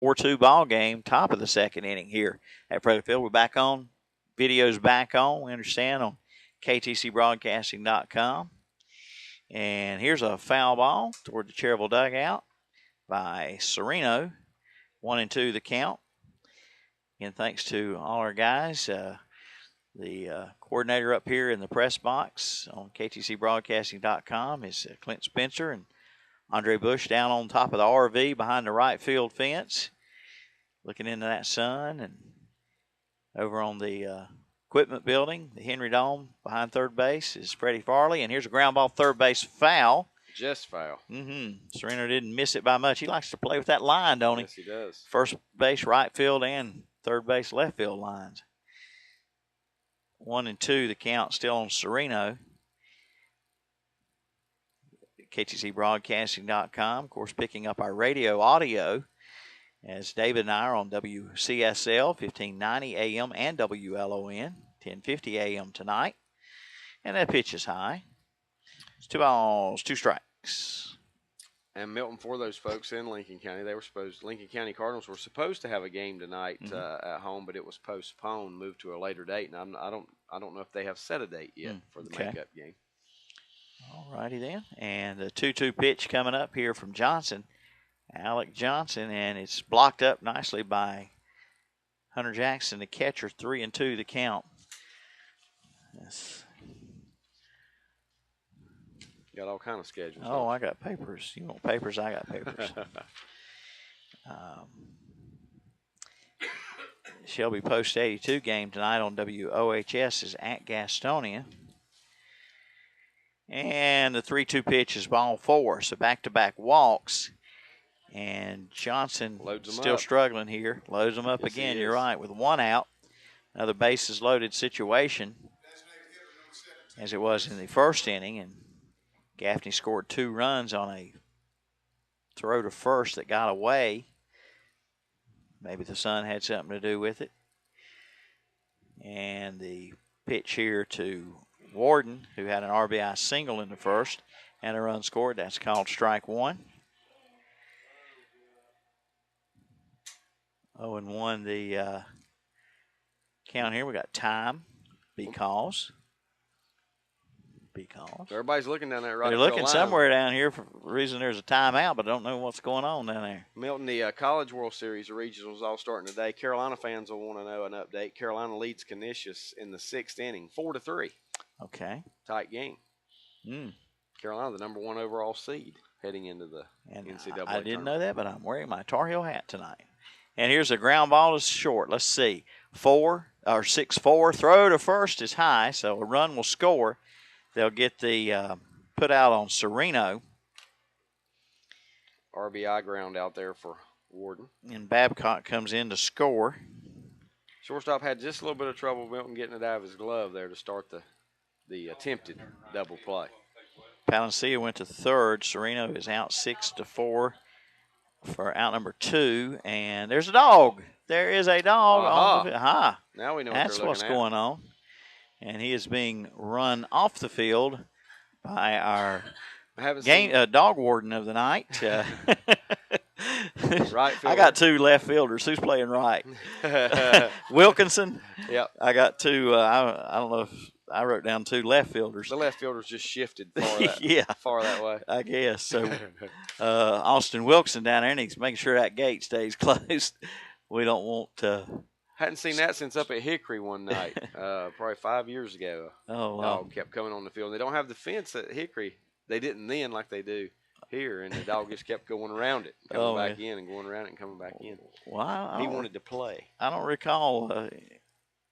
4-2 ball game, top of the second inning here at Predator Field. We're back on. Video's back on, we understand, on ktcbroadcasting.com. And here's a foul ball toward the Cherryville dugout by Sereno. 1-2 the count. And thanks to all our guys, the coordinator up here in the press box on ktcbroadcasting.com is Clint Spencer, and Andre Bush down on top of the RV behind the right field fence, looking into that sun. And over on the equipment building, the Henry Dome behind third base is Freddie Farley. And here's a ground ball third base foul. Just foul. Sereno didn't miss it by much. He likes to play with that line, don't he? Yes, he does. First base, right field, and third base, left field lines. 1-2 the count, still on Sereno. KTCBroadcasting.com, of course, picking up our radio audio as David and I are on WCSL 1590 AM and WLON 1050 AM tonight. And that pitch is high. It's 2 balls, 2 strikes. And Milton, for those folks in Lincoln County, Lincoln County Cardinals were supposed to have a game tonight at home, but it was postponed, moved to a later date, and I don't know if they have set a date yet for the makeup game. All righty then. And the 2-2 pitch coming up here from Johnson, Alec Johnson, and it's blocked up nicely by Hunter Jackson, the catcher. 3-2 the count. Yes. Got all kind of schedules. Oh, I got papers. You want papers? I got papers. Shelby Post 82 game tonight on WOHS is at Gastonia. And the 3-2 pitch is ball 4. So back-to-back walks. And Johnson still struggling here. Loads them up again. You're right, with 1 out. Another bases loaded situation as it was in the first inning. And Gaffney scored 2 runs on a throw to first that got away. Maybe the sun had something to do with it. And the pitch here to Warden, who had an RBI single in the first and a run scored. That's called strike 1. 0-1 the count here. We got time because. Everybody's looking down there right. They're looking somewhere down here for the reason there's a timeout, but don't know what's going on down there. Milton, the College World Series regionals all starting today. Carolina fans will want to know an update. Carolina leads Canisius in the 6th inning, 4-3. Okay. Tight game. Carolina, the number 1 overall seed, heading into the NCAA I didn't know that, but I'm wearing my Tar Heel hat tonight. And here's a ground ball to short. Let's see. 6-4. Throw to first is high, so a run will score. They'll get the put out on Sereno. RBI ground out there for Warden. And Babcock comes in to score. Shortstop had just a little bit of trouble, Milton, getting it out of his glove there to start the attempted double play. Palencia went to third. Sereno is out 6-4 for out number 2. And there's a dog. There is a dog. On now we know that's what's going on. And he is being run off the field by our dog warden of the night. Right fielder. I got 2 left fielders. Who's playing right? Wilkinson. Yep. I got 2. I don't know if I wrote down 2 left fielders. The left fielders just shifted far that way. I guess. So Austin Wilkinson down there, and he's making sure that gate stays closed. We don't want Hadn't seen that since up at Hickory one night, probably 5 years ago. Oh, wow. Dog kept coming on the field. They don't have the fence at Hickory. They didn't then like they do here, and the dog just kept going around it, coming back in and going around it and coming back in. Wow. He wanted to play. I don't recall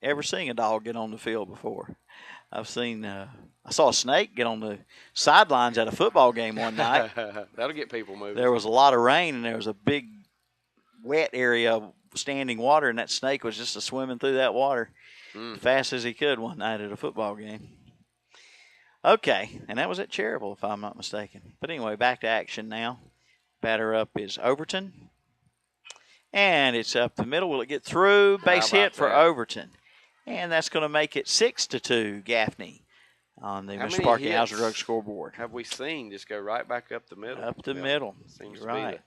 ever seeing a dog get on the field before. I saw a snake get on the sidelines at a football game one night. That'll get people moving. There was a lot of rain, and there was a big wet area of standing water, and that snake was just swimming through that water as fast as he could one night at a football game. Okay, and that was at Cherryville, if I'm not mistaken. But anyway, back to action now. Batter up is Overton. And it's up the middle. Will it get through? Base hit for Overton. And that's going to make it 6-2 Gaffney on the Mr. Sparky Hauser Drug scoreboard. Have we seen just go right back up the middle? Up the middle. Seems right.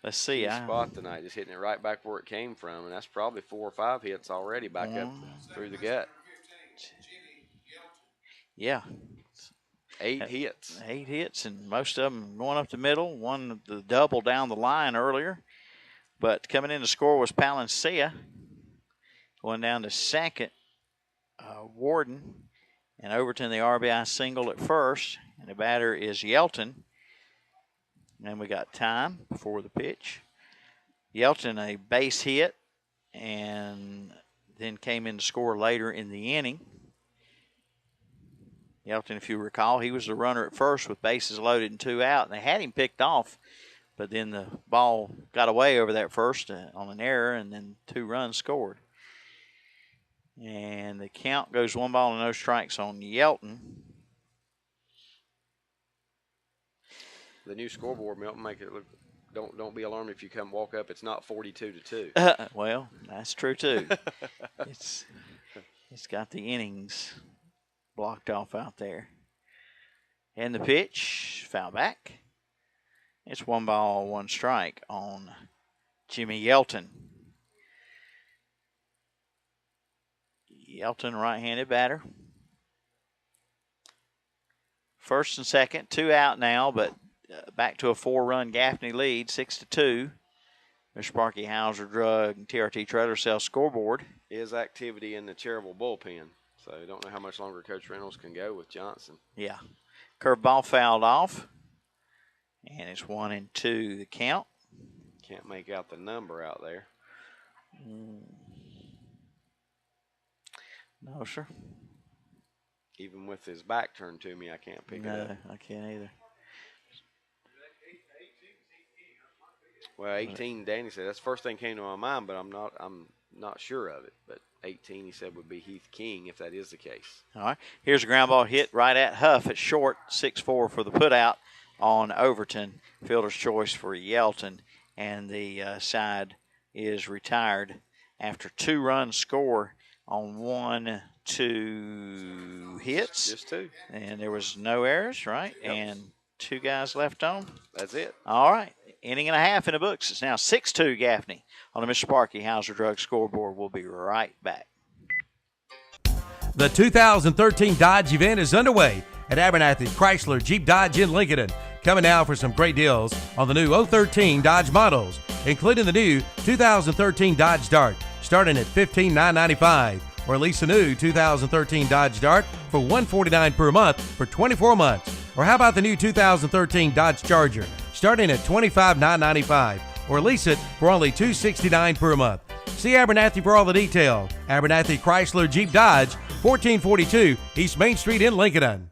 Let's see. Key spot tonight, just hitting it right back where it came from, and that's probably 4 or 5 hits already back up through the gut. Yeah. 8 hits. 8 hits, and most of them going up the middle. One the double down the line earlier. But coming in to score was Palencia. Going down to second, Warden. And Overton, the RBI single at first. And the batter is Yelton. And we got time before the pitch. Yelton, a base hit, and then came in to score later in the inning. Yelton, if you recall, he was the runner at first with bases loaded and 2 out. And they had him picked off, but then the ball got away over that first on an error, and then 2 runs scored. And the count goes 1 ball and no strikes on Yelton. The new scoreboard, Milton, make it look. Don't be alarmed if you walk up. It's not 42-2. Well, that's true too. It's got the innings blocked off out there. And the pitch, foul back. It's 1 ball, 1 strike on Jimmy Yelton. Yelton, right-handed batter. First and second, 2 out now, but back to a 4-run Gaffney lead, 6-2. Mr. Sparky Hauser Drug and TRT Trailer Sales scoreboard. Is activity in the Cherryville bullpen, so I don't know how much longer Coach Reynolds can go with Johnson. Yeah. Curveball fouled off, and it's 1-2 the count. Can't make out the number out there. No, sir. Even with his back turned to me, I can't pick it up. No, I can't either. Well, 18, Danny said that's the first thing came to my mind, but I'm not sure of it. But 18, he said, would be Heath King if that is the case. All right. Here's a ground ball hit right at Huff at short, 6-4 for the putout on Overton. Fielder's choice for Yelton, and the side is retired after 2-run score on 1-2 hits. Just 2. And there was no errors, right? Yep. And 2 guys left on. That's it. All right. Inning and a half in the books. It's now 6-2 Gaffney on the Mr. Sparky Hauser Drug scoreboard. We'll be right back. The 2013 Dodge event is underway at Abernathy Chrysler Jeep Dodge in Lincoln. Coming now for some great deals on the new 013 Dodge models, including the new 2013 Dodge Dart, starting at $15,995, or lease a new 2013 Dodge Dart for $149 per month for 24 months. Or how about the new 2013 Dodge Charger, starting at $25,995, or lease it for only $269 per month. See Abernathy for all the detail. Abernathy Chrysler Jeep Dodge, 1442 East Main Street in Lincoln.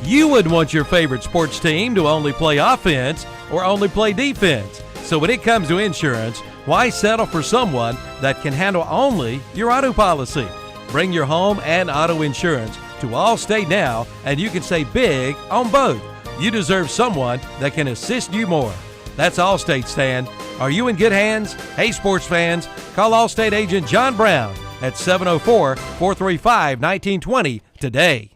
You wouldn't want your favorite sports team to only play offense or only play defense. So when it comes to insurance, why settle for someone that can handle only your auto policy? Bring your home and auto insurance to Allstate now, and you can save big on both. You deserve someone that can assist you more. That's Allstate, Stan. Are you in good hands? Hey, sports fans, call Allstate agent John Brown at 704-435-1920 today.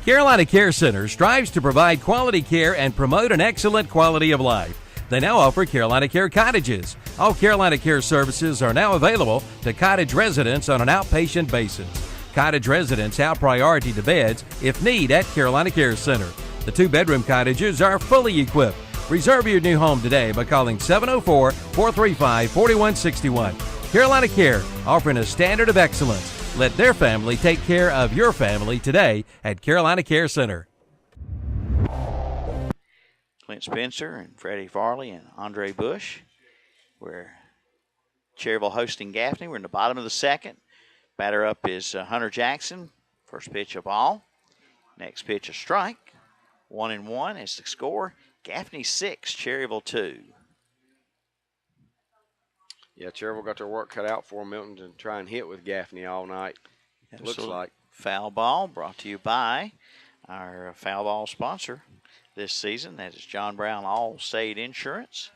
Carolina Care Center strives to provide quality care and promote an excellent quality of life. They now offer Carolina Care Cottages. All Carolina Care services are now available to cottage residents on an outpatient basis. Cottage residents have priority to beds if need at Carolina Care Center. The 2-bedroom cottages are fully equipped. Reserve your new home today by calling 704-435-4161. Carolina Care, offering a standard of excellence. Let their family take care of your family today at Carolina Care Center. Clint Spencer and Freddie Farley and Andre Bush. We're Cherryville hosting Gaffney. We're in the bottom of the second. Batter up is Hunter Jackson. First pitch a ball. Next pitch a strike. 1-1 is the score. Gaffney 6, Cherryville 2. Yeah, Cherryville got their work cut out for Milton to try and hit with Gaffney all night. Looks like. Foul ball brought to you by our foul ball sponsor this season. That is John Brown All-State Insurance.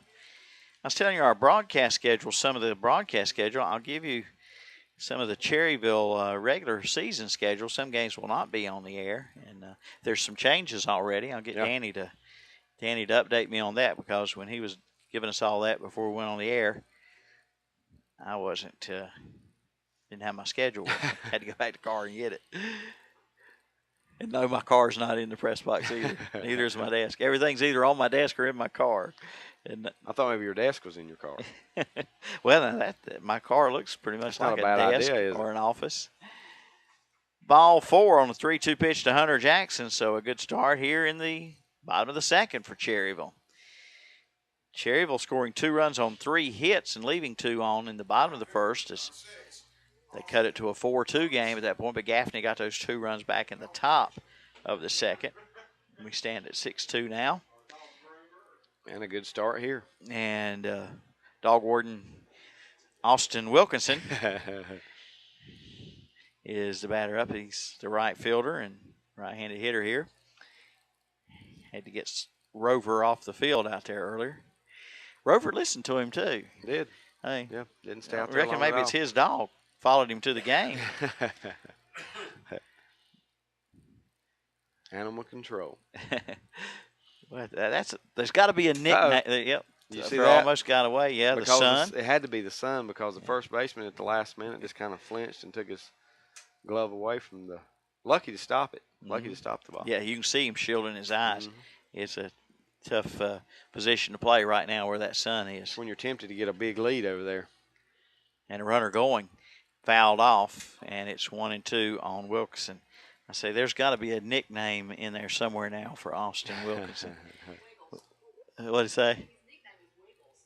I was telling you our broadcast schedule, some of the broadcast schedule. I'll give you some of the Cherryville regular season schedule. Some games will not be on the air, and there's some changes already. I'll get Danny to update me on that, because when he was giving us all that before we went on the air, I wasn't didn't have my schedule. Had to go back to the car and get it. And no, my car's not in the press box either. Neither is my desk. Everything's either on my desk or in my car. And I thought maybe your desk was in your car. Well, my car looks pretty much That's like not a bad desk idea, is or an office. Ball 4 on the 3-2 pitch to Hunter Jackson. So a good start here in the bottom of the second for Cherryville. Cherryville scoring 2 runs on 3 hits and leaving 2 on in the bottom of the first as they cut it to a 4-2 game at that point, but Gaffney got those 2 runs back in the top of the second. We stand at 6-2 now. And a good start here. And dog warden Austin Wilkinson is the batter up. He's the right fielder and right-handed hitter here. Had to get Rover off the field out there earlier. Rover listened to him too. Did. Hey, Yeah, didn't stay out I there reckon long maybe at it's all. his dog. Followed him to the game. Animal control. Well, there's got to be a nickname. Yep. You see They're that? almost got away. Yeah, Because the sun. it had to be the sun, because the first baseman at the last minute just kind of flinched and took his glove away from the. Lucky to stop it. Lucky to stop the ball. Yeah, you can see him shielding his eyes. Mm-hmm. It's a tough position to play right now where that sun is. It's when you're tempted to get a big lead over there. And a runner going, fouled off, and it's 1-2 on Wilkinson. I say there's got to be a nickname in there somewhere now for Austin Wilkinson. What did he say?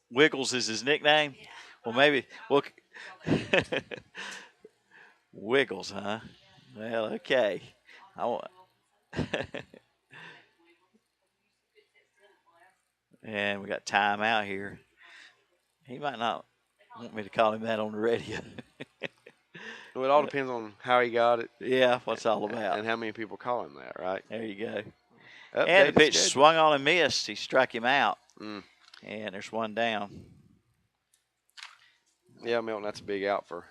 Wiggles is his nickname? Well, maybe. Well, Wiggles, huh? Well, okay. And we got time out here. He might not want me to call him that on the radio. Well, it all depends on how he got it. Yeah, what's it all about. And how many people call him that, right? There you go. Update And the pitch schedule. swung on and missed. He struck him out. Mm. And there's one down. Yeah, Milton, that's a big out for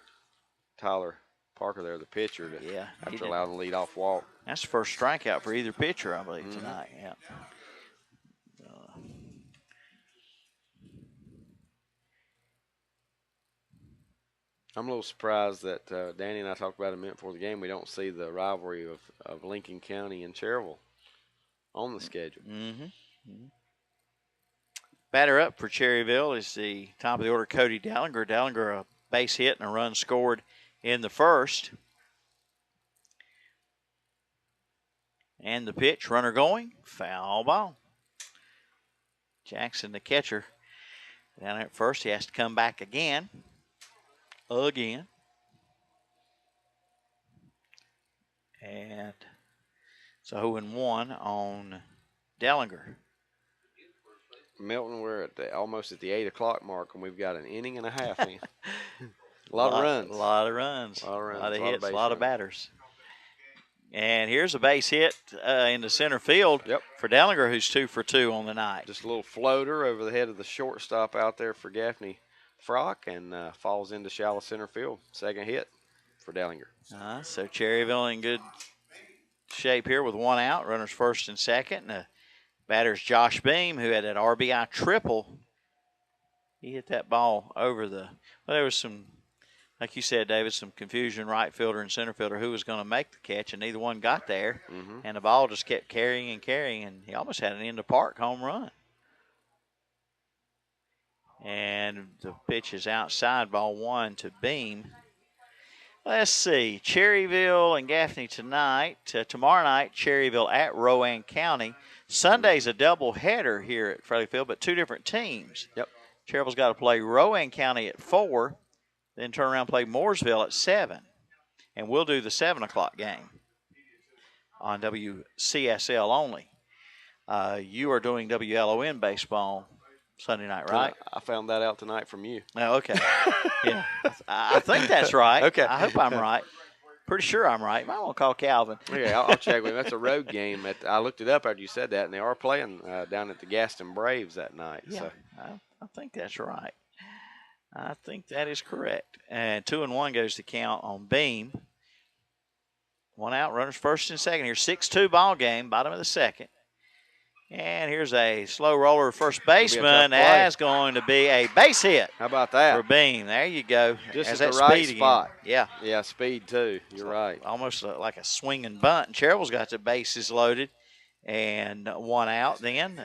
Tyler Parker there, the pitcher, Yeah. after allowing the lead-off walk. That's the first strikeout for either pitcher, I believe, tonight. Yeah. I'm a little surprised that Danny and I talked about it a minute before the game. We don't see the rivalry of Lincoln County and Cherryville on the schedule. Mm-hmm. Batter up for Cherryville is the top of the order, Cody Dallinger. Dallinger, a base hit and a run scored in the first. And the pitch, runner going, foul ball. Jackson, the catcher, down there at first. He has to come back again. And it's 0-1 on Dallinger. Milton, we're at almost at the 8 o'clock mark, and we've got an inning and a half in. A lot of runs. A lot of runs. A lot of runs. A lot of A lot of hits. A base lot of runners. batters. And here's a base hit in the center field for Dallinger, who's 2 for 2 on the night. Just a little floater over the head of the shortstop out there for Gaffney Frock, and falls into shallow center field. Second hit for Dallinger. So Cherryville in good shape here with 1 out. Runners first and second. And the batter's Josh Beam, who had an RBI triple. He hit that ball over the – well, there was some, like you said, David, some confusion, right fielder and center fielder, who was going to make the catch, and neither one got there. Mm-hmm. And the ball just kept carrying, and he almost had an end-of-park home run. And the pitch is outside, ball 1 to Beam. Let's see, Cherryville and Gaffney tonight. Tomorrow night, Cherryville at Rowan County. Sunday's a doubleheader here at Fraley Field, but 2 different teams. Yep. Cherryville's got to play Rowan County at 4, then turn around and play Mooresville at 7. And we'll do the 7 o'clock game on WCSL only. You are doing WLON baseball Sunday night, right? I found that out tonight from you. Oh, okay. Yeah. I think that's right. Okay. I hope I'm right. Pretty sure I'm right. Might want to call Calvin. Okay, I'll check with him. That's a road game. I looked it up after you said that, and they are playing down at the Gaston Braves that night. Yeah, So. I think that's right. I think that is correct. And 2-1 goes the count on Beam. One out, runners first and second here. 6-2 ball game, bottom of the second. And here's a slow roller first baseman. That's going to be a base hit. How about that? For Beam. There you go. Just Has at the that right speed spot. Again. Yeah. Yeah, speed too. You're right. Almost like a swinging bunt. And Cherryville's got the bases loaded. And one out then.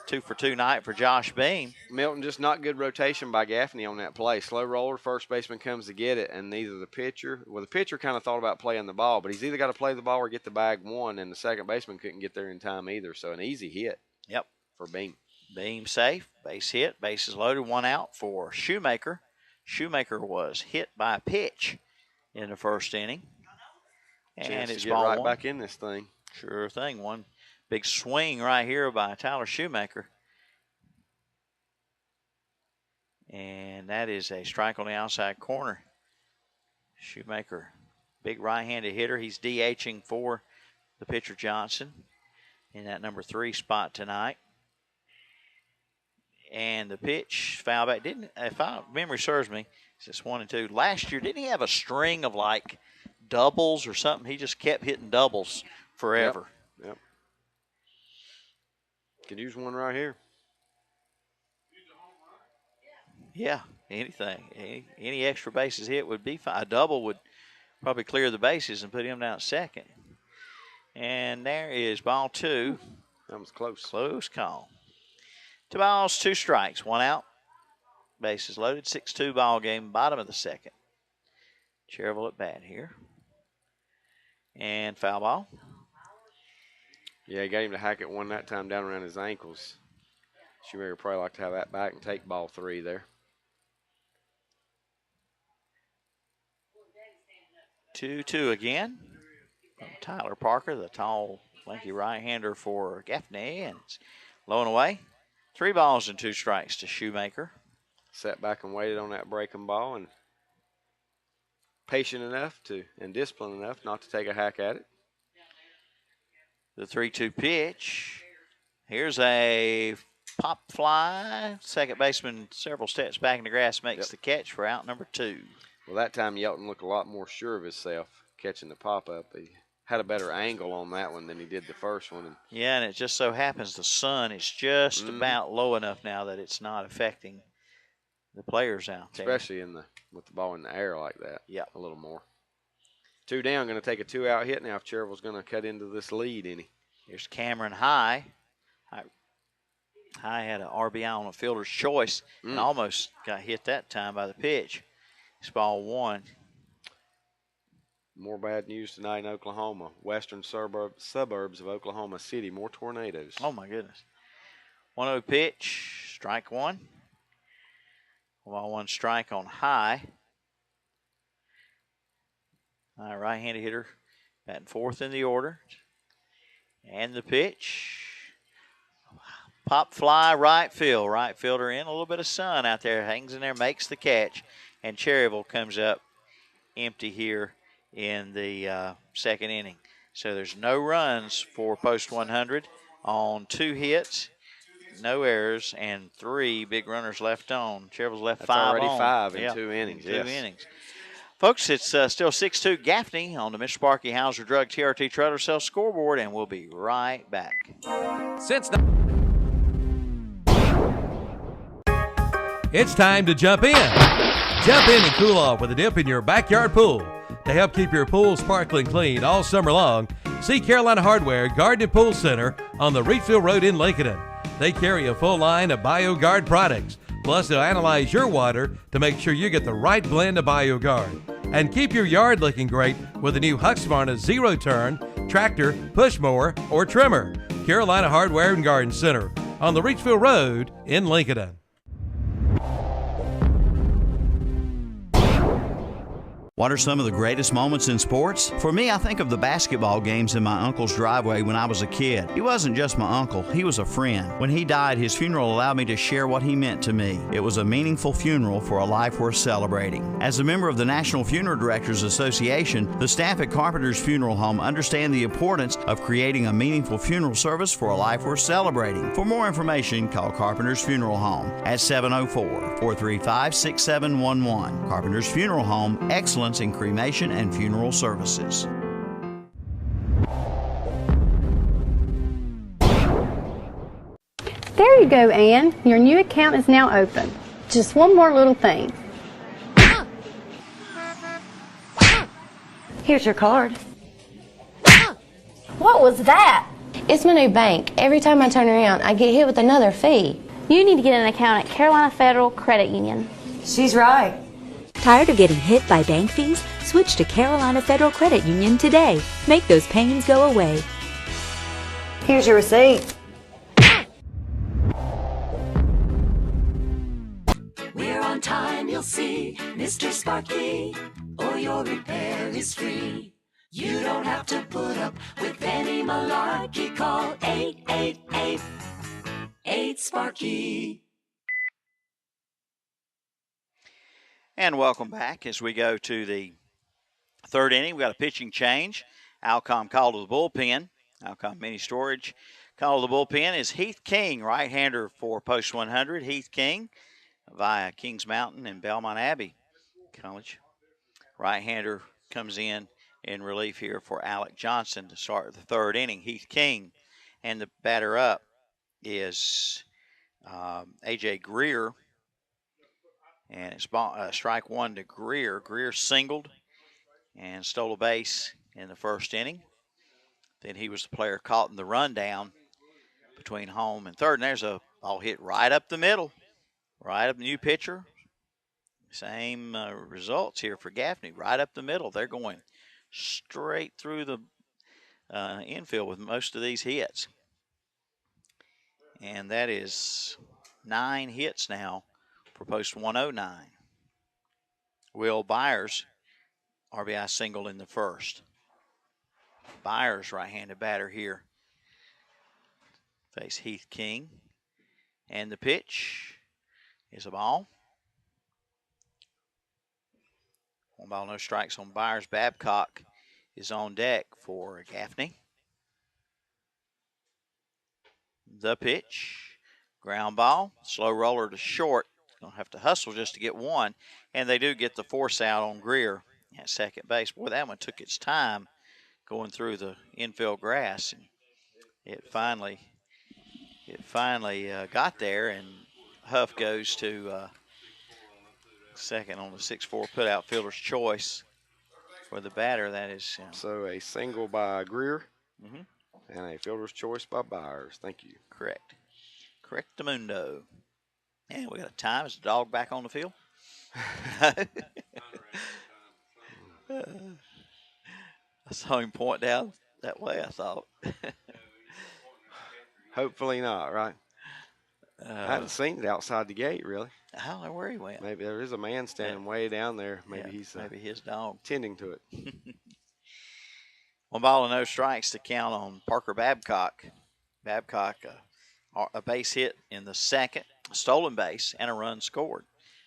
2-for-2 night for Josh Beam. Milton, just not good rotation by Gaffney on that play. Slow roller, first baseman comes to get it, and neither the pitcher kind of thought about playing the ball, but he's either got to play the ball or get the bag one, and the second baseman couldn't get there in time either. So an easy hit. Yep. For Beam. Beam safe, base hit, bases loaded, one out for Shoemaker. Shoemaker was hit by a pitch in the first inning. And it's get ball right one. Back in this thing. Sure thing. One big swing right here by Tyler Shoemaker. And that is a strike on the outside corner. Shoemaker, big right-handed hitter. He's DHing for the pitcher Johnson in that number 3 spot tonight. And the pitch, foul back. If memory serves me, it's just 1 and 2. Last year, didn't he have a string of like doubles or something? He just kept hitting doubles forever. Yep. Could use one right here. Yeah, anything. Any extra bases hit would be fine. A double would probably clear the bases and put him down at second. And there is ball 2. That was close. Close call. 2 balls, 2 strikes, 1 out. Bases loaded, 6-2 ball game, bottom of the second. Cherryville at bat here. And foul ball. Yeah, he got him to hack it one that time down around his ankles. Shoemaker probably like to have that back and take ball 3 there. 2-2 again. From Tyler Parker, the tall, lanky right-hander for Gaffney, and it's low and away. 3 balls and 2 strikes to Shoemaker. Sat back and waited on that breaking ball and patient enough and disciplined enough not to take a hack at it. The 3-2 pitch. Here's a pop fly. Second baseman several steps back in the grass makes the catch for out number 2. Well, that time Yelton looked a lot more sure of himself catching the pop-up. He had a better angle on that one than he did the first one. Yeah, and it just so happens the sun is just about low enough now that it's not affecting the players out there. Especially with the ball in the air like that. Yeah. A little more. 2 down, going to take a 2-out hit now if Cherryville's going to cut into this lead any. Here's Cameron High. High had an RBI on a fielder's choice and almost got hit that time by the pitch. It's ball 1. More bad news tonight in Oklahoma. Western suburbs of Oklahoma City. More tornadoes. Oh, my goodness. 1-0 pitch, strike 1. 1-1 strike on High. Right-handed hitter batting 4th in the order. And the pitch. Pop fly right field. Right fielder in. A little bit of sun out there. Hangs in there, makes the catch. And Cherryville comes up empty here in the second inning. So there's no runs for Post 100 on 2 hits, no errors, and 3 big runners left on. Cherryville's left That's 5 already on. 5 in 2 innings. 2 innings. Folks, it's still 6-2 Gaffney on the Mr. Sparky Hauser Drug TRT Trailer Sale scoreboard, and we'll be right back. It's time to jump in. Jump in and cool off with a dip in your backyard pool. To help keep your pool sparkling clean all summer long, see Carolina Hardware Garden and Pool Center on the Reedfield Road in Lincoln. They carry a full line of BioGuard products. Plus, they'll analyze your water to make sure you get the right blend of BioGuard. And keep your yard looking great with the new Husqvarna Zero Turn tractor, push mower, or trimmer. Carolina Hardware and Garden Center on the Reedfield Road in Lincoln. What are some of the greatest moments in sports? For me, I think of the basketball games in my uncle's driveway when I was a kid. He wasn't just my uncle, he was a friend. When he died, his funeral allowed me to share what he meant to me. It was a meaningful funeral for a life worth celebrating. As a member of the National Funeral Directors Association, the staff at Carpenter's Funeral Home understand the importance of creating a meaningful funeral service for a life worth celebrating. For more information, call Carpenter's Funeral Home at 704-435-6711. Carpenter's Funeral Home, excellence in cremation and funeral services. There you go, Ann. Your new account is now open. Just one more little thing. Here's your card. What was that? It's my new bank. Every time I turn around, I get hit with another fee. You need to get an account at Carolina Federal Credit Union. She's right. Tired of getting hit by bank fees? Switch to Carolina Federal Credit Union today. Make those pains go away. Here's your receipt. We're on time, you'll see, Mr. Sparky, or your repair is free. You don't have to put up with any malarkey. Call 888-8-SPARKY. And welcome back as we go to the third inning. We got a pitching change. Alcom called to the bullpen. Alcom Mini Storage called to the bullpen is Heath King, right-hander for Post 100. Heath King via Kings Mountain and Belmont Abbey College. Right-hander comes in relief here for Alec Johnson to start the third inning. Heath King, and the batter up is A.J. Greer. And it's strike one to Greer. Greer singled and stole a base in the first inning. Then he was the player caught in the rundown between home and third. And there's a ball hit right up the middle. Right up, new pitcher. Same results here for Gaffney. Right up the middle. They're going straight through the infield with most of these hits. And that is 9 hits now for Post 109. Will Byers, RBI single in the first. Byers, right-handed batter here, face Heath King. And the pitch is a ball. 1 ball, no strikes on Byers. Babcock is on deck for Gaffney. The pitch, ground ball, slow roller to short. Don't have to hustle just to get one, and they do get the force out on Greer at second base. Boy, that one took its time going through the infield grass, and it finally got there, and Huff goes to second on the 6-4 putout fielder's choice for the batter. That is so a single by Greer and a fielder's choice by Byers. Thank you. Correct. Correctamundo. And we got a time. Is the dog back on the field? I saw him point down that way, I thought. Hopefully not, right? I haven't seen it outside the gate, really. I don't know where he went. Maybe there is a man standing way down there. Maybe he's maybe his dog tending to it. 1 ball and no strikes to count on Parker Babcock. Babcock, a base hit in the second, a stolen base, and a run scored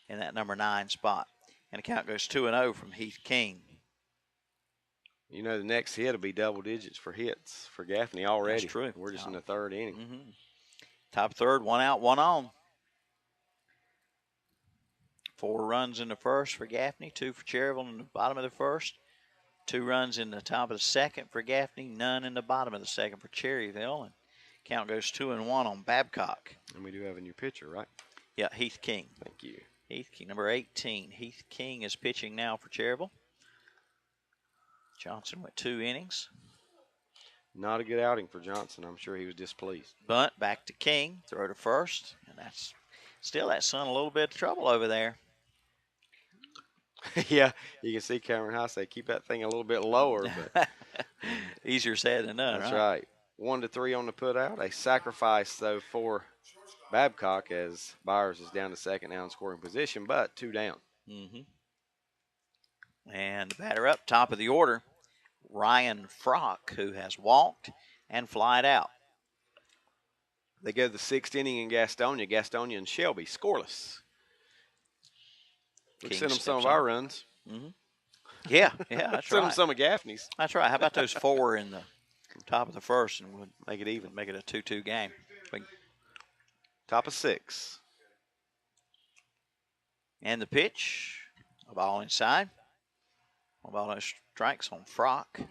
in that number 9 spot. And the count goes 2-0 from Heath King. You know, the next hit will be double digits for hits for Gaffney already. That's true. We're just in the third inning. Top third, 1 out, 1 on. 4 runs in the first for Gaffney, 2 for Cherryville in the bottom of the first. 2 runs in the top of the second for Gaffney, none in the bottom of the second for Cherryville. And count goes 2-1 on Babcock. And we do have a new pitcher, right? Yeah, Heath King. Thank you. Heath King, number 18. Heath King is pitching now for Cherryville. Johnson went 2 innings. Not a good outing for Johnson. I'm sure he was displeased. Bunt back to King, throw to first. And that's still that son a little bit of trouble over there. Yeah, you can see Cameron High say keep that thing a little bit lower. But easier said than done, that's right? right. 1-3 on the putout. A sacrifice, though, for Babcock as Byers is down to second now in scoring position, but 2 down. And the batter up, top of the order, Ryan Frock, who has walked and flied out. They go to the 6th inning in Gastonia. Gastonia and Shelby scoreless. We send them some of our runs. Mm-hmm. Yeah, that's Send right. them some of Gaffney's. That's right. How about those 4 in the top of the first, and we'll Make it even. make it a 2-2 game. Top of 6. And the pitch, a ball inside. A ball, no strikes on Frock.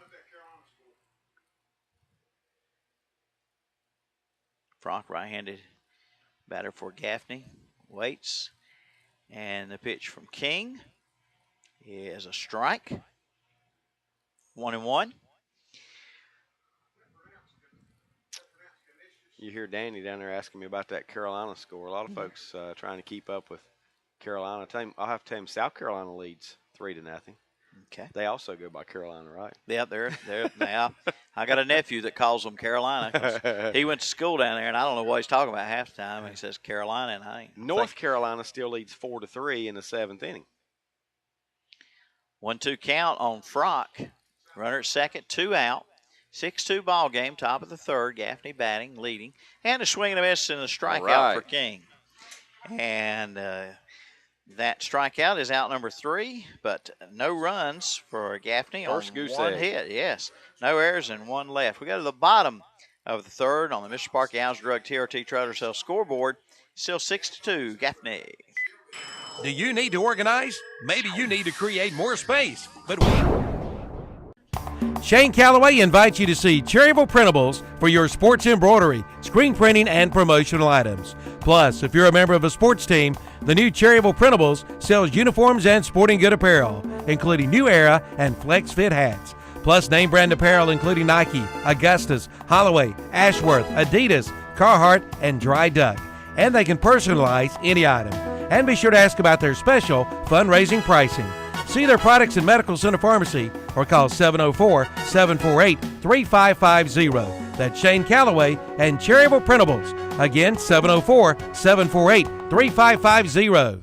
Frock, right-handed batter for Gaffney, waits. And the pitch from King is a strike. 1-1. You hear Danny down there asking me about that Carolina score. A lot of folks trying to keep up with Carolina. I'll have to tell him South Carolina leads 3-0. Okay. They also go by Carolina, right? Yeah, they're now. I got a nephew that calls them Carolina 'cause he went to school down there, and I don't know what he's talking about half the time. He says Carolina, and I ain't. North Carolina still leads 4-3 in the 7th inning. 1-2 count on Frock. Runner at second, 2 out. 6-2 ball game, top of the third. Gaffney batting, leading, and a swing and a miss and a strikeout for King. And that strikeout is out number 3, but no runs for Gaffney First on goose one egg. hit. Yes, no errors and 1 left. We go to the bottom of the third on the Mr. Sparky House Drug TRT Trailer Sale scoreboard. Still 6-2, Gaffney. Do you need to organize? Maybe you need to create more space, but Shane Calloway invites you to see Cherryville Printables for your sports embroidery, screen printing, and promotional items. Plus, if you're a member of a sports team, the new Cherryville Printables sells uniforms and sporting good apparel, including New Era and Flex Fit hats. Plus, name brand apparel including Nike, Augustus, Holloway, Ashworth, Adidas, Carhartt, and Dry Duck. And they can personalize any item. And be sure to ask about their special fundraising pricing. See their products in Medical Center Pharmacy or call 704-748-3550. That's Shane Calloway and Cherryville Printables. Again, 704-748-3550.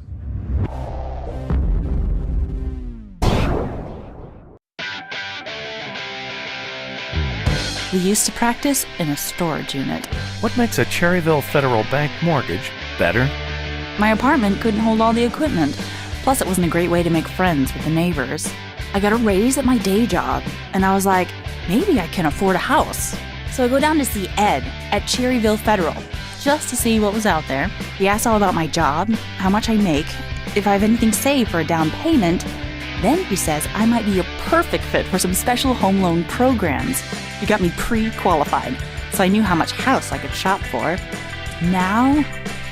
We used to practice in a storage unit. What makes a Cherryville Federal Bank mortgage better? My apartment couldn't hold all the equipment. Plus, it wasn't a great way to make friends with the neighbors. I got a raise at my day job, and I was like, maybe I can afford a house. So I go down to see Ed at Cherryville Federal, just to see what was out there. He asked all about my job, how much I make, if I have anything saved for a down payment. Then he says I might be a perfect fit for some special home loan programs. He got me pre-qualified, so I knew how much house I could shop for. Now,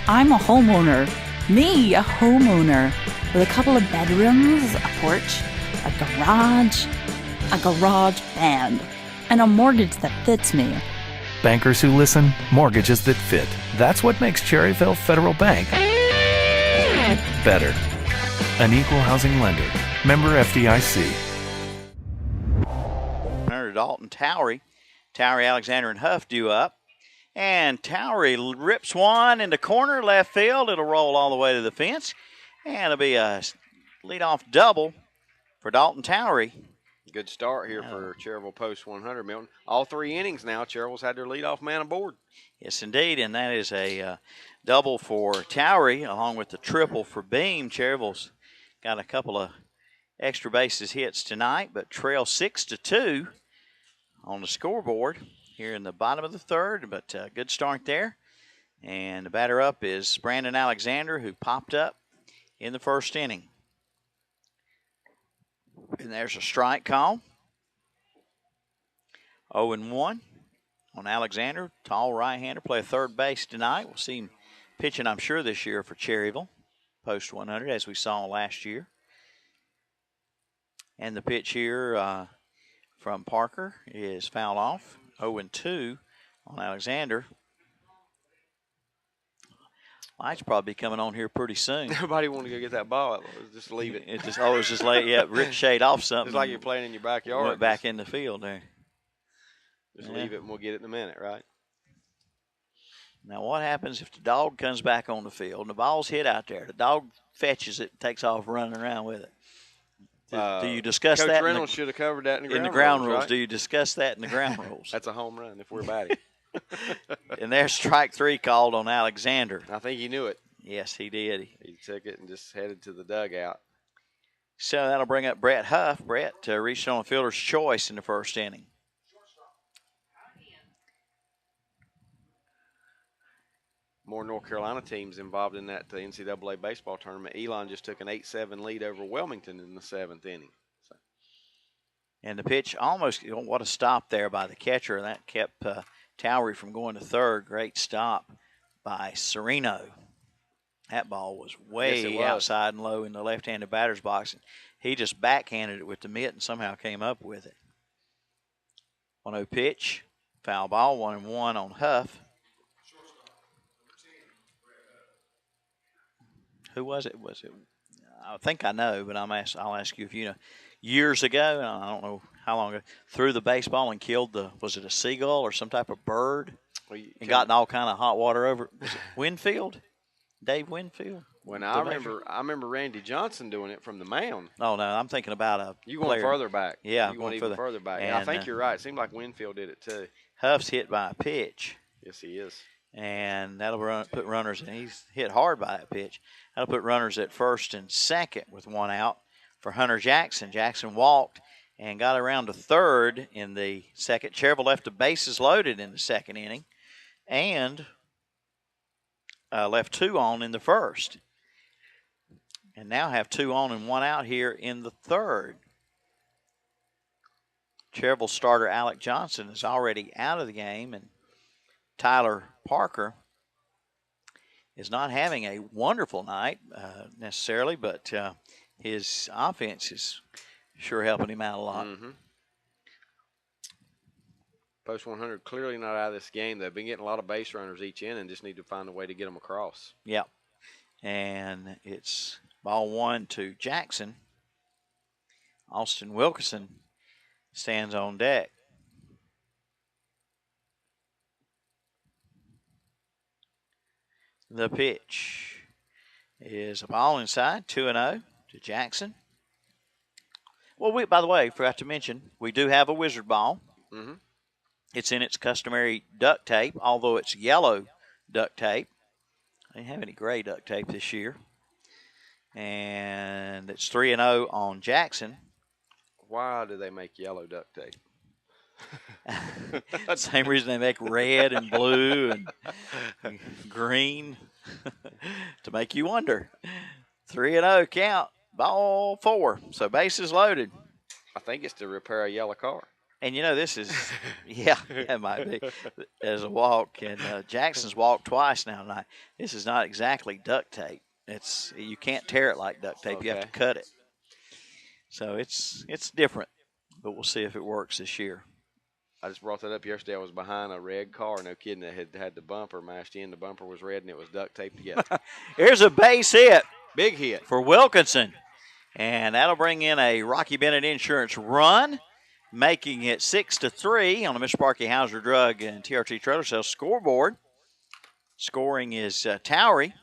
I'm a homeowner. Me, a homeowner. With a couple of bedrooms, a porch, a garage band, and a mortgage that fits me. Bankers who listen, mortgages that fit. That's what makes Cherryville Federal Bank better. An equal housing lender. Member FDIC. Under Dalton Towery. Towery, Alexander, and Huff due up. And Towery rips one into corner left field. It'll roll all the way to the fence. And it'll be a leadoff double for Dalton Towery. Good start here for Cherryville Post 100, Milton. All 3 innings now, Cherryville's had their leadoff man aboard. Yes, indeed, and that is a double for Towery along with the triple for Beam. Cherryville's got a couple of extra bases hits tonight, but trail 6-2 on the scoreboard here in the bottom of the third, but good start there. And the batter up is Brandon Alexander, who popped up in the first inning. And there's a strike call. 0-1 on Alexander. Tall right-hander, play a third base tonight. We'll see him pitching, I'm sure, this year for Cherryville Post 100, as we saw last year. And the pitch here from Parker is foul off. 0-2 on Alexander. Light's probably coming on here pretty soon. Nobody want to go get that ball. Just leave it. It was just late. Yeah, ricocheted off something. It's like you're playing in your backyard. Went back in the field there. Just leave it and we'll get it in a minute, right? Now, what happens if the dog comes back on the field and the ball's hit out there? The dog fetches it and takes off running around with it. Do you discuss Coach that? Reynolds should have covered that in the ground rules. right? Do you discuss that in the ground rules? That's a home run if we're batting. And there's strike 3 called on Alexander. I think he knew it. Yes, he did. He took it and just headed to the dugout. So that'll bring up Brett Huff. Brett reached on a fielder's choice in the first inning. More North Carolina teams involved in that NCAA baseball tournament. Elon just took an 8-7 lead over Wilmington in the 7th inning. So. And the pitch almost, what a stop there by the catcher. And that kept Towery from going to third. Great stop by Sereno. That ball was way outside and low in the left-handed batter's box. He just backhanded it with the mitt and somehow came up with it. 1-0 pitch. Foul ball, 1-1 on Huff. Who was it? I think I know, but I'll ask you if you know. Years ago, and I don't know how long ago, threw the baseball and killed was it a seagull or some type of bird? And gotten all kind of hot water over it. Was it Winfield? Dave Winfield? When I remember Randy Johnson doing it from the mound. Oh, no, I'm thinking about a You going further back. Yeah, you going even further back. And I think you're right. It seemed like Winfield did it too. Huff's hit by a pitch. Yes, he is. And that'll put runners, and he's hit hard by that pitch. That'll put runners at first and second with 1 out for Hunter Jackson. Jackson walked and got around to third in the second. Cherryville left the bases loaded in the second inning and left 2 on in the first. And now have 2 on and 1 out here in the third. Cherryville starter Alec Johnson is already out of the game, and Tyler Parker is not having a wonderful night necessarily, but his offense is sure helping him out a lot. Mm-hmm. Post 100 clearly not out of this game. They've been getting a lot of base runners each inning, just need to find a way to get them across. Yep. And it's ball 1 to Jackson. Austin Wilkerson stands on deck. The pitch is a ball inside, 2-0 to Jackson. Well, by the way, forgot to mention, we do have a wizard ball. Mm-hmm. It's in its customary duct tape, although it's yellow duct tape. I didn't have any gray duct tape this year. And it's 3-0 on Jackson. Why do they make yellow duct tape? Same reason they make red and blue and green to make you wonder. 3-0 count, ball 4. So bases loaded. I think it's to repair a yellow car. And this is, yeah, it might be. There's a walk, and Jackson's walked twice now tonight. This is not exactly duct tape. You can't tear it like duct tape. Okay. You have to cut it. So it's different, but we'll see if it works this year. I just brought that up yesterday. I was behind a red car, no kidding, that had the bumper mashed in. The bumper was red, and it was duct taped together. Here's a base hit. Big hit. For Wilkinson. And that'll bring in a Rocky Bennett Insurance run, making it 6-3 on the Mr. Sparky Hauser Drug and TRT Trailer Sales scoreboard. Scoring is Towery.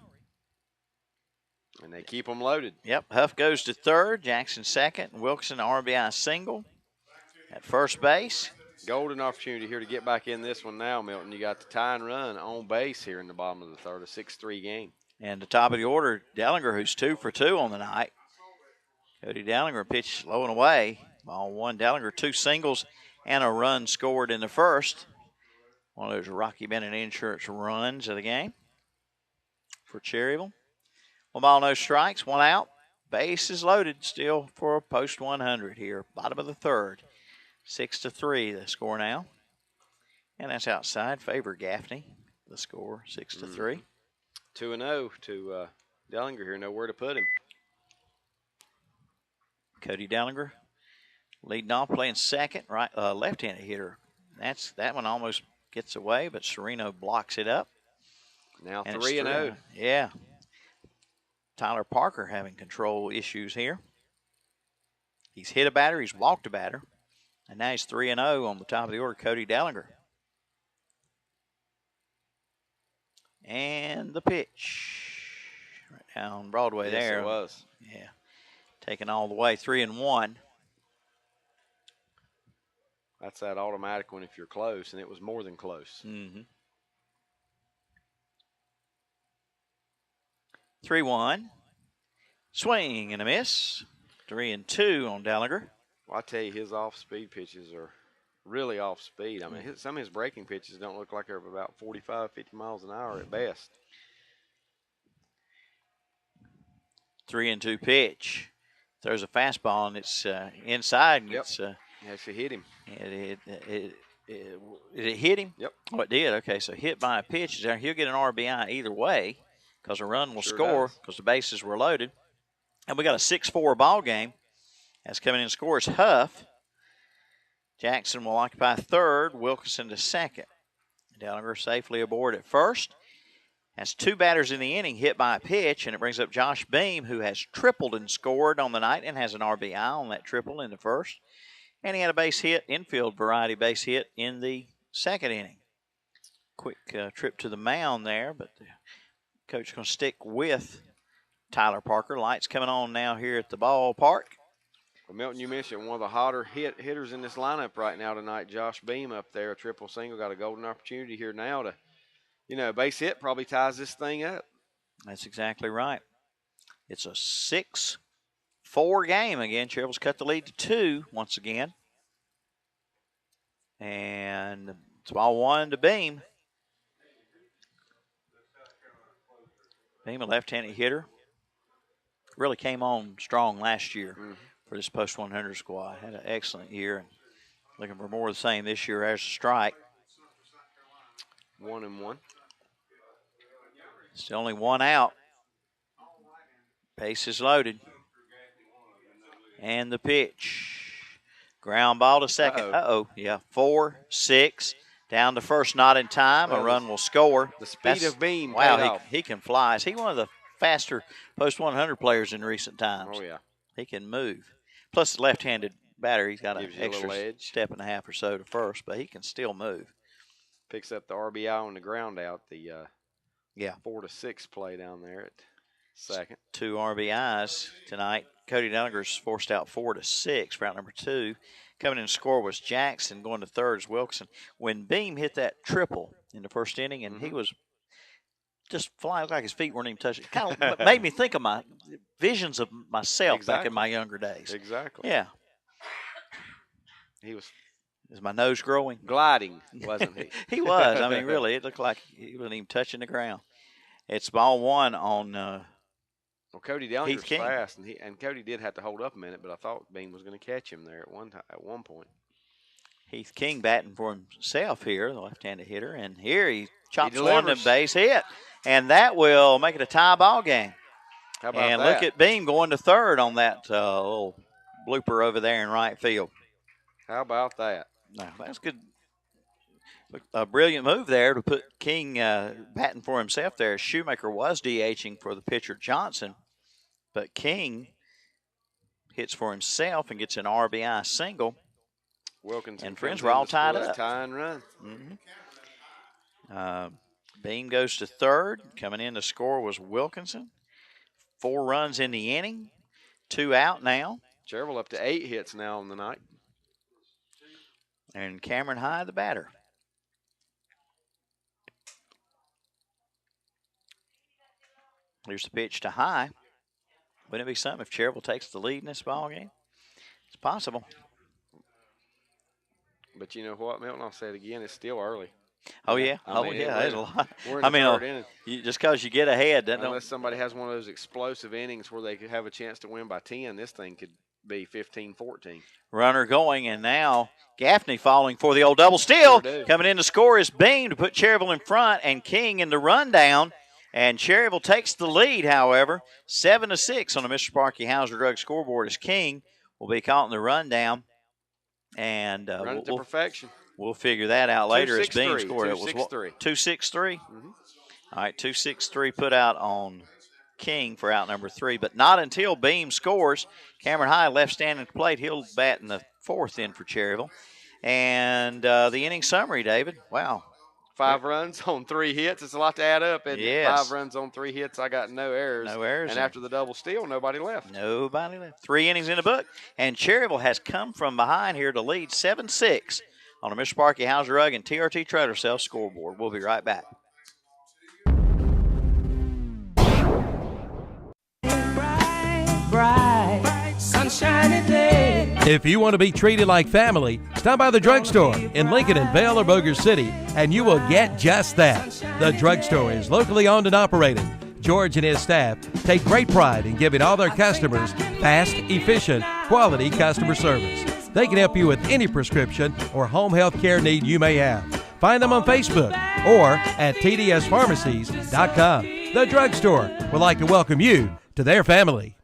And they keep them loaded. Yep, Huff goes to third, Jackson second, and Wilkinson RBI single at first base. Golden opportunity here to get back in this one now, Milton. You got the tie and run on base here in the bottom of the third, a 6-3 game. And the top of the order, Dellinger, who's 2 for 2 on the night. Cody Dellinger pitched low and away. Ball 1, Dellinger 2 singles and a run scored in the first. One of those Rocky Bennett Insurance runs of the game for Cherryville. 1 ball, no strikes, 1 out. Base is loaded still for post 100 here. Bottom of the third. 6-3 the score now. And that's outside. Favor Gaffney. The score 6-3. 2-0 to Dellinger here. Nowhere to put him. Cody Dellinger leading off, playing second, right, left-handed hitter. That one almost gets away, but Sereno blocks it up. Now 3-0. Yeah. Tyler Parker having control issues here. He's hit a batter, he's walked a batter, and now he's 3-0 on the top of the order, Cody Dellinger. And the pitch right down Broadway there. Yes, it was. Yeah. taking all the way 3-1. That's that automatic one if you're close, and it was more than close. 3-1. Swing and a miss. 3-2 on Dalinger. Well, I tell you, his off-speed pitches are really off-speed. I mean, some of his breaking pitches don't look like they're about 45, 50 miles an hour at best. 3-2 pitch. Throws a fastball, and it's inside. And it's, Actually hit him. It hit him? Yep. Oh, it did. Okay, so hit by a pitch. He'll get an RBI either way because a run will Sure score does. because the bases were loaded. And we got a 6-4 ball game. That's coming in scores Huff. Jackson will occupy third, Wilkinson to second. Dalinger safely aboard at first. Has 2 batters in the inning hit by a pitch, and it brings up Josh Beam, who has tripled and scored on the night and has an RBI on that triple in the first. And he had a base hit, infield variety base hit in the second inning. Quick trip to the mound there, but the coach is going to stick with Tyler Parker. Lights coming on now here at the ballpark. Well, Milton, you mentioned one of the hotter hitters in this lineup right now tonight, Josh Beam up there, a triple single, got a golden opportunity here now to, base hit probably ties this thing up. That's exactly right. It's a 6-4 game again. Cherryville's cut the lead to 2 once again. And it's ball 1 to Beam. Beam, a left-handed hitter. Really came on strong last year for this post 100 squad. Had an excellent year. And looking for more of the same this year as a strike. 1-1. Still only 1 out. Base is loaded. And the pitch. Ground ball to second. Yeah, 4-6. Down to first, not in time. A run will score. The speed of Beam. Wow, he can fly. Is he one of the faster post 100 players in recent times? Oh, yeah. He can move. Plus, the left-handed batter, he's got an Gives you a little extra edge. step and a half or so to first, but he can still move. Picks up the RBI on the ground out, the 4-6 play down there at second. 2 RBIs tonight. Cody Daliger's forced out 4-6 for out number 2. Coming in to score was Jackson. Going to third is Wilkinson. When Beam hit that triple in the first inning, and he was just flying, looked like his feet weren't even touching. It kind of made me think of my visions of myself back in my younger days. Exactly. Yeah. He was. Is my nose growing? Gliding, wasn't he? He was. I mean, really, it looked like he wasn't even touching the ground. It's ball 1 on Well, Cody Dallinger's King. fast, and Cody did have to hold up a minute, but I thought Beam was going to catch him there at one point. Heath King batting for himself here, the left-handed hitter, and here he chops He one to delivers. base hit, and that will make it a tie ball game. How about And that? look at Beam going to third on that little blooper over there in right field. How about that? No, that's good. A brilliant move there to put King batting for himself there. Shoemaker was DHing for the pitcher Johnson, but King hits for himself and gets an RBI single. Wilkinson And friends comes were in all to tied split, up. tie and run. Beam goes to third. Coming in to score was Wilkinson. 4 runs in the inning. 2 out now. Cherryville up to 8 hits now on the night. And Cameron High, the batter. Here's the pitch to High. Wouldn't it be something if Cherryville takes the lead in this ball game? It's possible. But you know what, Milton? I'll say it again. It's still early. Oh, yeah. I mean, There's a lot. We're in I the mean, third inning. just because you get ahead, that Unless don't. somebody has one of those explosive innings where they could have a chance to win by 10, this thing could be 15-14. Runner going, and now Gaffney falling for the old double steal. Sure do. Coming in to score is Beam to put Cherryville in front, and King in the rundown. And Cherryville takes the lead, however, 7-6 on the Mr. Sparky Hauser Drug scoreboard as King will be caught in the rundown. And Run it to perfection. We'll figure that out later as 2-6-3, Beam scored. It was 2-6-3. 2-6-3? All right, 2-6-3 put out on King for out number 3, but not until Beam scores. Cameron High left standing at the plate. He'll bat in the 4th in for Cherryville. And the inning summary, David. Wow. 5 runs on 3 hits. It's a lot to add up, isn't it? Yes. 5 runs on 3 hits. I got no errors. No errors. And after the double steal, nobody left. Nobody left. 3 innings in the book. And Cherryville has come from behind here to lead 7-6 on the Mr. Sparky Hauser Rug and TRT Trailer Sales scoreboard. We'll be right back. Bright, sunshiny day. If you want to be treated like family, stop by the drugstore in Lincoln and Vale or Boger City, and you will get just that. The drugstore is locally owned and operated. George and his staff take great pride in giving all their customers fast, efficient, quality customer service. They can help you with any prescription or home health care need you may have. Find them on Facebook or at tdspharmacies.com. The drugstore would like to welcome you to their family.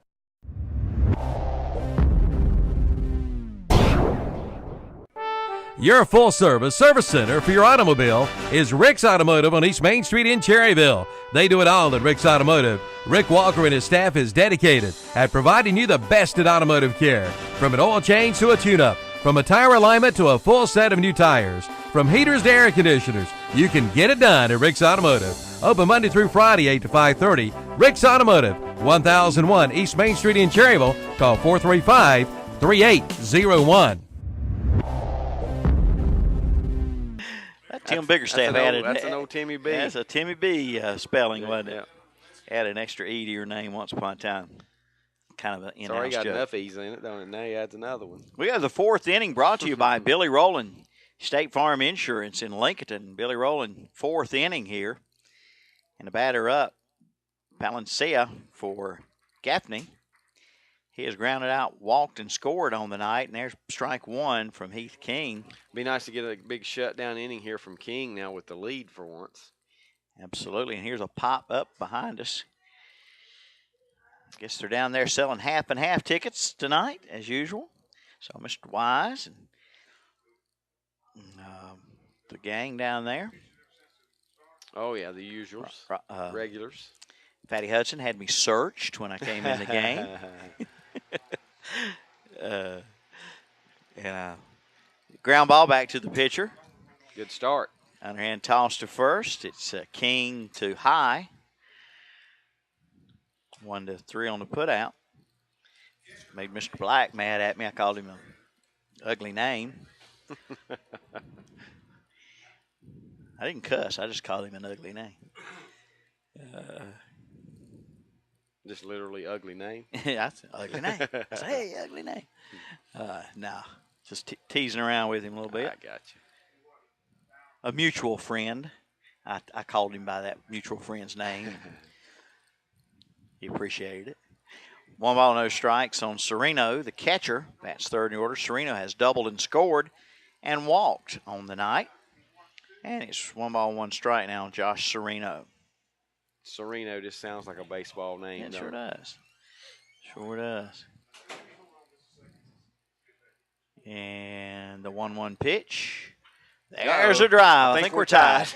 Your full-service service center for your automobile is Rick's Automotive on East Main Street in Cherryville. They do it all at Rick's Automotive. Rick Walker and his staff is dedicated at providing you the best in automotive care. From an oil change to a tune-up, from a tire alignment to a full set of new tires, from heaters to air conditioners, you can get it done at Rick's Automotive. Open Monday through Friday, 8 to 5:30. Rick's Automotive, 1001 East Main Street in Cherryville. Call 435-3801. Tim Biggerstaff added. That's an old Timmy B. That's a Timmy B spelling, wasn't it? Yeah. Add an extra E to your name once upon a time. Kind of an in-house Sorry, got joke. enough E's in it, don't it? Now he adds another one. We have the 4th inning brought to you by Billy Rowland State Farm Insurance in Lincoln. Billy Rowland, 4th inning here. And the batter up, Palencia for Gaffney. He has grounded out, walked, and scored on the night. And there's strike 1 from Heath King. Be nice to get a big shutdown inning here from King now with the lead for once. Absolutely. And here's a pop up behind us. I guess they're down there selling half and half tickets tonight, as usual. So Mr. Wise and the gang down there. Oh, yeah, the usuals, regulars. Fatty Hudson had me searched when I came in the game. Ground ball back to the pitcher. Good start. Underhand toss to first. It's King to high. 1-3 on the put out. Made Mr. Black mad at me. I called him an ugly name. I didn't cuss. I just called him an ugly name. Just literally ugly name? That's an ugly name. I said, hey, ugly name. No, just teasing around with him a little bit. I got you. A mutual friend. I called him by that mutual friend's name. He appreciated it. 1 ball, no strikes on Sereno, the catcher. That's 3rd in the order. Sereno has doubled and scored and walked on the night. And it's 1 ball, 1 strike now on Josh Sereno. Sereno just sounds like a baseball name. It sure does. Sure does. And the 1-1 pitch. There's a drive. I think we're tied.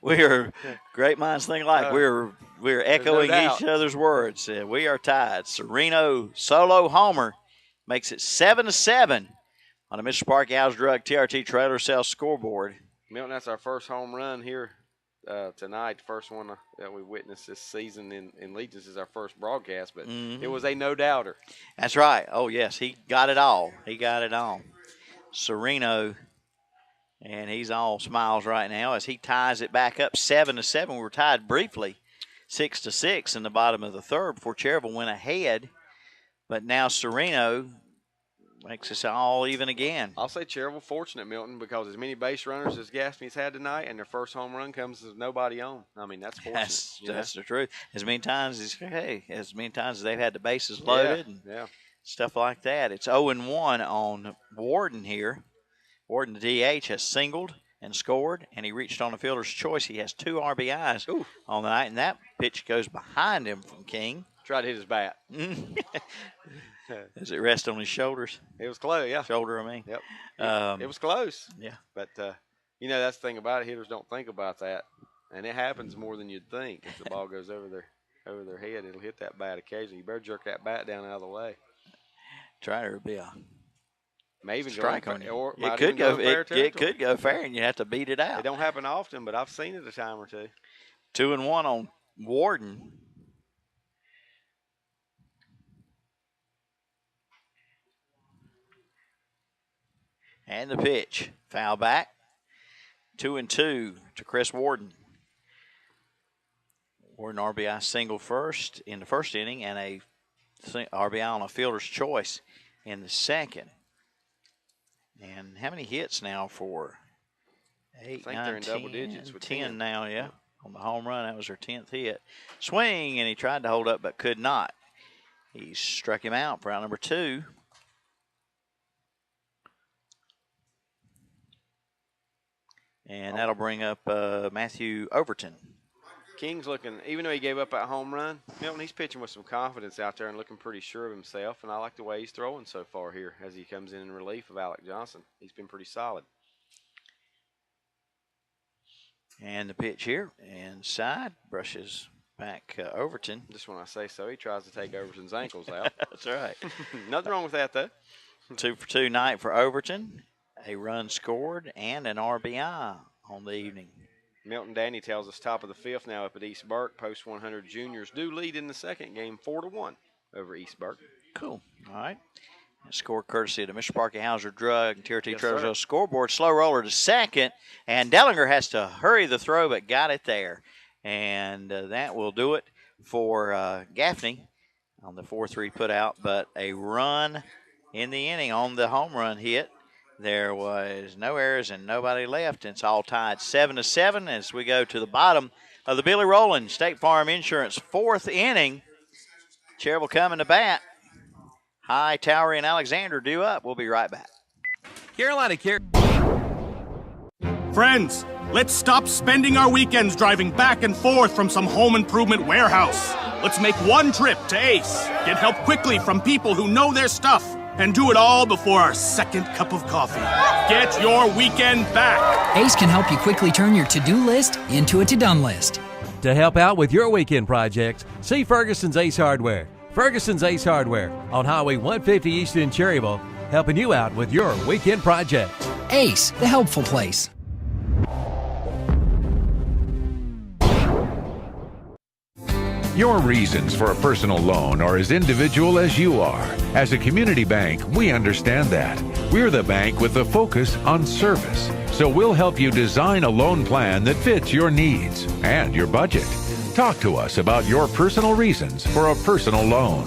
We are great minds think alike. We're echoing each other's words. We are tied. Sereno solo homer makes it 7-7 on the Mr. Sparky Hauser Drug TRT Trailer Sales scoreboard. Milton, that's our first home run here tonight. The first one that we witnessed this season in Legions is our first broadcast, but it was a no-doubter. That's right. Oh, yes, he got it all. He got it all. Sereno, and he's all smiles right now as he ties it back up 7-7. We were tied briefly 6-6 in the bottom of the 3rd before Cherryville went ahead, but now Sereno makes us all even again. I'll say Cherryville fortunate, Milton, because as many base runners as Gaffney's had tonight, and their first home run comes with nobody on. I mean, that's fortunate. That's the truth. As many times as they've had the bases loaded and stuff like that. It's 0-1 on Warden here. Warden, the DH, has singled and scored, and he reached on the fielder's choice. He has 2 RBIs on the night, and that pitch goes behind him from King. Tried to hit his bat. Does it rest on his shoulders? It was close, yeah. Shoulder, I mean. Yep. It was close. Yeah. But, that's the thing about it. Hitters don't think about that. And it happens more than you'd think. If the ball goes over their head, it'll hit that bat occasionally. You better jerk that bat down out of the way. Try to be a May even strike go on you. or It might could even go. fair It could go fair, and you have to beat it out. It don't happen often, but I've seen it a time or two. 2-1 on Warden. And the pitch. Foul back. 2-2 to Chris Warden. Warden RBI single first in the first inning and a RBI on a fielder's choice in the second. And how many hits now for 8, 9, they're in 10, double digits with 10 now, yeah. On the home run, that was her 10th hit. Swing, and he tried to hold up but could not. He struck him out for out number 2. And that'll bring up Matthew Overton. King's looking, even though he gave up that home run, Milton, he's pitching with some confidence out there and looking pretty sure of himself. And I like the way he's throwing so far here as he comes in relief of Alec Johnson. He's been pretty solid. And the pitch here, inside, brushes back Overton. Just when I say so, he tries to take Overton's ankles out. That's right. Nothing wrong with that, though. 2 for 2 night for Overton. A run scored and an RBI on the evening. Milton Danny tells us top of the 5th now up at East Burke. Post 100 juniors do lead in the second game 4-1 over East Burke. Cool. All right. Score courtesy of the Mr. Parky Hauser Drug and TRT Yes, Trailers sir. scoreboard. Slow roller to second, and Dellinger has to hurry the throw, but got it there. And that will do it for Gaffney on the 4-3 put out, but a run in the inning on the home run hit. There was no errors and nobody left. It's all tied 7-7 as we go to the bottom of the Billy Rowland State Farm Insurance 4th inning. Cherryville coming to bat. High, Towery, and Alexander due up. We'll be right back. Friends, let's stop spending our weekends driving back and forth from some home improvement warehouse. Let's make one trip to Ace, get help quickly from people who know their stuff, and do it all before our second cup of coffee. Get your weekend back. Ace can help you quickly turn your to-do list into a to-done list. To help out with your weekend projects, see Ferguson's Ace Hardware. Ferguson's Ace Hardware on Highway 150 East in Cherryville, helping you out with your weekend projects. Ace, the helpful place. Your reasons for a personal loan are as individual as you are. As a community bank, we understand that. We're the bank with the focus on service. So we'll help you design a loan plan that fits your needs and your budget. Talk to us about your personal reasons for a personal loan.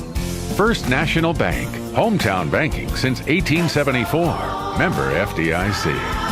First National Bank, hometown banking since 1874. Member FDIC.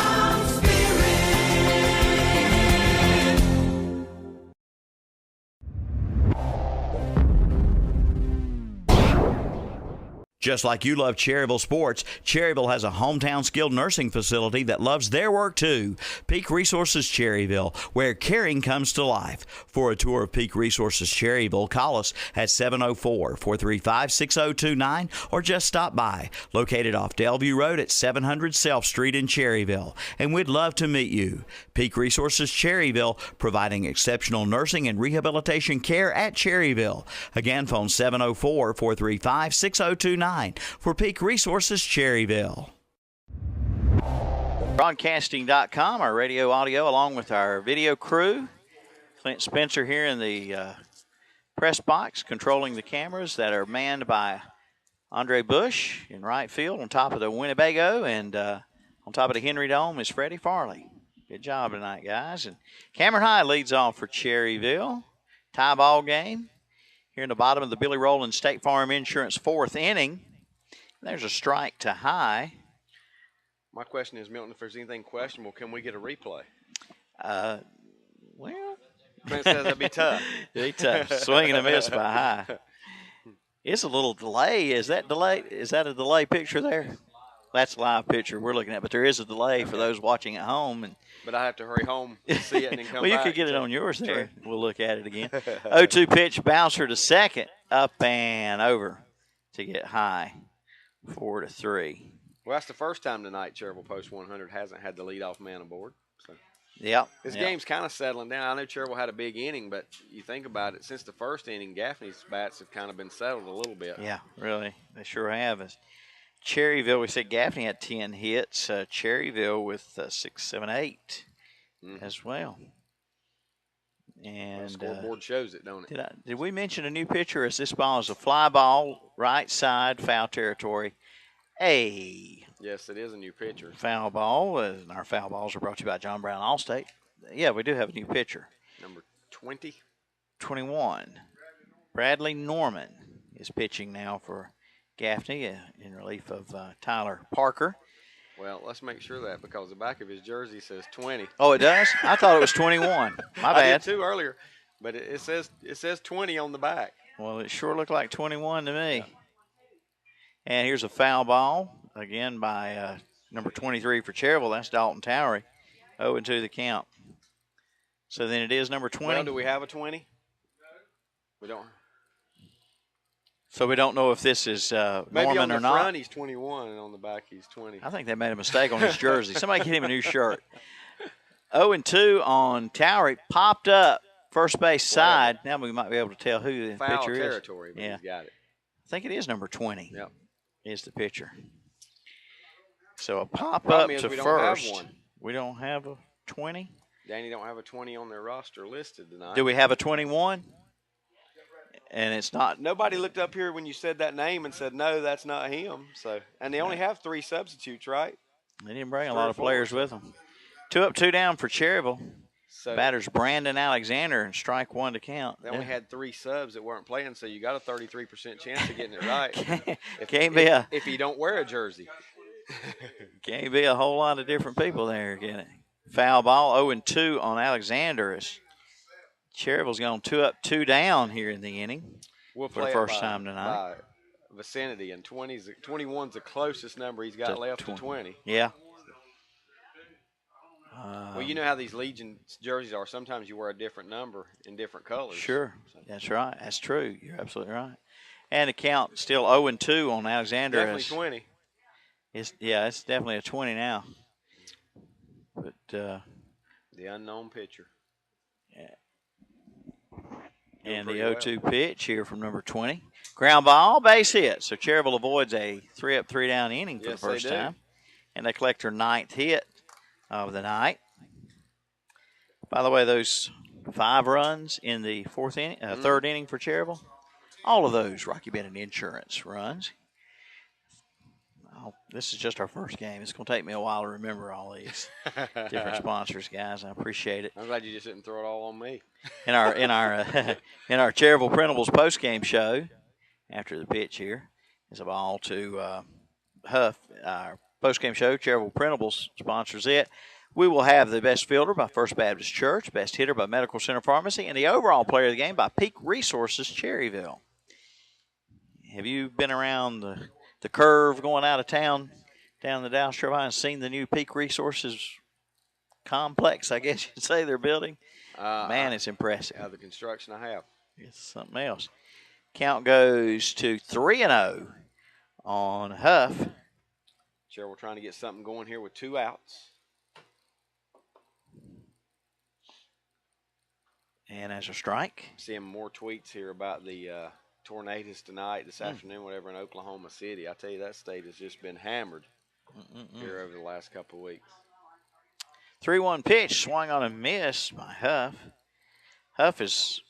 Just like you love Cherryville sports, Cherryville has a hometown skilled nursing facility that loves their work too. Peak Resources Cherryville, where caring comes to life. For a tour of Peak Resources Cherryville, call us at 704-435-6029 or just stop by. Located off Delview Road at 700 Self Street in Cherryville. And we'd love to meet you. Peak Resources Cherryville, providing exceptional nursing and rehabilitation care at Cherryville. Again, phone 704-435-6029. For Peak Resources Cherryville. Broadcasting.com, our radio audio, along with our video crew. Clint Spencer here in the press box, controlling the cameras that are manned by Andre Bush in right field on top of the Winnebago, and on top of the Henry Dome is Freddie Farley. Good job tonight, guys. And Cameron High leads off for Cherryville. Tie ball game here in the bottom of the Billy Rowland State Farm Insurance 4th inning. There's a strike to High. My question is, Milton, if there's anything questionable, can we get a replay? Well, Clint says that'd be tough. Be tough. Swing and a miss by High. It's a little delay. Is that delay? Is that a delay picture there? That's a live picture we're looking at, but there is a delay for those watching at home. But I have to hurry home to see it and then come well, back. you could get it on yours there. We'll look at it again. 0-2 pitch, bouncer to second, up and over to get High, 4-3. Well, that's the first time tonight Cherryville Post 100 hasn't had the leadoff man aboard. So. Yep. This game's kind of settling down. I know Cherryville had a big inning, but you think about it, since the first inning, Gaffney's bats have kind of been settled a little bit. Yeah, really. They sure have. Cherryville, we said Gaffney had 10 hits. Cherryville with 6, 7, 8 as well. And the scoreboard shows it, don't it? Did we mention a new pitcher? As this ball is a fly ball, right side, foul territory. Yes, it is a new pitcher. Foul ball. And our foul balls are brought to you by John Brown Allstate. Yeah, we do have a new pitcher. Number 20. 21. Bradley Norman is pitching now for Gaffney in relief of Tyler Parker. Well, let's make sure that because the back of his jersey says 20. Oh, it does? I thought it was 21. My bad. I did too earlier, but it says 20 on the back. Well, it sure looked like 21 to me. Yeah. And here's a foul ball, again by number 23 for Cherryville. That's Dalton Towery. 0-2 the count. So then it is number 20. Well, do we have a 20? We don't. So we don't know if this is Maybe Norman or not. Maybe on the front he's 21 and on the back he's 20. I think they made a mistake on his jersey. Somebody get him a new shirt. 0-2 on Towery. Popped up first base side. Now we might be able to tell who the foul pitcher territory, is. But he's got it. I think it is number 20. Yep. Is the pitcher. So a pop up to first. We don't have a 20. Danny don't have a 20 on their roster listed tonight. Do we have a 21? And it's not. Nobody looked up here when you said that name and said, no, that's not him. So, and they only have 3 substitutes, right? They didn't bring a lot of players with them. 2 up, 2 down for Cherryville. So batters Brandon Alexander and strike 1 to count. They only had 3 subs that weren't playing, so you got a 33% chance of getting it right. If you don't wear a jersey. Can't be a whole lot of different people there, can it? Foul ball, 0-2 on Alexander. As Cherryville's gone 2 up, 2 down here in the inning for the first time tonight. By vicinity, and 21's the closest number he's got left to 20. Yeah. Well, you know how these Legion jerseys are. Sometimes you wear a different number in different colors. Sure. That's right. That's true. You're absolutely right. And the count still 0-2 on Alexander. Definitely 20. It's definitely a 20 now. But the unknown pitcher. Yeah. And the 0-2 pitch here from number 20. Ground ball, base hit. So Cherryville avoids a 3 up, 3 down inning for the first time. And they collect their 9th hit of the night. By the way, those 5 runs in the third inning for Cherryville, all of those Rocky Bennett Insurance runs. This is just our first game. It's going to take me a while to remember all these different sponsors, guys. I appreciate it. I'm glad you just didn't throw it all on me. In our Cherryville Printables post-game show, after the pitch here, is a ball to Huff. Our post-game show, Cherryville Printables sponsors it. We will have the best fielder by First Baptist Church, best hitter by Medical Center Pharmacy, and the overall player of the game by Peak Resources Cherryville. Have you been around the curve going out of town, down the Dallas Trail and seen the new Peak Resources complex, I guess you'd say they're building? Man, it's impressive. The construction I have. It's something else. Count goes to 3-0 on Huff. Cherryville trying to get something going here with 2 outs. And as a strike. Seeing more tweets here about the tornadoes tonight, this afternoon, whatever, in Oklahoma City. I tell you, that state has just been hammered here over the last couple of weeks. 3-1 pitch, swung on a miss by Huff. Huff has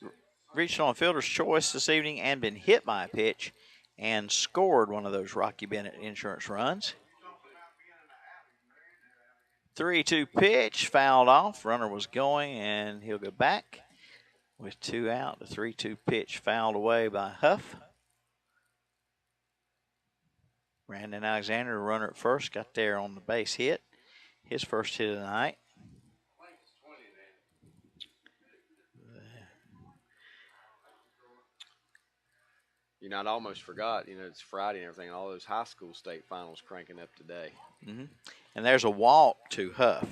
reached on fielder's choice this evening and been hit by a pitch and scored one of those Rocky Bennett Insurance runs. 3-2 pitch, fouled off. Runner was going, and he'll go back with 2 out. The 3-2 pitch fouled away by Huff. Brandon Alexander, the runner at first, got there on the base hit. His first hit of the night. You know, I almost forgot, it's Friday and everything, and all those high school state finals cranking up today. Mm-hmm. And there's a walk to Huff.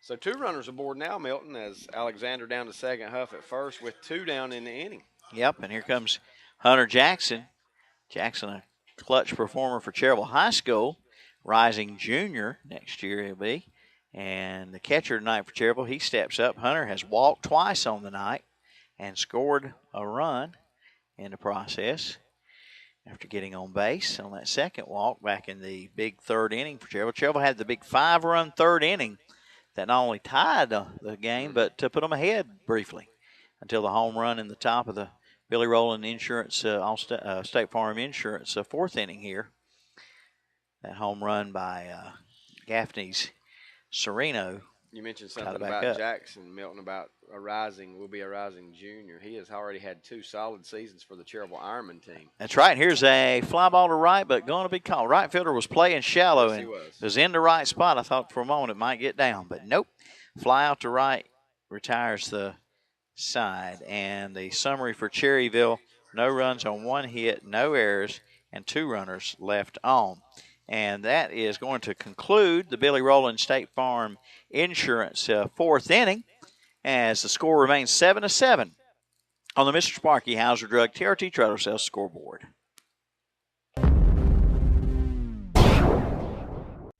So 2 runners aboard now, Milton, as Alexander down to second, Huff at first with 2 down in the inning. Yep, and here comes Hunter Jackson. Jackson, a clutch performer for Cherryville High School, rising junior next year he'll be. And the catcher tonight for Cherryville, he steps up. Hunter has walked twice on the night and scored a run. in the process after getting on base on that second walk back in the big third inning for Cherryville. Cherryville had the big 5-run third inning that not only tied the game, but to put them ahead briefly until the home run in the top of the Billy Rowland Insurance, State Farm Insurance fourth inning here. That home run by Gaffney's Sereno. You mentioned something about Jackson Milton about will be a rising junior. He has already had 2 solid seasons for the Cherryville Ironman team. That's right. Here's a fly ball to right, but going to be called. Right fielder was playing shallow and was in the right spot. I thought for a moment it might get down, but nope. Fly out to right, retires the side. And the summary for Cherryville, no runs on 1 hit, no errors, and 2 runners left on. And that is going to conclude the Billy Rowland State Farm Insurance fourth inning as the score remains 7-7 on the Mr. Sparky Hauser Drug TRT Trailer Sales scoreboard.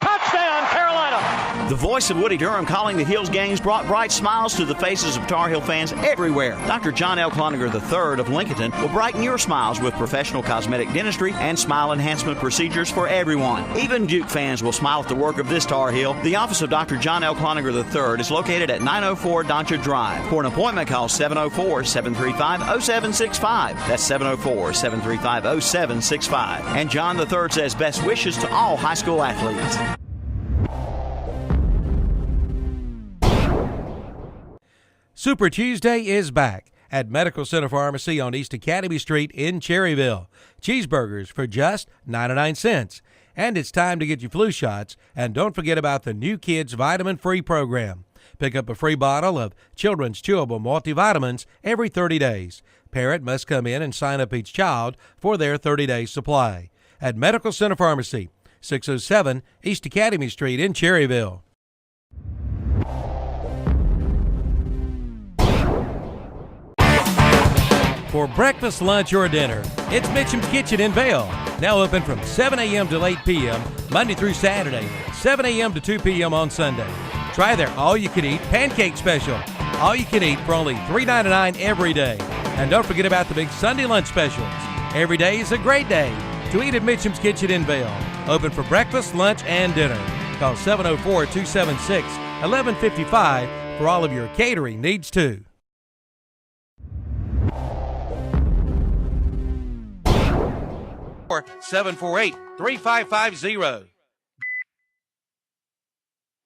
Touchdown, Carolina! The voice of Woody Durham calling the Hills games brought bright smiles to the faces of Tar Heel fans everywhere. Dr. John L. Cloninger III of Lincoln will brighten your smiles with professional cosmetic dentistry and smile enhancement procedures for everyone. Even Duke fans will smile at the work of this Tar Heel. The office of Dr. John L. Cloninger III is located at 904 Doncha Drive. For an appointment, call 704-735-0765. That's 704-735-0765. And John III says best wishes to all high school athletes. Super Tuesday is back at Medical Center Pharmacy on East Academy Street in Cherryville. Cheeseburgers for just 99 cents. And it's time to get your flu shots. And don't forget about the new Kids Vitamin Free program. Pick up a free bottle of Children's Chewable Multivitamins every 30 days. Parent must come in and sign up each child for their 30-day supply. At Medical Center Pharmacy, 607 East Academy Street in Cherryville. For breakfast, lunch, or dinner, it's Mitchum's Kitchen in Vail. Now open from 7 a.m. to 8 p.m., Monday through Saturday, 7 a.m. to 2 p.m. on Sunday. Try their all-you-can-eat pancake special. All you can eat for only $3.99 every day. And don't forget about the big Sunday lunch specials. Every day is a great day to eat at Mitchum's Kitchen in Vail. Open for breakfast, lunch, and dinner. Call 704-276-1155 for all of your catering needs, too. Or 748-3550.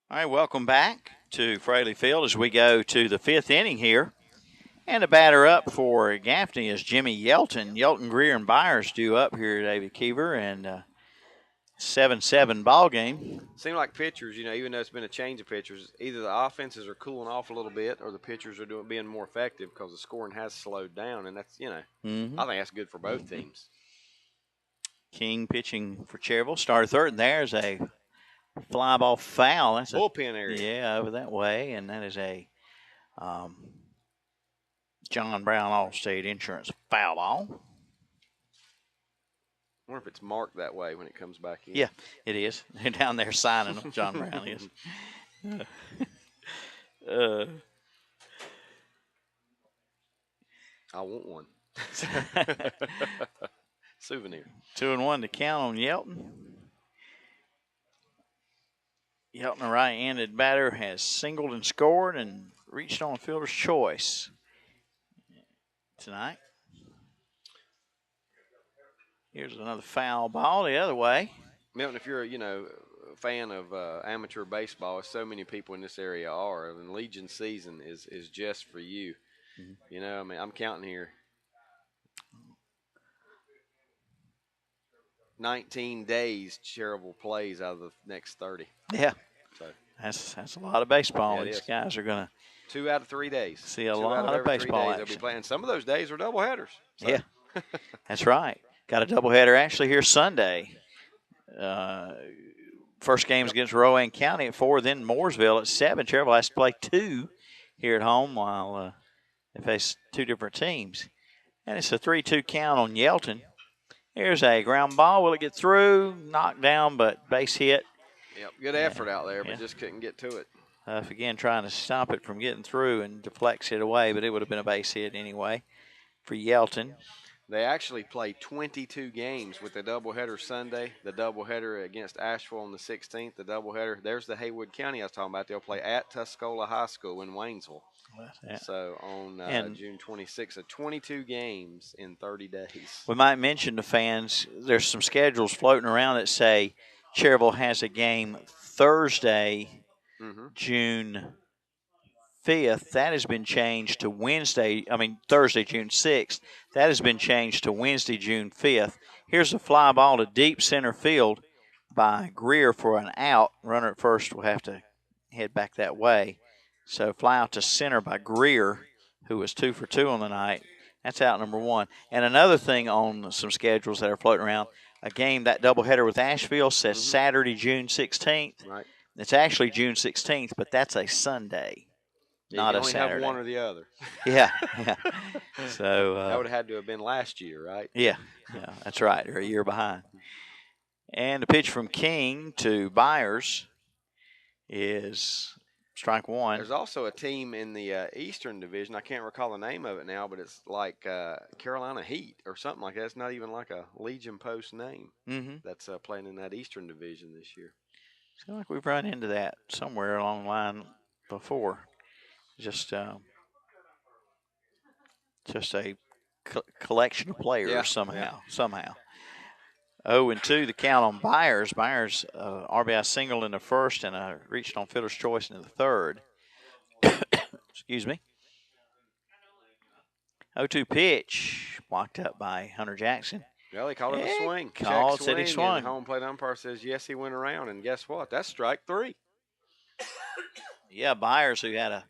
All right, welcome back to Fraley Field as we go to the 5th inning here. And the batter up for Gaffney is Jimmy Yelton. Yelton, Greer, and Byers due up here, David Keever, and 7-7 ball game. Seem like pitchers, even though it's been a change of pitchers, either the offenses are cooling off a little bit or the pitchers are being more effective because the scoring has slowed down, and that's, I think that's good for both teams. King pitching for Cherryville. Started third, and there's a fly ball foul. That's a bullpen area. Yeah, over that way, and that is a John Brown Allstate Insurance foul ball. I wonder if it's marked that way when it comes back in. Yeah, it is. They're down there signing them. John Brown is. I want one. Souvenir. 2-1 to count on Yelton. Yelton, a right-handed batter, has singled and scored and reached on a fielder's choice tonight. Here's another foul ball the other way. Milton, if you're a fan of amateur baseball, as so many people in this area are, and Legion season is just for you. Mm-hmm. I'm counting here. 19 days Cherryville plays out of the next 30. Yeah. So that's a lot of baseball. These guys are going to 2 out of 3 days. See a lot of baseball action. They'll be playing. Some of those days are double headers. So. Yeah. That's right. Got a doubleheader actually here Sunday. First game's against Rowan County at 4, then Mooresville at 7. Cherryville has to play 2 here at home while they face 2 different teams. And it's a 3-2 count on Yelton. Here's a ground ball. Will it get through? Knocked down, but base hit. Yep, good effort out there, but just couldn't get to it. Again, trying to stop it from getting through and deflects it away, but it would have been a base hit anyway for Yelton. They actually play 22 games with the doubleheader Sunday, the doubleheader against Asheville on the 16th, the doubleheader. There's the Haywood County I was talking about. They'll play at Tuscola High School in Waynesville. Yeah. So on June 26th, so 22 games in 30 days. We might mention to fans, there's some schedules floating around that say Cherryville has a game Thursday, June 5th. That has been changed to Thursday, June 6th. That has been changed to Wednesday, June 5th. Here's a fly ball to deep center field by Greer for an out. Runner at first will have to head back that way. So fly out to center by Greer, who was 2 for 2 on the night. That's out number 1. And another thing on some schedules that are floating around, a game, that doubleheader with Asheville says Saturday, June 16th. Right. It's actually June 16th, but that's a Sunday, not a Saturday. You only have one or the other. Yeah. So that would have had to have been last year, right? Yeah, that's right. They're a year behind. And the pitch from King to Byers is strike 1. There's also a team in the Eastern Division. I can't recall the name of it now, but it's like Carolina Heat or something like that. It's not even like a Legion Post name that's playing in that Eastern Division this year. I feel like we've run into that somewhere along the line before. Just a collection of players somehow. 0-2 the count on Byers. Byers RBI single in the first and reached on fielder's choice in the third. Excuse me. 0-2 pitch blocked up by Hunter Jackson. Well, they called it a swing. Said he swung. And the home plate umpire says, yes, he went around. And guess what? That's strike 3. Yeah, Byers, who had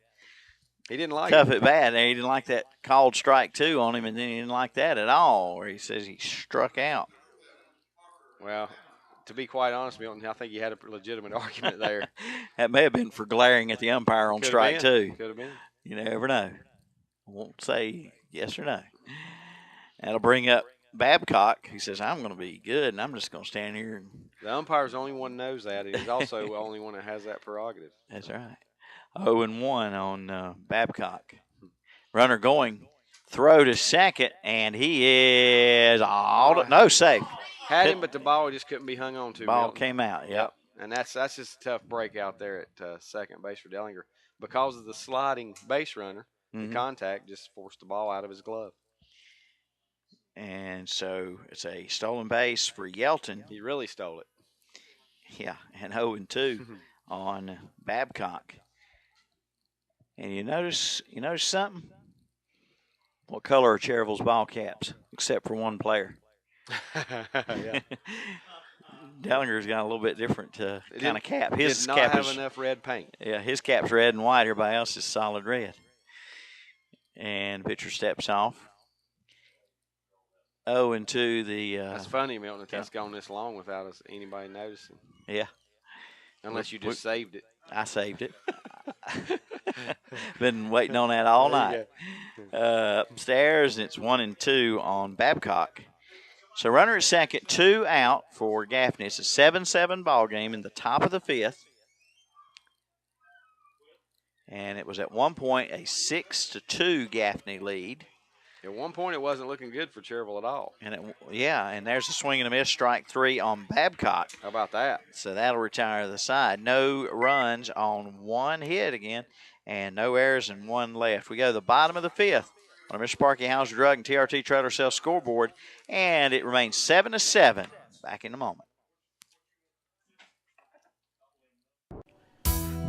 he didn't like tough at bat. He didn't like that called strike 2 on him, and then he didn't like that at all, where he says he struck out. Well, to be quite honest, Milton, I think he had a legitimate argument there. That may have been for glaring at the umpire on strike 2. Could have been. You never know. I won't say yes or no. That'll bring up Babcock. He says, I'm going to be good, and I'm just going to stand here. The umpire's the only one who knows that. He's also the only one that has that prerogative. That's right. 0-1 on Babcock. Runner going, throw to second, and he is no safe. Had him, but the ball just couldn't be hung on to. Ball Milton. came out, yep. And that's just a tough break out there at second base for Dellinger. Because of the sliding base runner, the contact just forced the ball out of his glove. And so it's a stolen base for Yelton. He really stole it. Yeah, and 0-2 on Babcock. And you notice something? What color are Cherryville's ball caps, except for one player? Yeah. Dellinger's got a little bit different kind of cap. His did not cap have enough red paint. Yeah, his cap's red and white. Everybody else is solid red. And the pitcher steps off. 0-2 the. That's funny, Milton, if that's gone this long without anybody noticing. Yeah. Unless you just saved it. I saved it. Been waiting on that all night. Upstairs, and it's 1-2 on Babcock. So runner at second, 2 out for Gaffney. It's a 7-7 ball game in the top of the 5th. And it was at one point a 6-2 Gaffney lead. At one point, it wasn't looking good for Cherryville at all. And and there's a swing and a miss, strike 3 on Babcock. How about that? So that'll retire the side. No runs on 1 hit again, and no errors and 1 left. We go to the bottom of the 5th on Mr. Sparky Hauser Drug and TRT Trailer Sales scoreboard, and it remains 7-7. Back in a moment.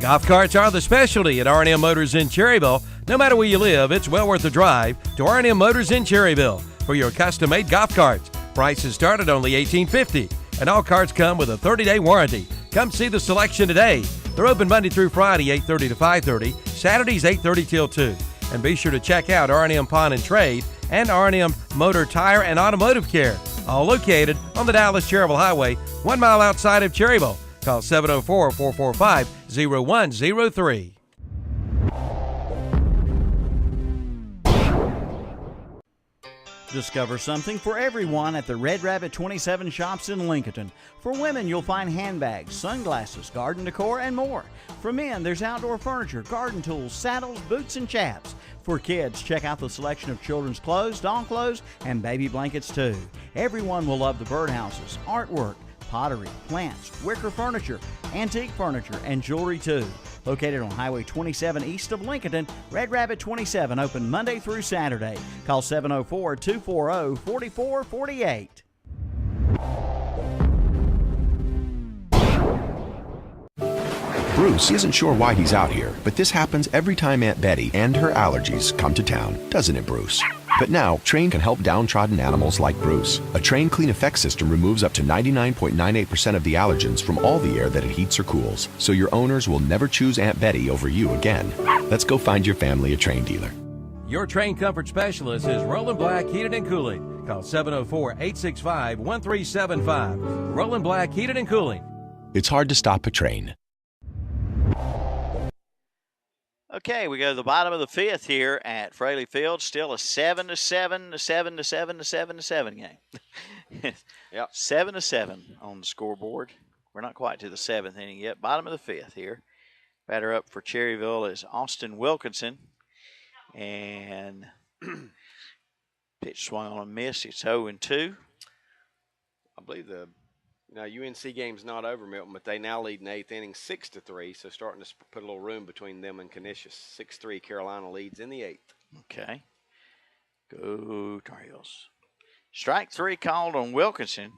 Golf carts are the specialty at R&M Motors in Cherryville. No matter where you live, it's well worth the drive to R&M Motors in Cherryville for your custom-made golf carts. Prices start at only $18.50, and all carts come with a 30-day warranty. Come see the selection today. They're open Monday through Friday, 8:30 to 5:30, Saturdays 8:30 till 2. And be sure to check out R&M Pawn and Trade and R&M Motor Tire and Automotive Care, all located on the Dallas-Cherryville Highway, 1 mile outside of Cherryville. Call 704-445-0103. Discover something for everyone at the Red Rabbit 27 shops in Lincoln. For women, you'll find handbags, sunglasses, garden decor, and more. For men, there's outdoor furniture, garden tools, saddles, boots, and chaps. For kids, check out the selection of children's clothes, doll clothes, and baby blankets too. Everyone will love the birdhouses, artwork, pottery, plants, wicker furniture, antique furniture, and jewelry too. Located on Highway 27 east of Lincoln, Red Rabbit 27, open Monday through Saturday. Call 704-240-4448. Bruce isn't sure why he's out here, but this happens every time Aunt Betty and her allergies come to town, doesn't it, Bruce? But now, Train can help downtrodden animals like Bruce. A Train Clean Effect system removes up to 99.98% of the allergens from all the air that it heats or cools, so your owners will never choose Aunt Betty over you again. Let's go find your family a Train dealer. Your Train Comfort Specialist is Roland Black Heated and Cooling. Call 704-865-1375. Roland Black Heated and Cooling. It's hard to stop a train. Okay, we go to the bottom of the fifth here at Fraley Field. Still a 7-7 game. Yep. 7-7 on the scoreboard. We're not quite to the seventh inning yet. Bottom of the fifth here. Batter up for Cherryville is Austin Wilkinson. And pitch swung on a miss. It's 0-2. I believe now UNC game's not over, Milton, but they now lead in eighth inning 6-3, so starting to put a little room between them and Canisius. 6-3, Carolina leads in the eighth. Okay. Go Tar Heels. Strike three called on Wilkinson,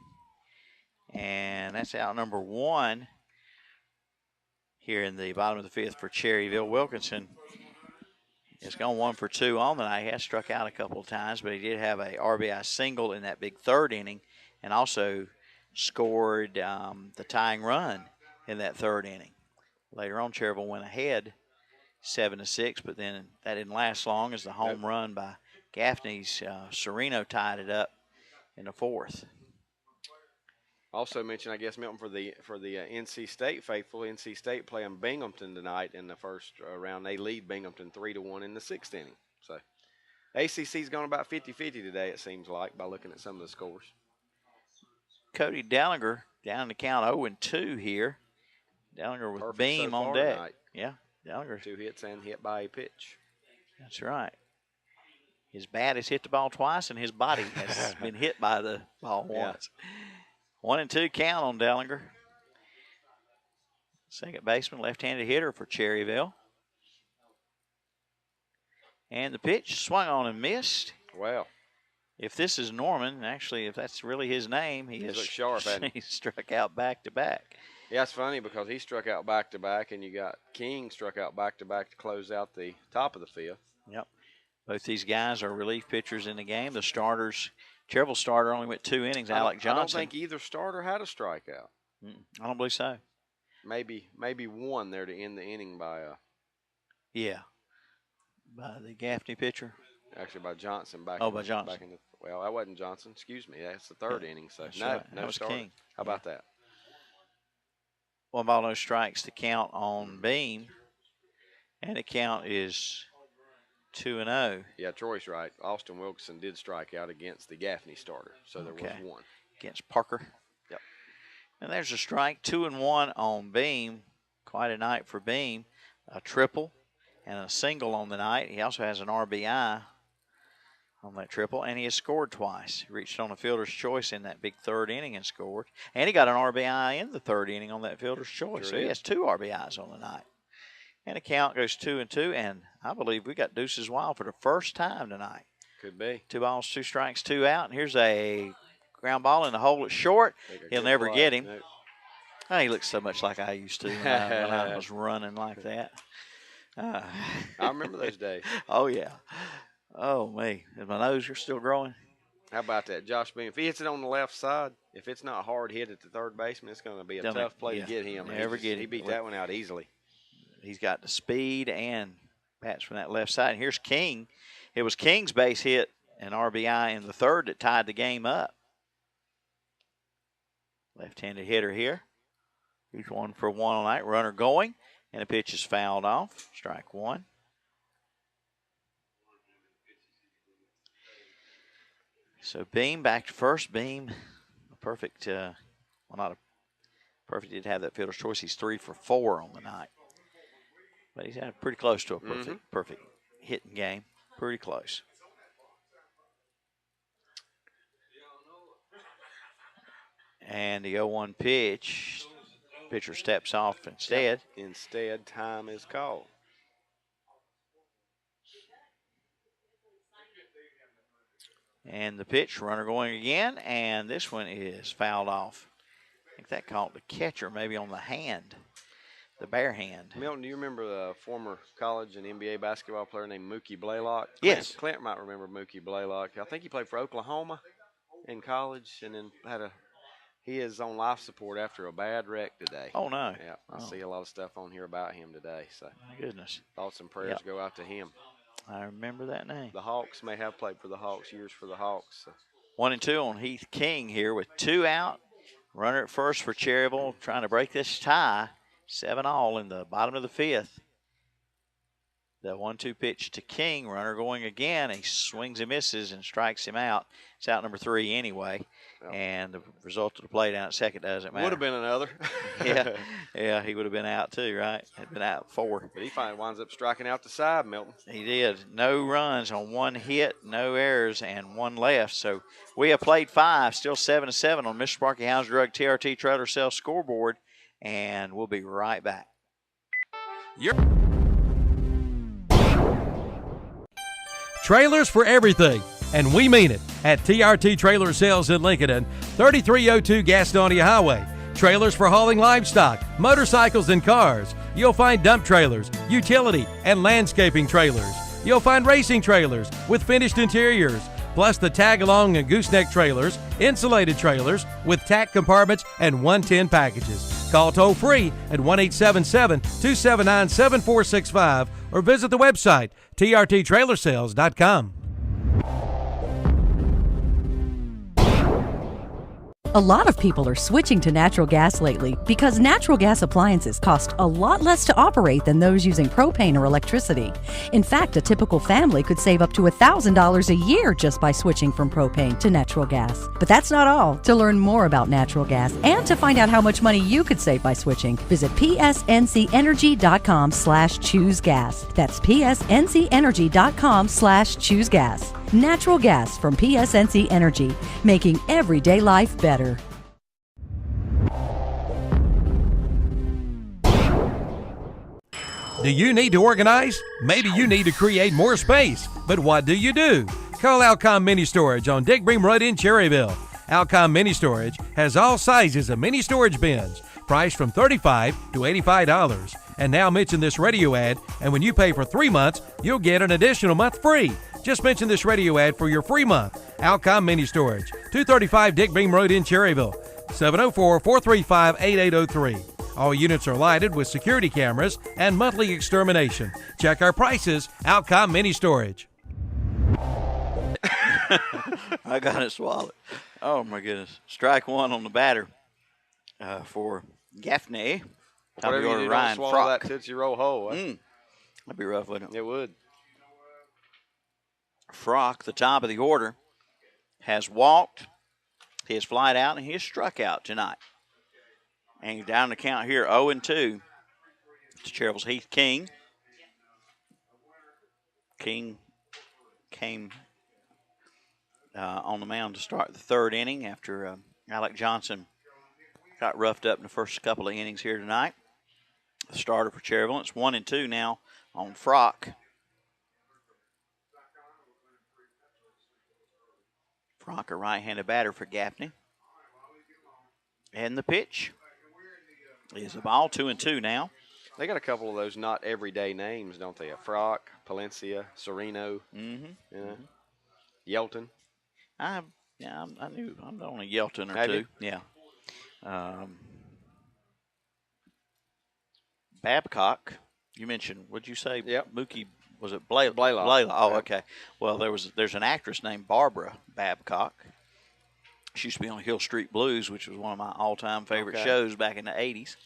and that's out number one here in the bottom of the fifth for Cherryville. Wilkinson has gone 1 for 2 on the night. He has struck out a couple of times, but he did have a RBI single in that big third inning and also scored the tying run in that third inning. Later on, Cherryville went ahead 7-6, but then that didn't last long as the home run by Gaffney's Sereno tied it up in the fourth. Also mentioned, I guess, Milton, for the NC State faithful. NC State playing Binghamton tonight in the first round. They lead Binghamton 3-1 in the sixth inning. So ACC's gone about 50-50 today, it seems like, by looking at some of the scores. Cody Dallinger down the count 0-2 here. Dallinger with Beam on deck. Tonight. Yeah, Dallinger. 2 hits and hit by a pitch. That's right. His bat has hit the ball twice, and his body has been hit by the ball once. 1-2 count on Dallinger. Second baseman, left-handed hitter for Cherryville. And the pitch swung on and missed. Well. If this is Norman, actually, if that's really his name, he has sharp, he struck out back-to-back. Yeah, it's funny because he struck out back-to-back, and you got King struck out back-to-back to close out the top of the fifth. Yep. Both these guys are relief pitchers in the game. The starters, Cherryville starter only went 2 innings, Alec Johnson. I don't think either starter had a strikeout. I don't believe so. Maybe one there to end the inning by by the Gaffney pitcher. Actually, by Johnson. By Johnson. Well, that wasn't Johnson. Excuse me. That's the third inning. So no starter. King. How about that? 1 ball, no strikes to count on Beam, and the count is 2-0. Yeah, Troy's right. Austin Wilkinson did strike out against the Gaffney starter, so there was one against Parker. Yep. And there's a strike. 2-1 on Beam. Quite a night for Beam. A triple and a single on the night. He also has an RBI on that triple, and he has scored twice. He reached on a fielder's choice in that big third inning and scored. And he got an RBI in the third inning on that fielder's choice. So he has 2 RBIs on the night. And the count goes 2-2, and I believe we got Deuces Wild for the first time tonight. Could be. 2 balls, 2 strikes, 2 out. And here's a ground ball in the hole at short. He'll never get him. No. Oh, he looks so much like I used to when I was running like that. I remember those days. Oh, yeah. Oh, me. Is my nose still growing? How about that? Josh Beam, if he hits it on the left side, if it's not hard hit at the third baseman, it's going to be a tough play to get him. He beat that one out easily. He's got the speed and bats from that left side. And here's King. It was King's base hit and RBI in the third that tied the game up. Left-handed hitter here. He's 1 for 1 all night. Runner going, and the pitch is fouled off. Strike 1. So Beam back to first. Beam, a perfect, not a perfect, did have that fielder's choice. He's 3 for 4 on the night. But he's had pretty close to a perfect hitting game. Pretty close. And the 0-1 pitch. Pitcher steps off instead. Yep. Instead, time is called. And the pitch, runner going again, and this one is fouled off. I think that caught the catcher maybe on the hand, the bare hand. Milton, do you remember the former college and NBA basketball player named Mookie Blaylock? Yes. Clint might remember Mookie Blaylock. I think he played for Oklahoma in college and then he is on life support after a bad wreck today. Oh, no. Yeah, I see a lot of stuff on here about him today. So my goodness. Thoughts and prayers go out to him. I remember that name. The Hawks may have played for the Hawks, years for the Hawks. So. 1-2 on Heath King here with 2 out. Runner at first for Cherryville, trying to break this tie. 7-all in the bottom of the 5th. The 1-2 pitch to King. Runner going again. He swings and misses and strikes him out. It's out number 3 anyway. Yep. And the result of the play down at second doesn't matter. Would have been another. Yeah, he would have been out too, right? He'd been out 4. But he finally winds up striking out the side, Milton. He did. No runs on 1 hit, no errors, and 1 left. So we have played 5, still 7-7 on Mr. Sparky House Drug TRT Trailer Sales scoreboard, and we'll be right back. Trailers for everything, and we mean it, at TRT Trailer Sales in Lincoln, 3302 Gastonia Highway. Trailers for hauling livestock, motorcycles, and cars. You'll find dump trailers, utility, and landscaping trailers. You'll find racing trailers with finished interiors, plus the tag-along and gooseneck trailers, insulated trailers with tack compartments and 110 packages. Call toll-free at 1-877-279-7465 or visit the website, trttrailersales.com. A lot of people are switching to natural gas lately because natural gas appliances cost a lot less to operate than those using propane or electricity. In fact, a typical family could save up to $1,000 a year just by switching from propane to natural gas. But that's not all. To learn more about natural gas and to find out how much money you could save by switching, visit psncenergy.com/choosegas. That's psncenergy.com/choosegas. Natural gas from PSNC Energy, making everyday life better. Do you need to organize? Maybe you need to create more space. But what do? Call Alcom Mini Storage on Dick Bream Road in Cherryville. Alcom Mini Storage has all sizes of mini storage bins, priced from $35 to $85. And now mention this radio ad, and when you pay for 3 months, you'll get an additional month free. Just mention this radio ad for your free month. Alcom Mini Storage, 235 Dick Beam Road in Cherryville, 704-435-8803. All units are lighted with security cameras and monthly extermination. Check our prices, Alcom Mini Storage. I got it swallowed. Oh, my goodness. Strike 1 on the batter for Gaffney. Whatever you do, don't swallow that Tootsie Roll whole. That'd be rough, wouldn't it? It would. Frock, the top of the order, has walked, he has flied out, and he has struck out tonight. And he's down the count here, 0-2 to Cherryville's Heath King. King came on the mound to start the 3rd inning after Alec Johnson got roughed up in the first couple of innings here tonight. The starter for Cherryville. It's 1-2 now on Frock. Frock, a right-handed batter for Gaffney. And the pitch is a ball, 2-2 now. They got a couple of those not everyday names, don't they? Frock, Palencia, Sereno, Yelton. I knew I'm on a Yelton or Have two. You? Yeah. Babcock, you mentioned, what'd you say? Yep. Mookie, was it Blaylock? Blaylock. Oh, okay. Well, there's an actress named Barbara Babcock. She used to be on Hill Street Blues, which was one of my all-time favorite shows back in the 80s.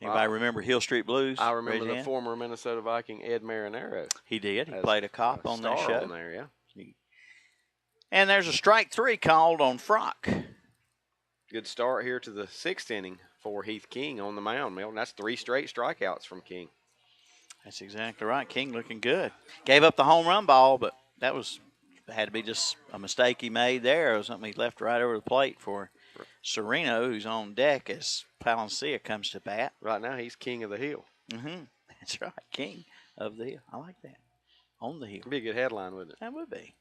Anybody remember Hill Street Blues? I remember the former Minnesota Viking Ed Marinero. He did. He played a cop on that show. On there, yeah. And there's a strike 3 called on Frock. Good start here to the 6th inning for Heath King on the mound, Milton. That's 3 straight strikeouts from King. That's exactly right. King looking good. Gave up the home run ball, but that had to be just a mistake he made there, or something he left right over the plate for Sereno, who's on deck as Palencia comes to bat. Right now, he's king of the hill. Mm-hmm. That's right, king of the hill. I like that. On the hill. It'd be a good headline, wouldn't it? That would be.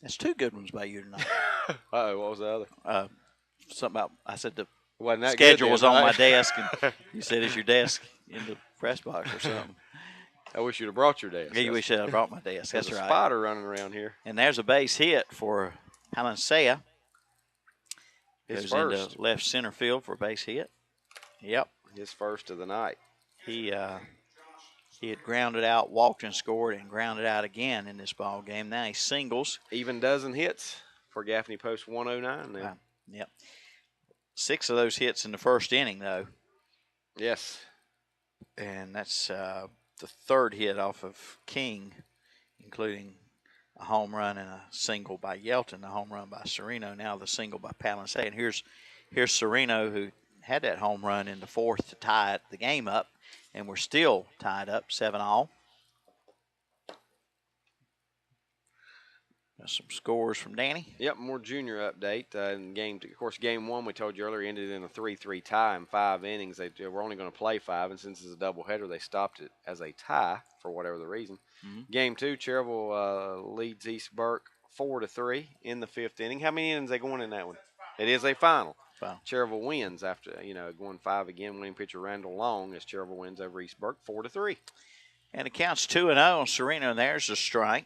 That's two good ones by you tonight. Uh-oh, what was the other? Something about, I said the Wasn't that schedule good was then, on my right? desk, and you said, is your desk in the press box or something? I wish you'd have brought your desk. Yeah, you wish I had brought my desk. There's That's a right. spider running around here. And there's a base hit for Palencia. His Goes first. into left center field for a base hit. Yep. His first of the night. He had grounded out, walked and scored, and grounded out again in this ball game. Now he singles. Even dozen hits for Gaffney Post 109 now. Yep. 6 of those hits in the first inning, though. Yes. And that's the third hit off of King, including a home run and a single by Yelton, a home run by Sereno, now the single by Palencia. And here's Sereno, who had that home run in the fourth to tie the game up, and we're still tied up 7-all. Got some scores from Danny. Yep, more junior update. In game one, we told you earlier, ended in a 3-3 tie in 5 innings. They were only going to play 5, and since it's a doubleheader, they stopped it as a tie for whatever the reason. Mm-hmm. Game 2, Cherryville leads East Burke 4-3 in the 5th inning. How many innings are they going in that one? It is a final. Wow. Cherryville wins after going 5 again. Winning pitcher Randall Long as Cherryville wins over East Burke 4-3. And it counts 2-0 on Sereno, and there's a strike.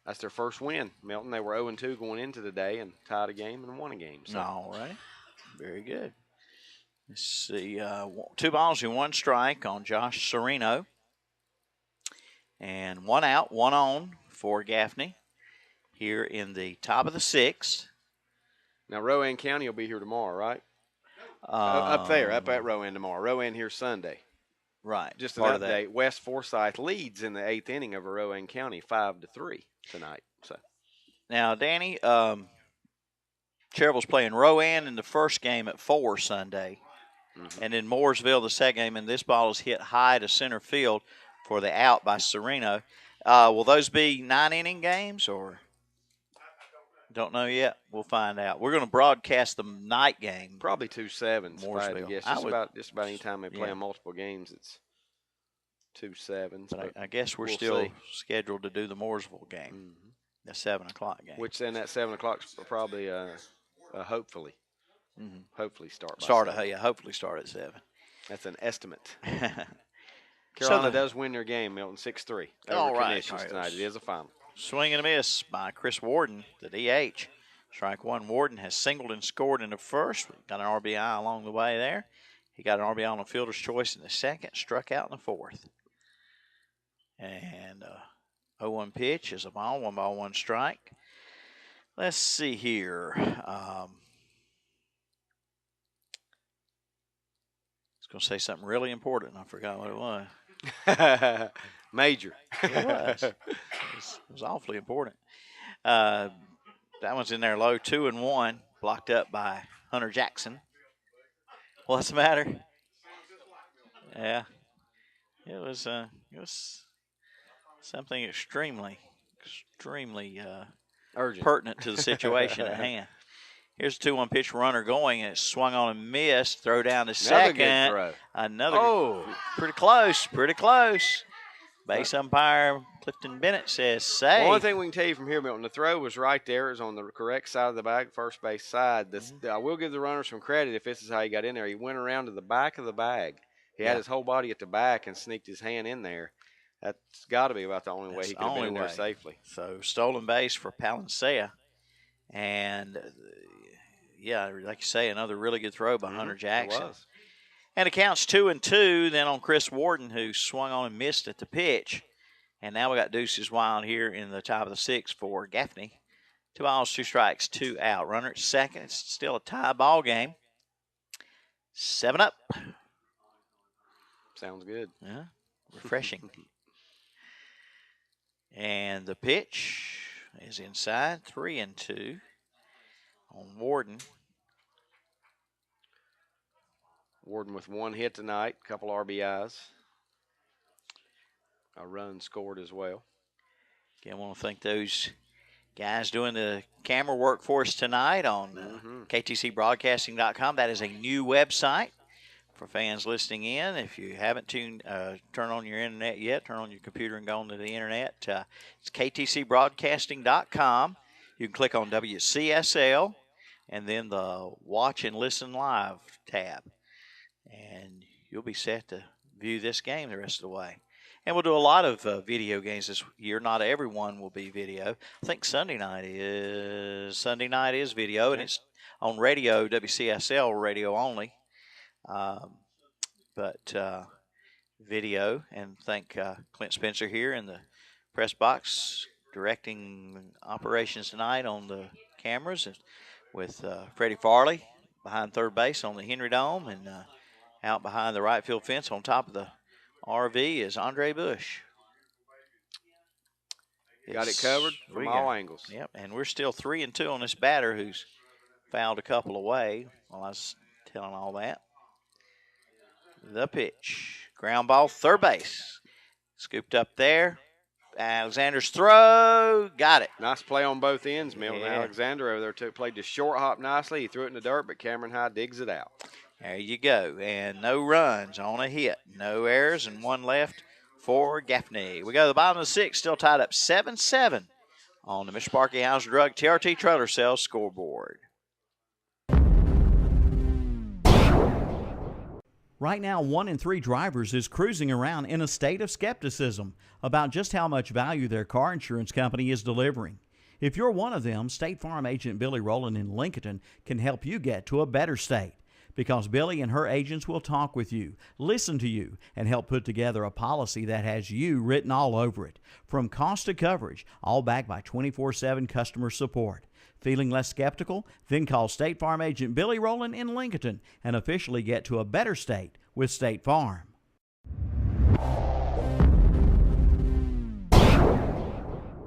That's their first win, Milton. They were 0-2 going into the day and tied a game and won a game. So. All right. Very good. Let's see. 2 balls and 1 strike on Josh Sereno. And 1 out, 1 on for Gaffney here in the top of the 6th. Now, Rowan County will be here tomorrow, right? Up at Rowan tomorrow. Rowan here Sunday. Right. Just an update. West Forsyth leads in the 8th inning over Rowan County 5-3 tonight. So now, Danny, Cherryville's playing Rowan in the first game at 4 Sunday. Mm-hmm. And in Mooresville the second game, and this ball is hit high to center field for the out by Sereno. Will those be 9-inning games or? Don't know yet. We'll find out. We're going to broadcast the night game. Probably 2 7s. Mooresville. Yes, just about any time they play on multiple games, it's 2 7s. But I guess we'll still scheduled to do the Mooresville game, the 7 o'clock game. Which then that 7 o'clock probably hopefully start. Hopefully start at 7. That's an estimate. Carolina does win their game, Milton, 6-3 over Canisius tonight. It is a final. Swing and a miss by Chris Warden, the DH. Strike 1. Warden has singled and scored in the first. Got an RBI along the way there. He got an RBI on a fielder's choice in the second, struck out in the fourth. And 0-1 pitch is a ball, 1 ball, 1 strike. Let's see here. I was going to say something really important. I forgot what it was. Major. It was. It was awfully important. That one's in there low, 2-1, blocked up by Hunter Jackson. What's the matter? Yeah, it was something extremely urgent, pertinent to the situation at hand. Here's a 2-1 pitch, runner going, and it swung on and missed. Throw down to second. Another pretty close. Base umpire Clifton Bennett says save. One thing we can tell you from here, Milton, the throw was right there. It was on the correct side of the bag, first base side. I will give the runner some credit if this is how he got in there. He went around to the back of the bag. He had his whole body at the back and sneaked his hand in there. That's got to be about the only way he could have been in there safely. So stolen base for Palencia. And, like you say, another really good throw by Hunter Jackson. It was. And it counts 2-2 then on Chris Warden, who swung on and missed at the pitch. And now we got Deuces Wild here in the top of the 6th for Gaffney. 2 balls, 2 strikes, 2 out. Runner at second. It's still a tie ball game. 7 up. Sounds good. Yeah, refreshing. And the pitch is inside, 3-2 on Warden. Warden with 1 hit tonight, a couple RBIs. a run scored as well. Again, I want to thank those guys doing the camera work for us tonight on ktcbroadcasting.com. That is a new website for fans listening in. If you haven't turned on your internet yet, turn on your computer and go onto the internet. It's ktcbroadcasting.com. You can click on WCSL and then the Watch and Listen Live tab. And you'll be set to view this game the rest of the way. And we'll do a lot of video games this year. Not everyone will be video. I think Sunday night is video, and it's on radio, WCSL radio only. But video, and thank Clint Spencer here in the press box directing operations tonight on the cameras, with Freddie Farley behind third base on the Henry Dome, and out behind the right field fence on top of the RV is Andre Bush. Got it covered from all angles. Yep, and we're still 3-2 on this batter who's fouled a couple away while I was telling all that. The pitch. Ground ball, third base. Scooped up there. Alexander's throw. Got it. Nice play on both ends, Milton. Yeah. Alexander over there played the short hop nicely. He threw it in the dirt, but Cameron High digs it out. There you go. And no runs on a hit. No errors and one left for Gaffney. We go to the bottom of the sixth, still tied up 7-7 on the Mr. Sparky House Drug TRT Trailer Sales scoreboard. Right now, 1 in 3 drivers is cruising around in a state of skepticism about just how much value their car insurance company is delivering. If you're one of them, State Farm agent Billy Rowland in Lincoln can help you get to a better state, because Billy and her agents will talk with you, listen to you, and help put together a policy that has you written all over it, from cost to coverage, all backed by 24/7 customer support. Feeling less skeptical? Then call State Farm agent Billy Rowland in Lincoln and officially get to a better state with State Farm.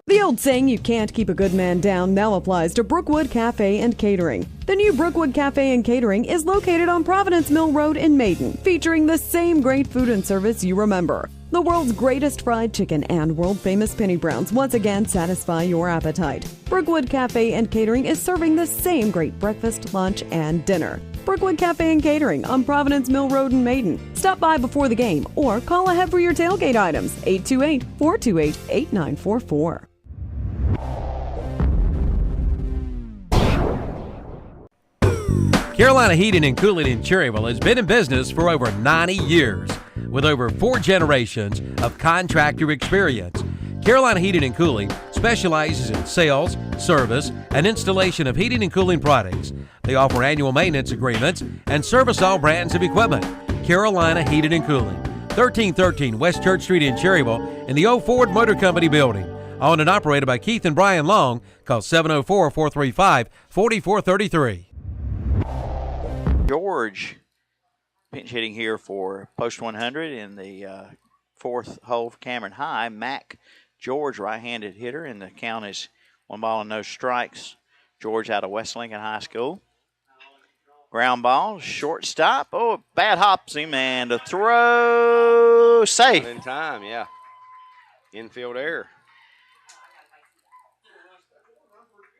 The old saying, you can't keep a good man down, now applies to Brookwood Cafe and Catering. The new Brookwood Cafe and Catering is located on Providence Mill Road in Maiden, featuring the same great food and service you remember. The world's greatest fried chicken and world-famous penny browns once again satisfy your appetite. Brookwood Cafe and Catering is serving the same great breakfast, lunch, and dinner. Brookwood Cafe and Catering on Providence Mill Road in Maiden. Stop by before the game or call ahead for your tailgate items, 828-428-8944. Carolina Heating and Cooling in Cherryville has been in business for over 90 years. With over 4 generations of contractor experience, Carolina Heating and Cooling specializes in sales, service, and installation of heating and cooling products. They offer annual maintenance agreements and service all brands of equipment. Carolina Heating and Cooling, 1313 West Church Street in Cherryville in the old Ford Motor Company building. Owned and operated by Keith and Brian Long. Call 704-435-4433. George pinch hitting here for Post 100 in the fourth hole for Cameron High. Mac George, right-handed hitter, and the count is 1 ball and no strikes. George out of West Lincoln High School. Ground ball, shortstop. Oh, bad hops him, and a throw safe. In time, yeah. Infield error.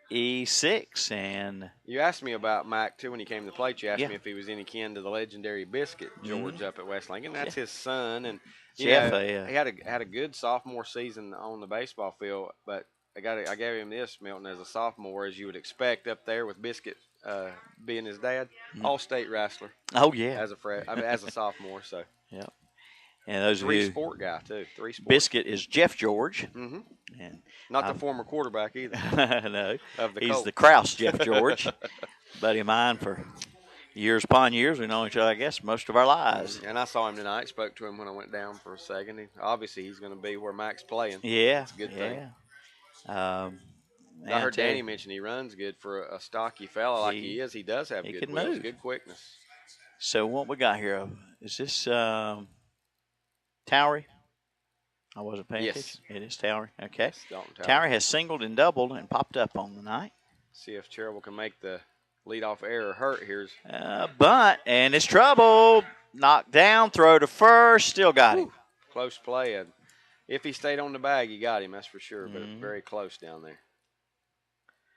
E6, and you asked me about Mac too when he came to the plate. You asked me if he was any kin to the legendary Biscuit George up at West Lincoln. That's his son, and he had a good sophomore season on the baseball field. But I gave him this, Milton, as a sophomore, as you would expect up there with Biscuit being his dad, all-state wrestler. Oh yeah, as a sophomore. So yeah. And those three-sport guy, too. Biscuit is Jeff George. Mm-hmm. And not the former quarterback either. No. He's Colts. the Krause Jeff George. Buddy of mine for years upon years. We've known each other, I guess, most of our lives. And I saw him tonight. Spoke to him when I went down for a second. Obviously, he's going to be where Mac's playing. Yeah. It's a good thing. I heard Danny mention he runs good for a stocky fella like he is. He does have good wheels, good quickness. So what we got here? Is this Towery? I wasn't paying attention. It is Towery. Okay. Towery has singled and doubled and popped up on the night. See if Cherryville can make the leadoff error hurt. Here's bunt, and it's trouble. Knocked down, throw to first, still got him. Close play. If he stayed on the bag, you got him, that's for sure, but very close down there.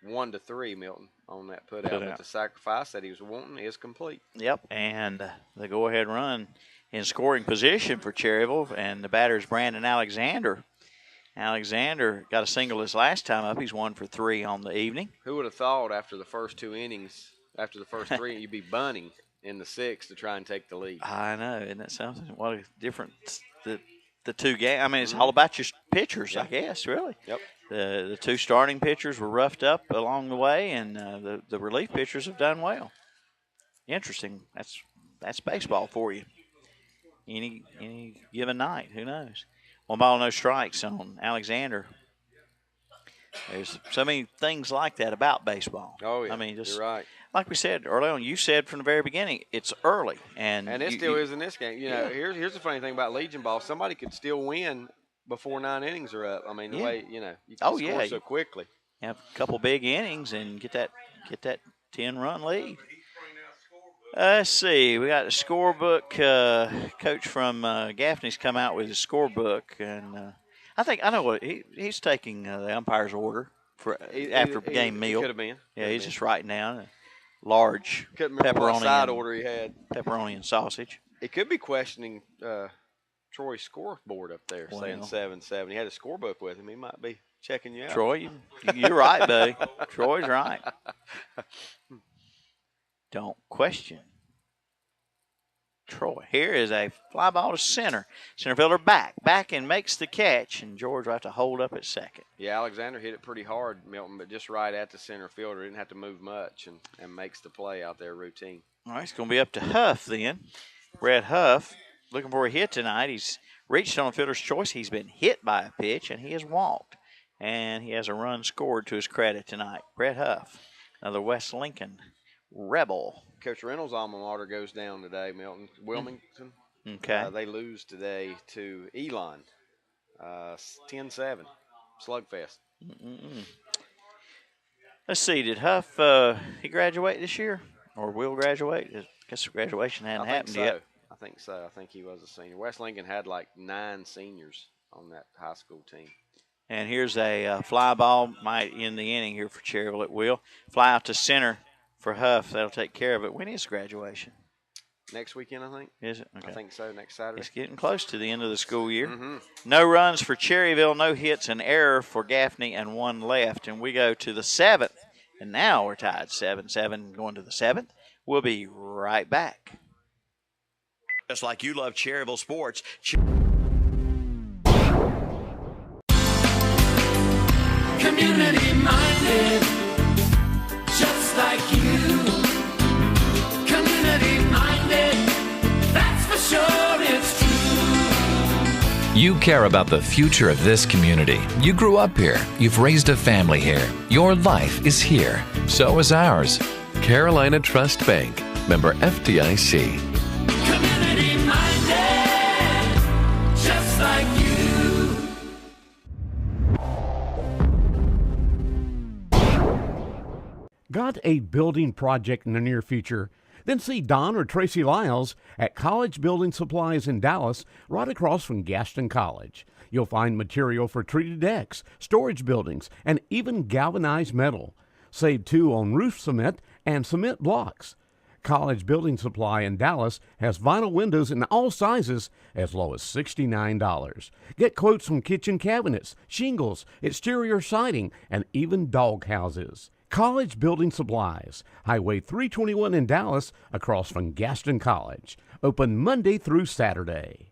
1-3, Milton, on that put out. But the sacrifice that he was wanting is complete. Yep, and the go-ahead run in scoring position for Cherryville, and the batter is Brandon Alexander. Alexander got a single his last time up. He's 1 for 3 on the evening. Who would have thought after the first 2 innings, after the first 3, you'd be bunting in the 6th to try and take the lead? I know, isn't that something? What a difference the two games. I mean, it's all about your pitchers, I guess, really. Yep. The 2 starting pitchers were roughed up along the way, and the relief pitchers have done well. Interesting. That's baseball for you. Any given night, who knows? 1 ball, no strikes on Alexander. There's so many things like that about baseball. Oh, yeah, I mean, just you're right. Like we said early on, you said from the very beginning, it's early. And it still is in this game. You know, here's the funny thing about Legion ball. Somebody could still win before 9 innings are up. I mean, the way, you can score so quickly. Have a couple big innings and get that 10-run lead. Let's see. We got the scorebook. Coach from Gaffney's come out with his scorebook, and I know what he's taking the umpire's order for after game meal. Could have been. Yeah, he's just writing down a large pepperoni side order he had. Pepperoni and sausage. It could be questioning Troy's scoreboard up there, saying 7-7. He had a scorebook with him. He might be checking you out. Troy, you're right, buddy. Troy's right. Don't question Troy. Here is a fly ball to center. Center fielder back and makes the catch, and George will have to hold up at second. Yeah, Alexander hit it pretty hard, Milton, but just right at the center fielder. Didn't have to move much and makes the play out there routine. All right, it's going to be up to Huff then. Brett Huff looking for a hit tonight. He's reached on a fielder's choice. He's been hit by a pitch, and he has walked. And he has a run scored to his credit tonight. Brett Huff, another West Lincoln Rebel. Coach Reynolds' alma mater goes down today, Milton. Wilmington. Okay. They lose today to Elon, 10-7, slugfest. Let's see. Did Huff he graduate this year, or will graduate? I guess graduation hadn't happened yet. I think so. I think he was a senior. West Lincoln had like 9 seniors on that high school team. And here's a fly ball, might end the inning here for Cherryville. It will fly out to center for Huff. That'll take care of it. When is graduation? Next weekend, I think. Is it? Okay. I think so, next Saturday. It's getting close to the end of the school year. No runs for Cherryville, no hits, an error for Gaffney, and 1 left. And we go to the 7th. And now we're tied 7-7 going to the 7th. We'll be right back. Just like you love Cherryville sports. Community minded, just like you. Community minded, that's for sure, it's true. You care about the future of this community. You grew up here. You've raised a family here. Your life is here. So is ours. Carolina Trust Bank. Member FDIC. Community minded, just like you. Got a building project in the near future? Then see Don or Tracy Lyles at College Building Supplies in Dallas, right across from Gaston College. You'll find material for treated decks, storage buildings, and even galvanized metal. Save too on roof cement and cement blocks. College Building Supply in Dallas has vinyl windows in all sizes as low as $69. Get quotes from kitchen cabinets, shingles, exterior siding, and even dog houses. College Building Supplies, Highway 321 in Dallas, across from Gaston College. Open Monday through Saturday.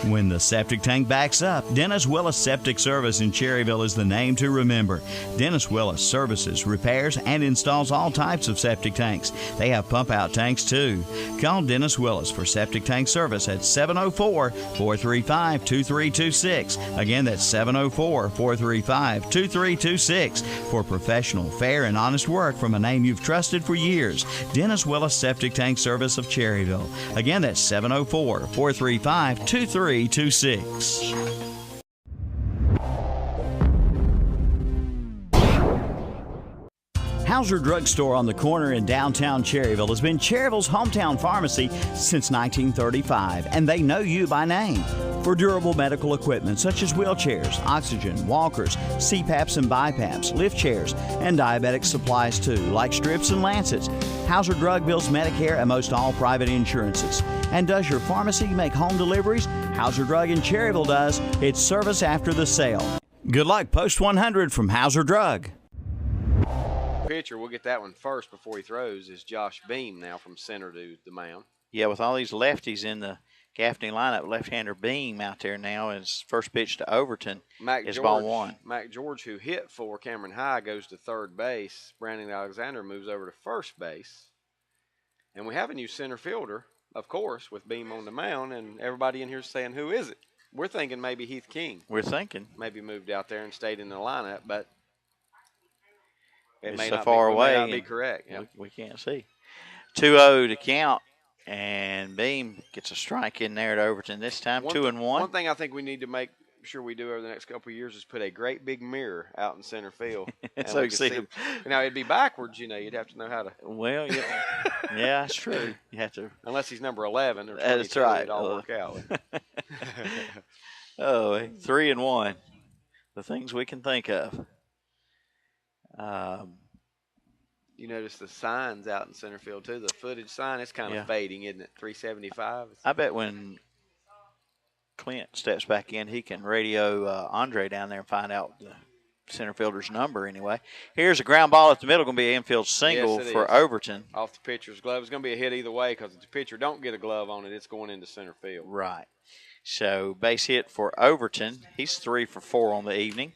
When the septic tank backs up, Dennis Willis Septic Service in Cherryville is the name to remember. Dennis Willis services, repairs, and installs all types of septic tanks. They have pump-out tanks, too. Call Dennis Willis for septic tank service at 704-435-2326. Again, that's 704-435-2326 for professional, fair, and honest work from a name you've trusted for years. Dennis Willis Septic Tank Service of Cherryville. Again, that's 704-435-2326. Hauser Drug Store on the corner in downtown Cherryville has been Cherryville's hometown pharmacy since 1935, and they know you by name. For durable medical equipment such as wheelchairs, oxygen, walkers, CPAPs and BiPAPs, lift chairs, and diabetic supplies too, like strips and lancets. Hauser Drug bills Medicare and most all private insurances. And does your pharmacy make home deliveries? Hauser Drug in Cherryville does. It's service after the sale. Good luck, Post 100 from Hauser Drug. Pitcher, we'll get that one first before he throws, is Josh Beam now from center to the mound. Yeah, with all these lefties in the Gaffney lineup, left-hander Beam out there now. His first pitch to Overton is ball one. Mac George, who hit for Cameron High, goes to third base. Brandon Alexander moves over to first base. And we have a new center fielder, of course, with Beam on the mound, and everybody in here is saying, who is it? We're thinking maybe Heath King. We're thinking. Maybe moved out there and stayed in the lineup, but it's so far away. May not be correct. Yep. We can't see. 2-0 to count, and Beam gets a strike in there at Overton this time, 2-1. One thing I think we need to make sure we do over the next couple of years is put a great big mirror out in center field. So you can see him. Now, it'd be backwards, you'd have to know how to. Well, yeah, yeah, that's true. You have to. Unless he's number 11 or 22, that's right. It'd all work out. Oh, 3-1. The things we can think of. You notice the signs out in center field, too. The footage sign, it's kind of fading, isn't it? 375. I bet when Clint steps back in, he can radio Andre down there and find out the center fielder's number anyway. Here's a ground ball at the middle, going to be an infield single for Overton. Off the pitcher's glove. It's going to be a hit either way because if the pitcher don't get a glove on it, it's going into center field. Right. So base hit for Overton. He's 3 for 4 on the evening.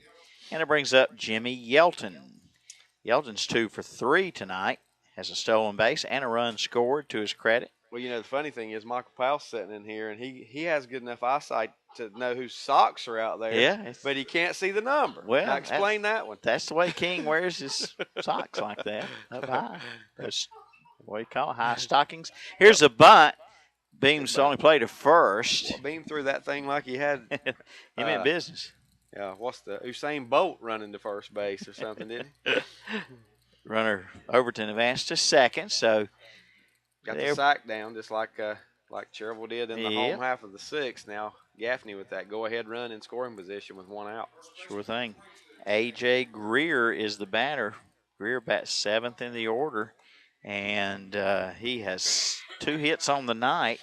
And it brings up Jimmy Yelton. Yelton's 2 for 3 tonight. Has a stolen base and a run scored to his credit. Well, the funny thing is Michael Powell's sitting in here, and he has good enough eyesight to know whose socks are out there. Yeah. But he can't see the number. Well, now explain that one. That's the way King wears his socks like that, up high. That's what you call it, high stockings. Here's a bunt. Beam's only played to first. Well, Beam threw that thing like he had. He meant business. Yeah, what's the Usain Bolt running to first base or something, didn't he? Runner Overton advanced to second, so got the sack down just like Cherryville did in the home half of the sixth. Now Gaffney with that go-ahead run in scoring position with 1 out. Sure thing. A.J. Greer is the batter. Greer bats 7th in the order, and he has 2 hits on the night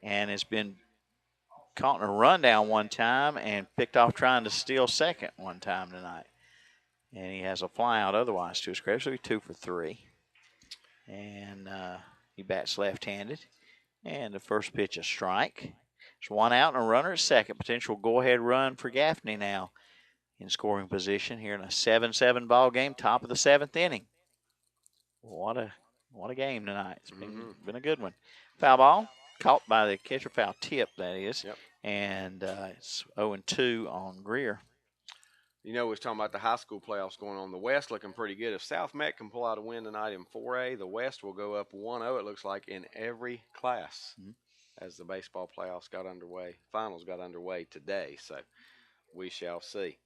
and has been caught in a rundown one time and picked off trying to steal second one time tonight. And he has a fly out otherwise to his credit, so he's 2 for 3. And he bats left-handed. And the first pitch, a strike. There's 1 out and a runner at second. Potential go-ahead run for Gaffney now in scoring position here in a 7-7 ball game, top of the 7th inning. What a game tonight. It's been a good one. Foul ball. Caught by the catcher, foul tip, that is. Yep. And it's 0-2 on Greer. We was talking about the high school playoffs going on. The West looking pretty good. If South Met can pull out a win tonight in 4A, the West will go up 1-0, it looks like, in every class as the baseball playoffs got underway. Finals got underway today, so we shall see.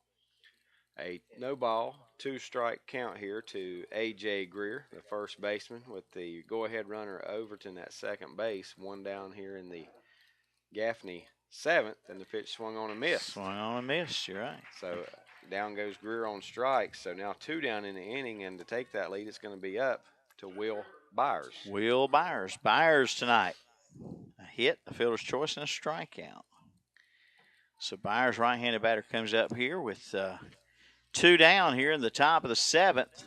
A no-ball, 2-strike count here to A.J. Greer, the first baseman, with the go-ahead runner Overton at second base. 1 down here in the Gaffney 7th, and the pitch swung on and missed. Swung on and missed, you're right. So down goes Greer on strikes. So now 2 down in the inning, and to take that lead, it's going to be up to Will Byers. Will Byers. Byers tonight. A hit, a fielder's choice, and a strikeout. So Byers, right-handed batter, comes up here with 2 down here in the top of the 7th,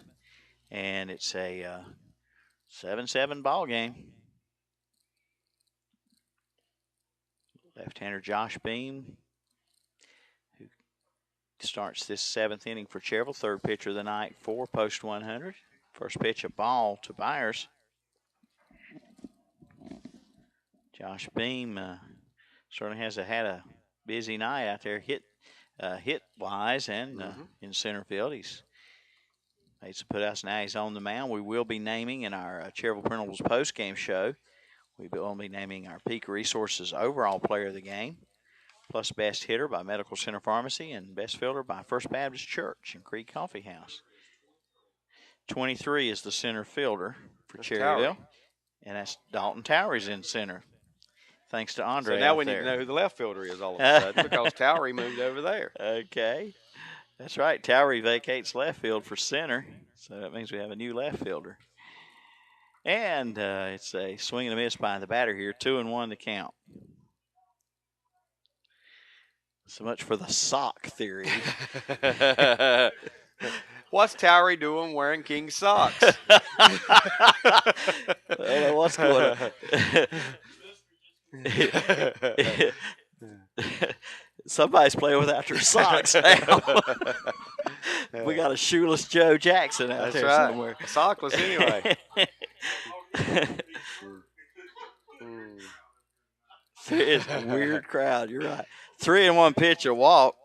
and it's a 7-7 ball game. Left-hander Josh Beam, who starts this 7th inning for Cherryville, 3rd pitcher of the night for Post 100. First pitch, a ball to Byers. Josh Beam certainly has had a busy night out there, hit-wise and in center field. He's made some putouts. Now he's on the mound. We will be naming in our Cherryville Printables post-game show. We will be naming our Peak Resources overall player of the game, plus best hitter by Medical Center Pharmacy and best fielder by First Baptist Church and Creek Coffee House. 23 is the center fielder for That's Cherryville. Towery. And that's Dalton Towery's in center. Thanks to Andre. So now out we need there. to know who the left fielder is all of a sudden because Towery moved over there. Okay. That's right. Towery vacates left field for center. So that means we have a new left fielder. And it's a swing and a miss by the batter here. 2-1 to count. So much for the sock theory. What's Towery doing wearing King socks? I don't know what's going on. Somebody's playing without their socks now. We got a shoeless Joe Jackson out there right. somewhere. Sockless anyway. It's a weird crowd. You're right. 3-1 pitch, a walk.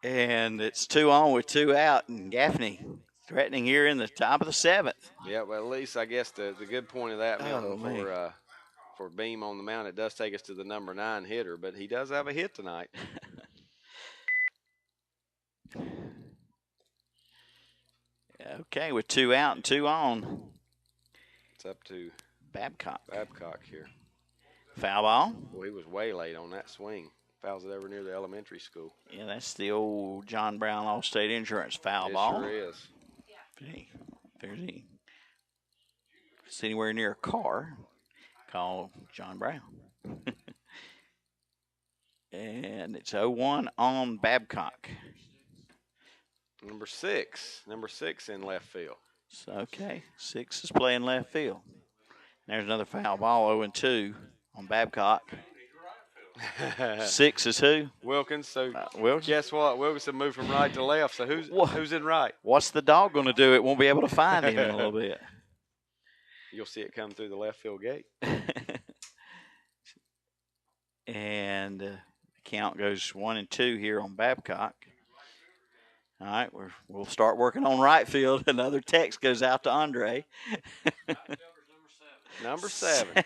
And it's 2 on with 2 out. And Gaffney threatening here in the top of the 7th. Yeah, well, at least I guess the good point of that for Beam on the mound, it does take us to the number 9 hitter, but he does have a hit tonight. Okay, with 2 out and 2 on. It's up to Babcock here. Foul ball. Well, he was way late on that swing. Fouls it over near the elementary school. Yeah, that's the old John Brown Allstate Insurance foul It ball. sure is. Hey, if it's anywhere near a car, call John Brown. And it's 0-1 on Babcock. Number six in left field. So, okay, 6 is playing left field. There's another foul ball, 0-2 on Babcock. 6 is who? Wilkins. So Wilkins. Guess what? Wilkinson moved from right to left. So who's in right? What's the dog going to do? It won't be able to find him in a little bit. You'll see it come through the left field gate. And the count goes 1-2 here on Babcock. All right, we'll start working on right field. Another text goes out to Andre. Number 7.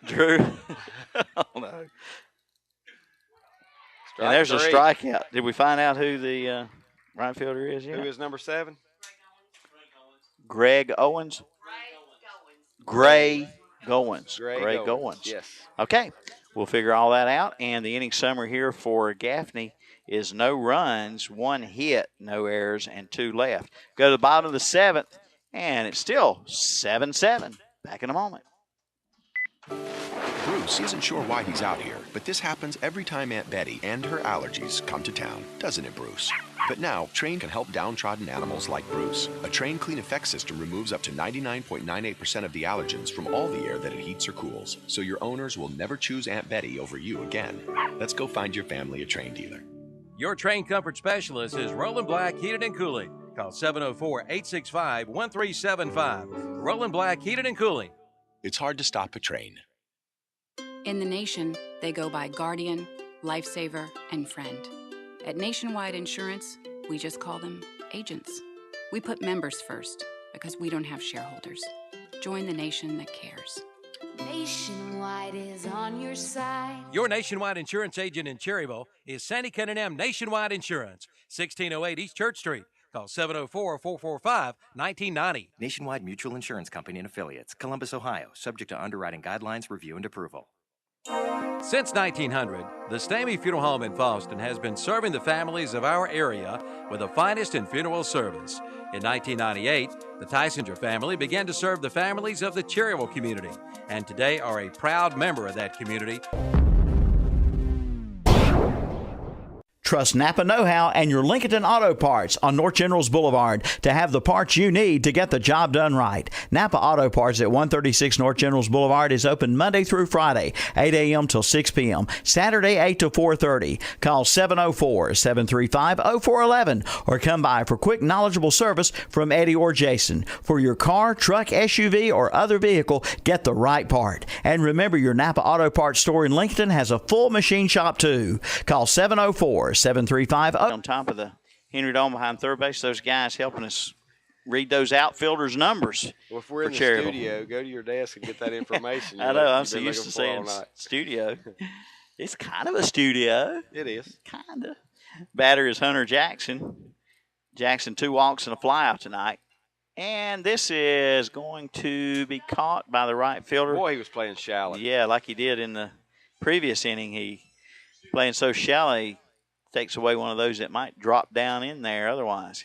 Drew. Oh, no. And there's 3. a strikeout. Did we find out who the right fielder is yet? Who is number 7? Greg Owens. Gray Goins. Gray Goins. Yes. Okay, we'll figure all that out. And the inning summary here for Gaffney is no runs, 1 hit, no errors, and 2 left. Go to the bottom of the 7th, and it's still 7-7. Back in a moment. Bruce isn't sure why he's out here, but this happens every time Aunt Betty and her allergies come to town, doesn't it, Bruce? But now, Train can help downtrodden animals like Bruce. A Train Clean Effect system removes up to 99.98% of the allergens from all the air that it heats or cools, so your owners will never choose Aunt Betty over you again. Let's go find your family a Train dealer. Your Train Comfort Specialist is Roland Black Heated and Cooling. Call 704-865-1375. Roland Black Heated and Cooling. It's hard to stop a train. In the nation, they go by Guardian, Lifesaver, and Friend. At Nationwide Insurance, we just call them agents. We put members first because we don't have shareholders. Join the nation that cares. Nationwide is on your side. Your Nationwide Insurance agent in Cherryville is Sandy Cunningham Nationwide Insurance, 1608 East Church Street. Call 704-445-1990. Nationwide Mutual Insurance Company and Affiliates, Columbus, Ohio, subject to underwriting guidelines, review, and approval. Since 1900, the Stamey Funeral Home in Fallston has been serving the families of our area with the finest in funeral service. In 1998, the Tysinger family began to serve the families of the Cherryville community, and today are a proud member of that community. Trust Napa Know-How and your Lincoln Auto Parts on North Generals Boulevard to have the parts you need to get the job done right. Napa Auto Parts at 136 North Generals Boulevard is open Monday through Friday, 8 a.m. till 6 p.m., Saturday 8 to 4:30. Call 704-735-0411 or come by for quick, knowledgeable service from Eddie or Jason. For your car, truck, SUV, or other vehicle, get the right part. And remember, your Napa Auto Parts store in Lincoln has a full machine shop too. Call 704-735. On top of the Henry Dome behind third base, those guys helping us read those outfielders' numbers. Well, if we're in the Cherryville studio, go to your desk and get that information. I know, I'm so used to saying studio. It's kind of a studio. It is. Kind of. Batter is Hunter Jackson. Jackson 2 walks and a fly out tonight. And this is going to be caught by the right fielder. Boy, he was playing shallow. Yeah, like he did in the previous inning. He playing so shallow, he takes away one of those that might drop down in there otherwise.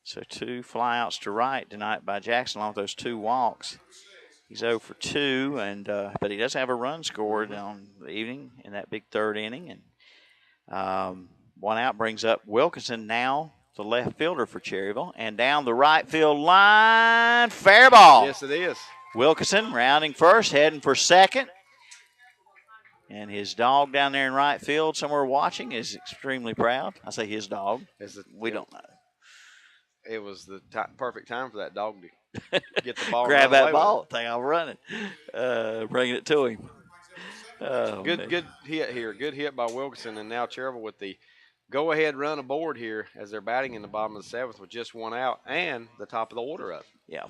So 2 flyouts to right tonight by Jackson along with those 2 walks. He's 0 for 2, and but he does have a run scored on the evening in that big 3rd inning. And 1 out brings up Wilkinson, now the left fielder for Cherryville. And down the right field line, fair ball. Yes, it is. Wilkinson rounding first, heading for second. And his dog down there in right field somewhere watching is extremely proud. I say his dog. We don't know. It was the perfect time for that dog to get the ball. Grab that ball. Think I'll run it. Bringing it to him. Good hit here. Good hit by Wilkinson. And now Cherryville with the go-ahead run aboard here as they're batting in the bottom of the 7th with just 1 out and the top of the order up. Yeah.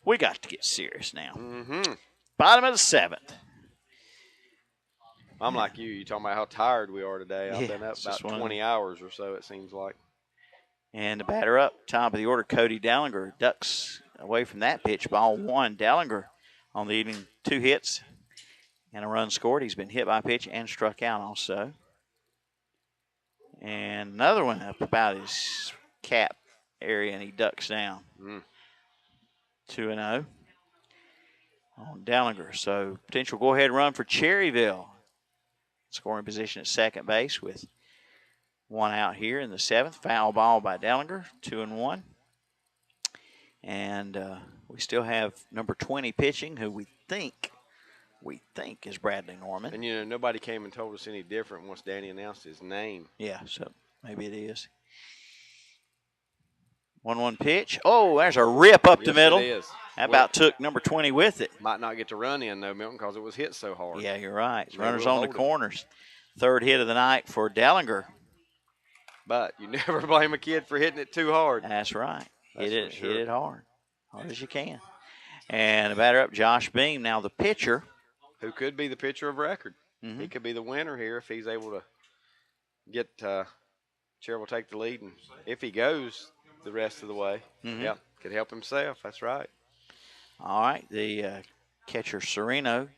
We got to get serious now. Mm-hmm. Bottom of the 7th. I'm like you. You're talking about how tired we are today. I've been up about 20 hours or so, it seems like. And the batter up, top of the order, Cody Dallinger, ducks away from that pitch. Ball 1. Dallinger on the evening, 2 hits and a run scored. He's been hit by a pitch and struck out also. And another one up about his cap area, and he ducks down. 2-0 on Dallinger. So potential go-ahead run for Cherryville. Scoring position at second base with 1 out here in the 7th. Foul ball by Dallinger, 2-1. And we still have number 20 pitching, who we think is Bradley Norman. And, you know, nobody came and told us any different once Danny announced his name. Yeah, so maybe it is. 1-1 pitch. Oh, there's a rip up the middle. It is. That about took number 20 with it. Might not get to run in, though, Milton, because it was hit so hard. Yeah, you're right. Runners on the corners. 3rd hit of the night for Dallinger. But you never blame a kid for hitting it too hard. That's right. Hit it hard as you can. And the batter up, Josh Beam, now the pitcher. Who could be the pitcher of record. He could be the winner here if he's able to get Cherryville take the lead. And if he goes the rest of the way, yeah, could help himself. That's right. All right, the catcher Sereno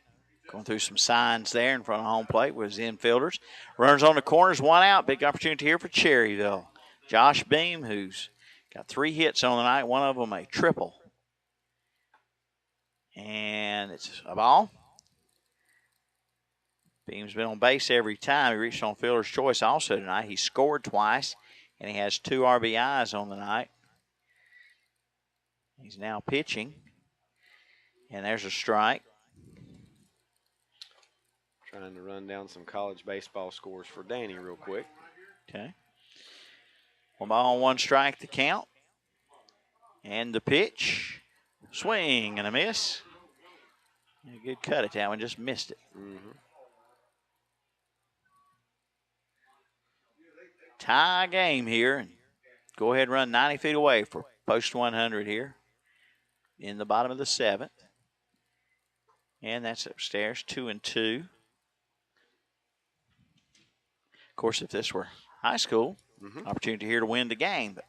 going through some signs there in front of home plate with his infielders. Runners on the corners, 1 out. Big opportunity here for Cherryville. Josh Beam, who's got 3 hits on the night, one of them a triple. And it's a ball. Beam's been on base every time. He reached on fielder's choice also tonight. He scored twice, and he has 2 RBIs on the night. He's now pitching. And there's a strike. Trying to run down some college baseball scores for Danny real quick. Okay. 1 ball, 1 strike to count. And the pitch. Swing and a miss. A good cut at that one, just missed it. Tie game here. And go ahead and run 90 feet away for post 100 here in the bottom of the 7th. And that's upstairs, 2-2. Of course, if this were high school, opportunity here to win the game, but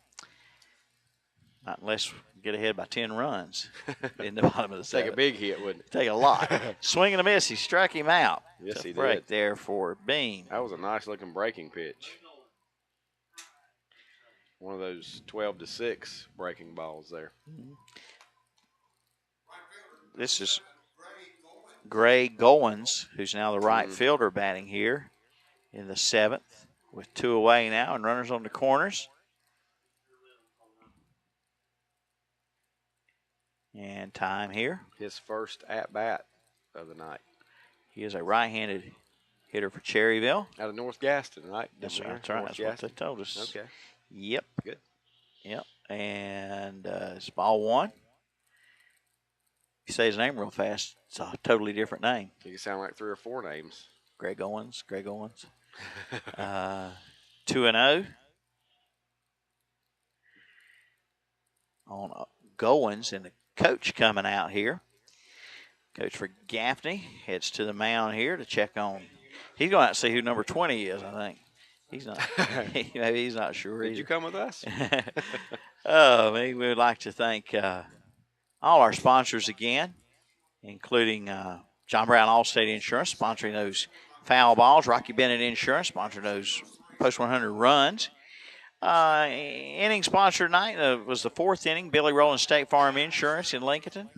not unless we get ahead by 10 runs in the bottom of the 7th. Take a big hit, wouldn't it? Take a lot. Swing and a miss. He struck him out. Yes, he did. Break there for Beam. That was a nice-looking breaking pitch. One of those 12-6 breaking balls there. This is Gray Goins, who's now the right fielder batting here in the 7th with 2 away now and runners on the corners. And time here. His first at-bat of the night. He is a right-handed hitter for Cherryville. Out of North Gaston, right? That's right. That's what they told us. Okay. Yep. Good. Yep. And it's ball 1. If you say his name real fast, it's a totally different name. He can sound like 3 or 4 names. Greg Owens. 2-0. On Goins, and the coach coming out here. Coach for Gaffney heads to the mound here to check on. He's going out to see who number 20 is, I think. He's not. Maybe he's not sure. Did you come with us? We would like to thank all our sponsors again, including John Brown Allstate Insurance, sponsoring those foul balls. Rocky Bennett Insurance, sponsoring those post 100 runs. Inning sponsor tonight was the fourth inning. Billy Rowland State Farm Insurance in Lincoln.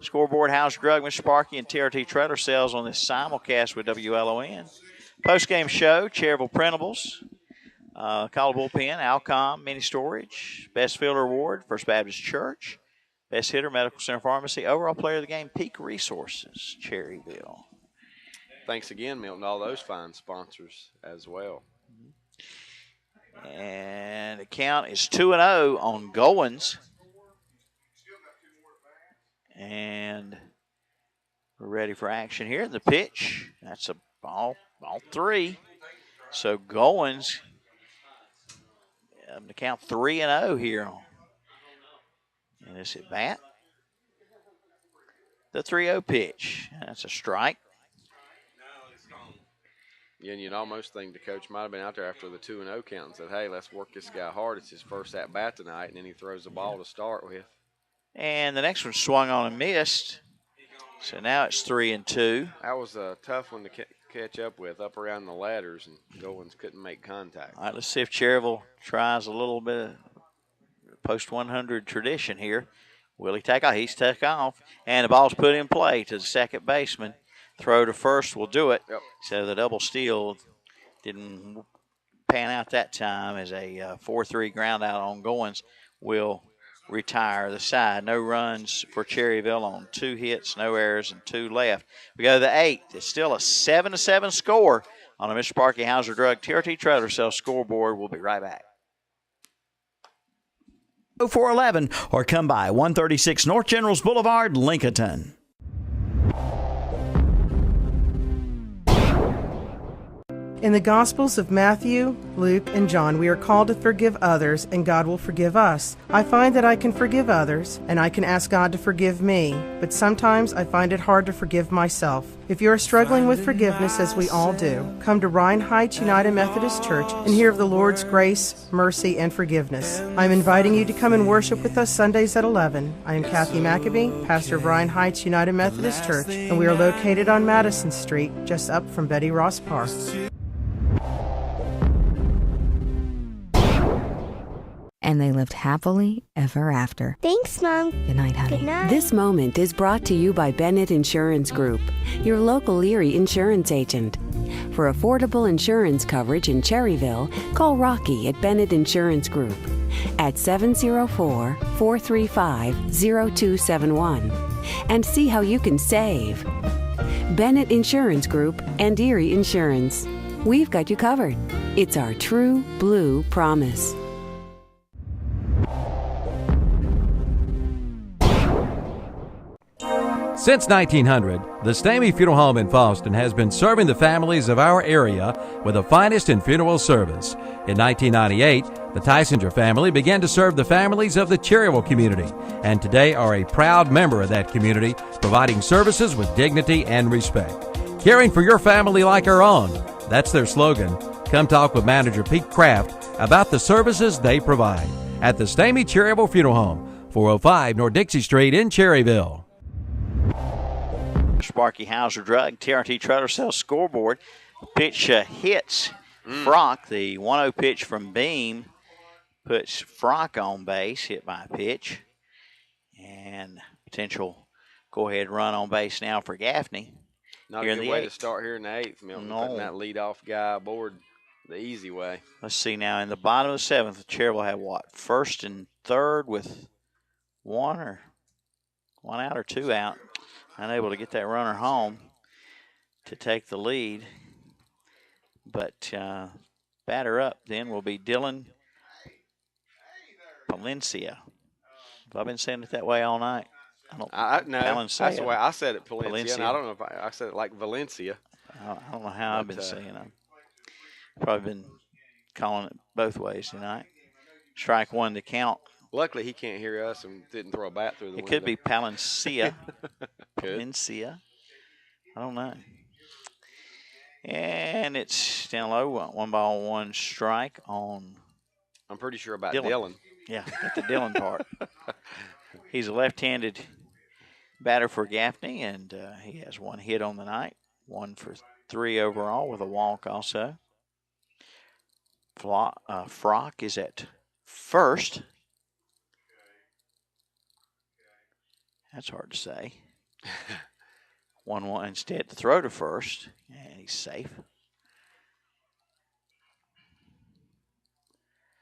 Scoreboard, House Drug, Mr. Sparky, and TRT Trailer Sales on this simulcast with WLON. Post-game show, Cherryville Printables, Call Bullpen, Alcom, Mini Storage, Best Fielder Award, First Baptist Church, Best Hitter, Medical Center Pharmacy, Overall Player of the Game, Peak Resources, Cherryville. Thanks again, Milton, all those fine sponsors as well. And the count is 2-0 on Goins. And we're ready for action here. The pitch, that's a ball 3. So Goins, the count 3-0 here. And this at bat. The 3-0 pitch. That's a strike. Yeah, and you'd almost think the coach might have been out there after the 2-0 count and said, hey, let's work this guy hard. It's his first at-bat tonight, and then he throws the ball to start with. And the next one swung on and missed. So now it's 3-2. That was a tough one to catch up with, up around the ladders, and Goins couldn't make contact. All right, let's see if Cherryville tries a little bit of post-100 tradition here. Will he take off? He's took off, and the ball's put in play to the second baseman. Throw to first will do it. Yep. So the double steal didn't pan out that time as a 4-3 ground out on Goins will retire the side. No runs for Cherryville on 2 hits, no errors, and 2 left. We go to the 8th. It's still a 7-7 score on a Mr. Sparky Hauser Drug TRT Trailer Sales scoreboard. We'll be right back. 0411 or come by 136 North Generals Boulevard, Lincoln. In the Gospels of Matthew, Luke, and John, we are called to forgive others, and God will forgive us. I find that I can forgive others, and I can ask God to forgive me, but sometimes I find it hard to forgive myself. If you are struggling with forgiveness, as we all do, come to Rhine Heights United Methodist Church and hear of the Lord's grace, mercy, and forgiveness. I'm inviting you to come and worship with us Sundays at 11. I am Kathy Maccabee, pastor of Rhine Heights United Methodist Church, and we are located on Madison Street, just up from Betty Ross Park. And they lived happily ever after. Thanks, Mom. Good night, honey. Good night. This moment is brought to you by Bennett Insurance Group, your local Erie insurance agent. For affordable insurance coverage in Cherryville, call Rocky at Bennett Insurance Group at 704-435-0271 and see how you can save. Bennett Insurance Group and Erie Insurance. We've got you covered. It's our true blue promise. Since 1900, the Stamey Funeral Home in Fallston has been serving the families of our area with the finest in funeral service. In 1998, the Tysinger family began to serve the families of the Cherryville community, and today are a proud member of that community, providing services with dignity and respect. Caring for your family like our own, that's their slogan. Come talk with manager Pete Kraft about the services they provide at the Stamey Cherryville Funeral Home, 405 North Dixie Street in Cherryville. Sparky Hauser Drug, TRT Trailer Sales scoreboard. Pitch hits Frock. The 1-0 pitch from Beam puts Frock on base, hit by a pitch. And potential go-ahead run on base now for Gaffney. Not a good way to start here in the 8th, Milton. Putting that leadoff guy aboard the easy way. Let's see now. In the bottom of the 7th, Cherryville had what? First and third with one out or 2 out. Unable to get that runner home to take the lead. But batter up then will be Dylan Palencia. Have I been saying it that way all night? No, that's the way I said it, Palencia. And I don't know if I said it like Valencia. I don't know how I've been saying it. I've probably been calling it both ways tonight. Strike one to count. Luckily, he can't hear us and didn't throw a bat through the window. It could be Palencia. Palencia. I don't know. And it's down low. 1 ball, 1 strike on. I'm pretty sure about Dylan. Yeah, got the Dylan part. He's a left-handed batter for Gaffney, and he has 1 hit on the night, 1 for 3 overall with a walk also. Frock is at first. That's hard to say. 1-1 instead to throw to first, and he's safe.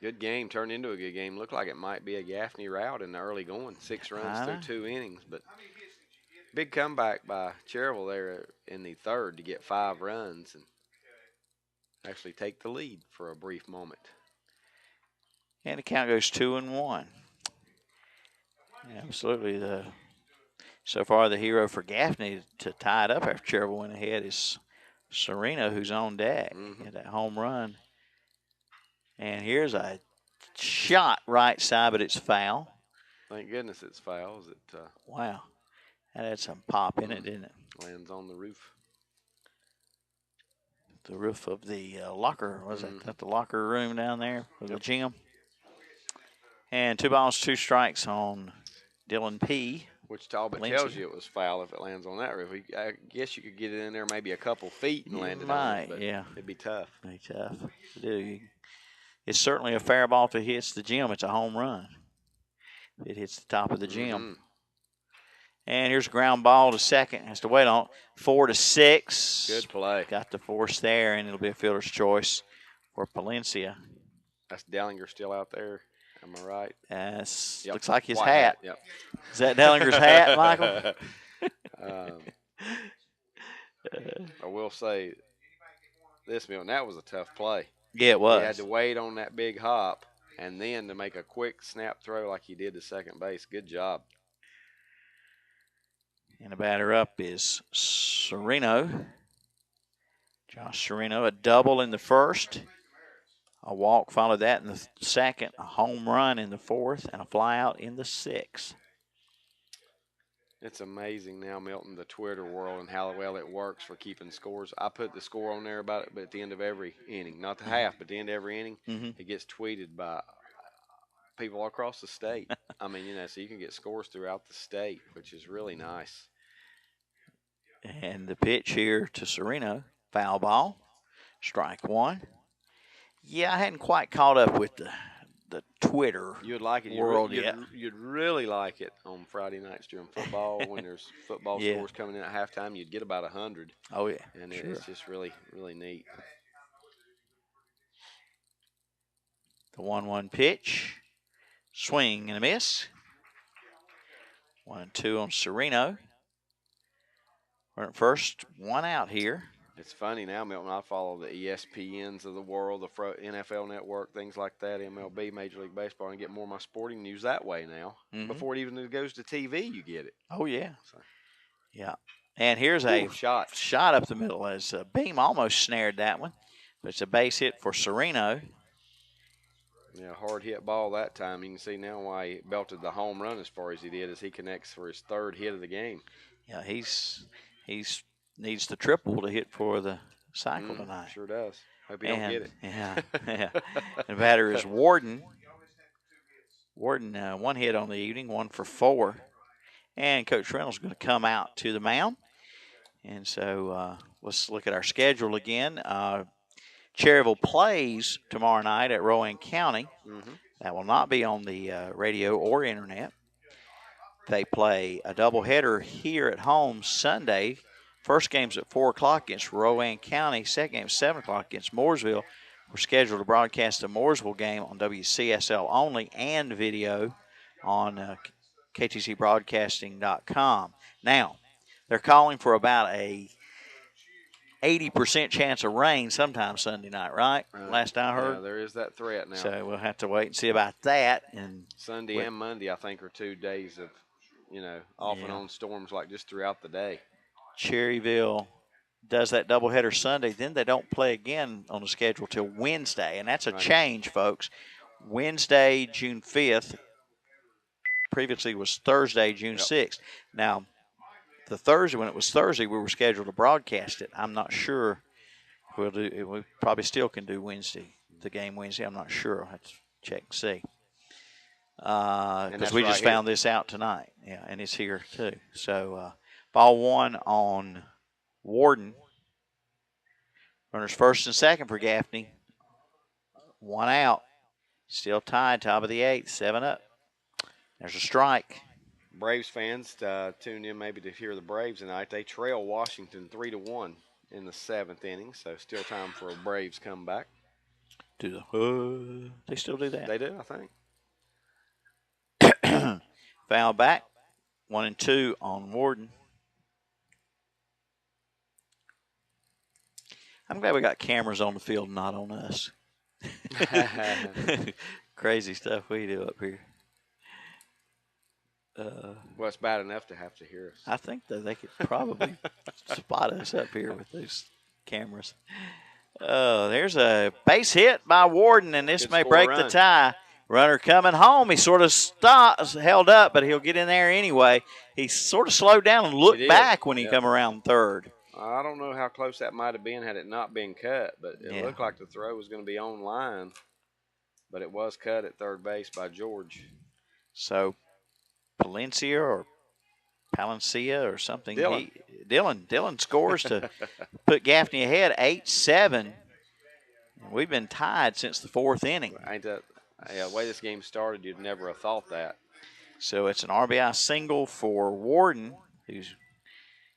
Good game. Turned into a good game. Looked like it might be a Gaffney rout in the early going. 6 runs through 2 innings. But big comeback by Cherryville there in the third to get 5 runs and actually take the lead for a brief moment. And the count goes 2-1. Absolutely. So far, the hero for Gaffney to tie it up after Cherryville went ahead is Sereno, who's on deck. Hit that home run. And here's a shot right side, but it's foul. Thank goodness it's foul. Is it? Wow. That had some pop in it, didn't it? Lands on the roof. The roof of the locker. Was that the locker room down there for the gym? And 2 balls, 2 strikes on Dylan P. Which Talbot tells you it was foul if it lands on that roof. I guess you could get it in there maybe a couple feet and land it on it, but it'd be tough. It'd be tough to do. It's certainly a fair ball if it hits the gym. It's a home run. It hits the top of the gym. And here's a ground ball to second. Has to wait on 4-6. Good play. Got the force there, and it'll be a fielder's choice for Palencia. That's Dellinger still out there. Am I right? Yes. Looks like his White hat. Yep. Is that Dellinger's hat, Michael? I will say this, Milton, that was a tough play. Yeah, it was. He had to wait on that big hop and then to make a quick snap throw like he did to second base. Good job. And the batter up is Sereno. Josh Sereno, a double in the first. A walk followed that in the second. A home run in the fourth. And a flyout in the sixth. It's amazing now, Milton, the Twitter world and how well it works for keeping scores. I put the score on there about it, but at the end of every inning, not the half, but the end of every inning, it gets tweeted by people all across the state. I mean, so you can get scores throughout the state, which is really nice. And the pitch here to Sereno, foul ball, strike 1. Yeah, I hadn't quite caught up with the Twitter You'd like it. world you'd, yet. You'd really like it on Friday nights during football when there's football scores coming in at halftime. You'd get about 100. Oh, yeah. And it's just really, really neat. The 1-1 pitch. Swing and a miss. 1-2 on Sereno. We're at first, 1 out here. It's funny now, Milton. I follow the ESPNs of the world, the NFL Network, things like that, MLB, Major League Baseball, and get more of my sporting news that way now. Before it even goes to TV, you get it. Oh, yeah. Yeah. And here's a shot up the middle as Beam almost snared that one. But it's a base hit for Sereno. Yeah, hard hit ball that time. You can see now why he belted the home run as far as he did as he connects for his 3rd hit of the game. Yeah, he's needs the triple to hit for the cycle tonight. Sure does. Hope he don't get it. Yeah, yeah. The batter is Warden. Warden, 1 hit on the evening, 1 for 4. And Coach Reynolds is going to come out to the mound. And so let's look at our schedule again. Cherryville plays tomorrow night at Rowan County. That will not be on the radio or internet. They play a doubleheader here at home Sunday. First game's at 4 o'clock against Rowan County. Second game at 7 o'clock against Mooresville. We're scheduled to broadcast the Mooresville game on WCSL only and video on KTCBroadcasting.com. Now, they're calling for about a 80% chance of rain sometime Sunday night, right? Last I heard. Yeah, there is that threat now. So we'll have to wait and see about that. And Sunday and Monday, I think, are 2 days of, off and on storms like just throughout the day. Cherryville does that doubleheader Sunday. Then they don't play again on the schedule till Wednesday, and that's a change, folks. Wednesday, June 5th. Previously was Thursday, June 6th. Now, the Thursday, when it was Thursday, we were scheduled to broadcast it. I'm not sure we'll do. We probably still can do Wednesday. The game Wednesday. I'm not sure. I'll have to check and see. Because we just found this out tonight. Yeah, and it's here too. So ball one on Warden. Runners first and second for Gaffney. One out. Still tied, top of the eighth, 7 up. There's a strike. Braves fans tuned in maybe to hear the Braves tonight. They trail Washington 3-1 in the 7th inning, so still time for a Braves comeback. They still do that? They do, I think. Foul back. 1 and 2 on Warden. I'm glad we got cameras on the field, not on us. Crazy stuff we do up here. Well, it's bad enough to have to hear us. I think that they could probably spot us up here with those cameras. There's a base hit by Warden, and this may break the tie. Runner coming home. He sort of held up, but he'll get in there anyway. He sort of slowed down and looked back when he come around third. I don't know how close that might have been had it not been cut, but it looked like the throw was going to be on line. But it was cut at third base by George. So Palencia or or something. Dylan scores to put Gaffney ahead 8-7. We've been tied since the 4th inning. Ain't that the way this game started, you'd never have thought that. So it's an RBI single for Warden, who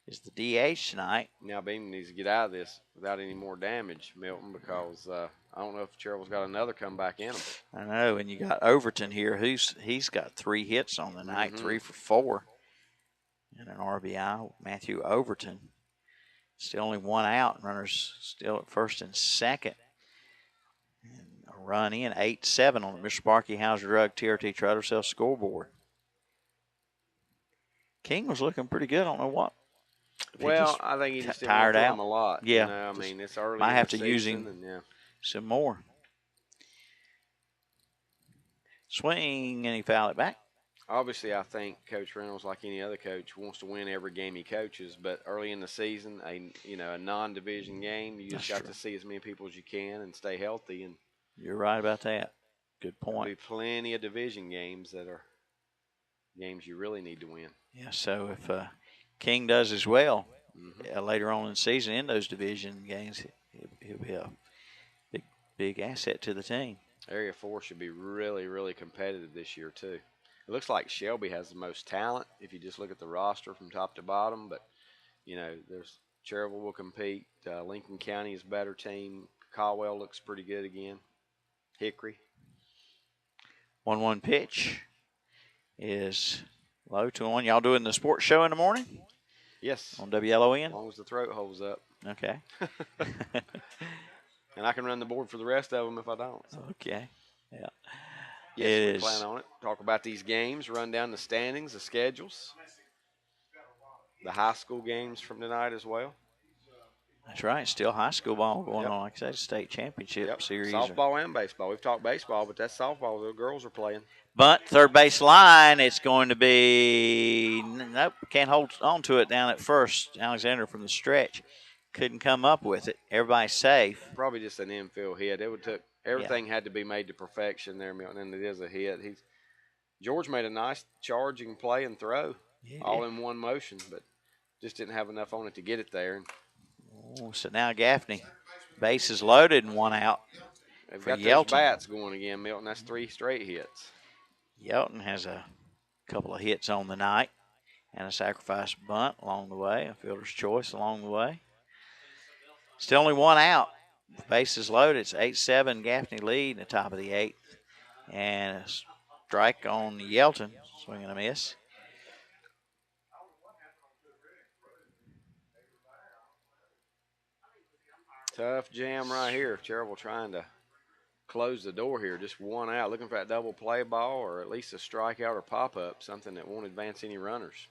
is the DH tonight. Now Beam needs to get out of this without any more damage, Milton, because I don't know if Cherryville's got another comeback in him. I know, and you got Overton here. He's got 3 hits on the night, 3 for 4. And an RBI, Matthew Overton. Still only 1 out. Runners still at first and second. And a run in, 8-7 on the Mr. Sparky Hauser Drug TRT Trotter Cell scoreboard. King was looking pretty good. I don't know what. Well, I think he just didn't tired out him a lot. Yeah. You know, I mean, it's early. Might have to use him some more. Swing, and he fouled it back. Obviously, I think Coach Reynolds, like any other coach, wants to win every game he coaches. But early in the season, a non-division game, you just got to see as many people as you can and stay healthy. And you're right about that. Good point. There'll be plenty of division games that are games you really need to win. Yeah. So if King does as well later on in the season in those division games, he'll be a big asset to the team. Area 4 should be really, really competitive this year too. It looks like Shelby has the most talent if you just look at the roster from top to bottom. But, there's Cherryville will compete. Lincoln County is a better team. Caldwell looks pretty good again. Hickory. 1-1 pitch is low 2-1. Y'all doing the sports show in the morning? Yes. On WLON? As long as the throat holds up. Okay. And I can run the board for the rest of them if I don't. So. Okay. Yeah. Yes, we plan on it. Talk about these games, run down the standings, the schedules, the high school games from tonight as well. That's right. Still high school ball going on. Like I said, state championship series. Softball and baseball. We've talked baseball, but that's softball. The girls are playing. But third base line, it's going to be nope. Can't hold on to it down at first. Alexander from the stretch couldn't come up with it. Everybody's safe. Probably just an infield hit. It would took. Everything had to be made to perfection there, Milton, and it is a hit. George made a nice charging play and throw, all in one motion, but just didn't have enough on it to get it there. So now Gaffney, base is loaded and 1 out. They've got those bats going again, Milton. That's 3 straight hits. Yelton has a couple of hits on the night and a sacrifice bunt along the way, a fielder's choice along the way. Still only 1 out. Base is loaded. It's 8-7. Gaffney lead in the top of the 8th. And a strike on Yelton. Swing and a miss. Tough jam right here. Cherryville trying to close the door here. Just 1 out. Looking for that double play ball or at least a strikeout or pop-up. Something that won't advance any runners.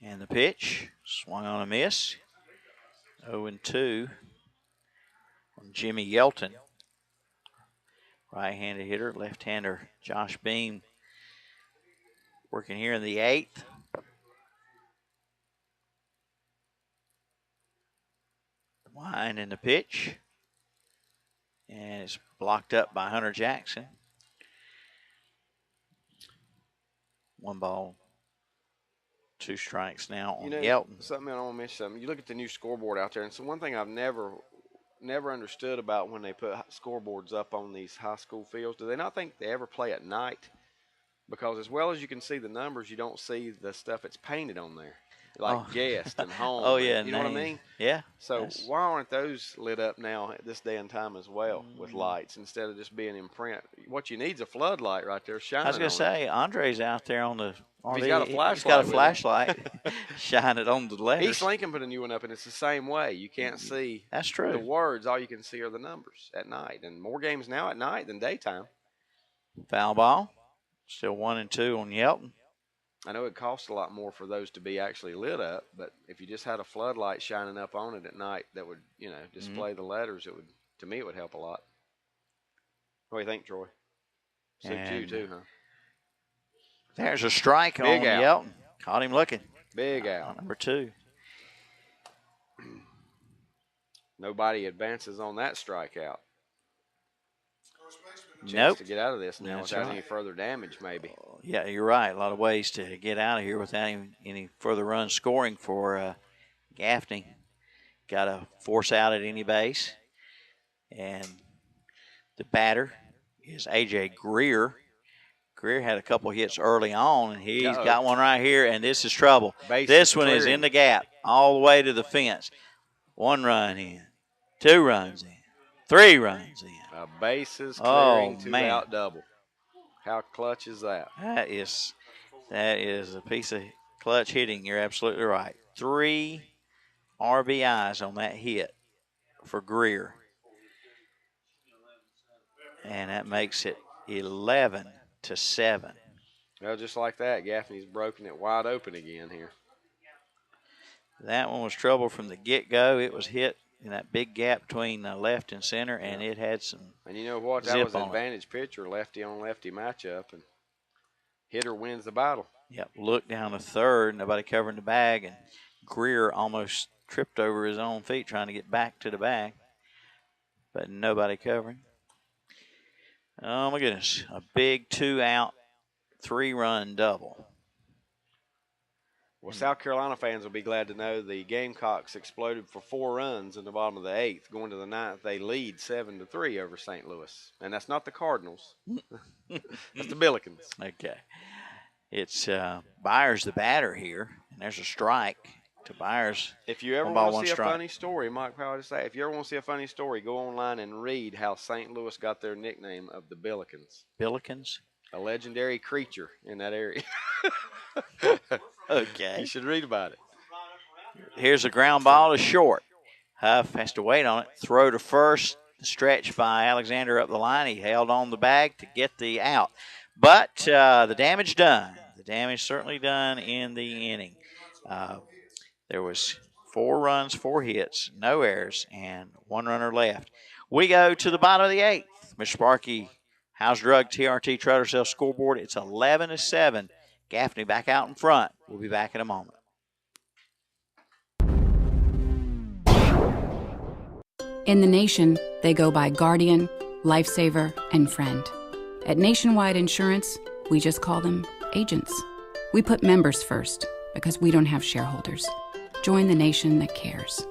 And the pitch. Swung on a miss. 0-2. On Jimmy Yelton. Right-handed hitter, left-hander Josh Beam working here in the 8th. Hine in the pitch. And it's blocked up by Hunter Jackson. 1 ball, 2 strikes now on Yelton. Something I want to mention something. You look at the new scoreboard out there, and so one thing I've never understood about when they put scoreboards up on these high school fields, do they not think they ever play at night? Because as well as you can see the numbers, you don't see the stuff that's painted on there, like guest and home. Oh, yeah. You know what I mean? Yeah. So why aren't those lit up now at this day and time as well with lights instead of just being in print? What you need is a floodlight right there shining. I was going to say, Andre's out there on the RV. He's got a flashlight. He's got a flashlight. Shine it on the letters. East Lincoln put a new one up, and it's the same way. You can't see That's true. the words. All you can see are the numbers at night. And more games now at night than daytime. Foul ball. Still 1-2 on Yelton. I know it costs a lot more for those to be actually lit up, but if you just had a floodlight shining up on it at night that would, display the letters, it would, to me, it would help a lot. What do you think, Troy? Suits you too, huh? There's a strike on Yelton. Caught him looking. Big out. Number 2. Nobody advances on that strikeout. Nope. To get out of this now without any further damage, maybe. Yeah, you're right. A lot of ways to get out of here without any further run scoring for Gaffney. Got to force out at any base. And the batter is A.J. Greer. Greer had a couple hits early on, and he's got one right here, and this is trouble. This one is in the gap all the way to the fence. 1 run in, 2 runs in, 3 runs in. A bases clearing 2-out double. How clutch is that? That is a piece of clutch hitting. You're absolutely right. 3 RBIs on that hit for Greer. And that makes it 11-7. Well, just like that, Gaffney's broken it wide open again here. That one was trouble from the get-go. It was hit in that big gap between left and center, and it had some. And you know what? That was an advantage pitcher, lefty on lefty matchup, and hitter wins the battle. Yep. Look down the third, nobody covering the bag, and Greer almost tripped over his own feet trying to get back to the bag, but nobody covering. Oh my goodness! A big 2-out, 3-run double. Well, South Carolina fans will be glad to know the Gamecocks exploded for 4 runs in the bottom of the 8th. Going to the 9th, they lead 7-3 over St. Louis. And that's not the Cardinals. That's the Billikens. Okay. It's Byers the batter here, and there's a strike to Byers. If you ever want to see a funny story, Mike Powell would say, if you ever want to see a funny story, go online and read how St. Louis got their nickname of the Billikens. Billikens? A legendary creature in that area. Okay. You should read about it. Here's a ground ball to short. Huff has to wait on it. Throw to first. Stretch by Alexander up the line. He held on the bag to get the out. But the damage done. The damage certainly done in the inning. There was 4 runs, 4 hits, no errors, and 1 runner left. We go to the bottom of the 8th. Mr. Sparky, House Drug TRT Trutter Sales scoreboard. It's 11-7. Gaffney back out in front. We'll be back in a moment. In the nation, they go by Guardian, Lifesaver, and Friend. At Nationwide Insurance, we just call them agents. We put members first because we don't have shareholders. Join the nation that cares.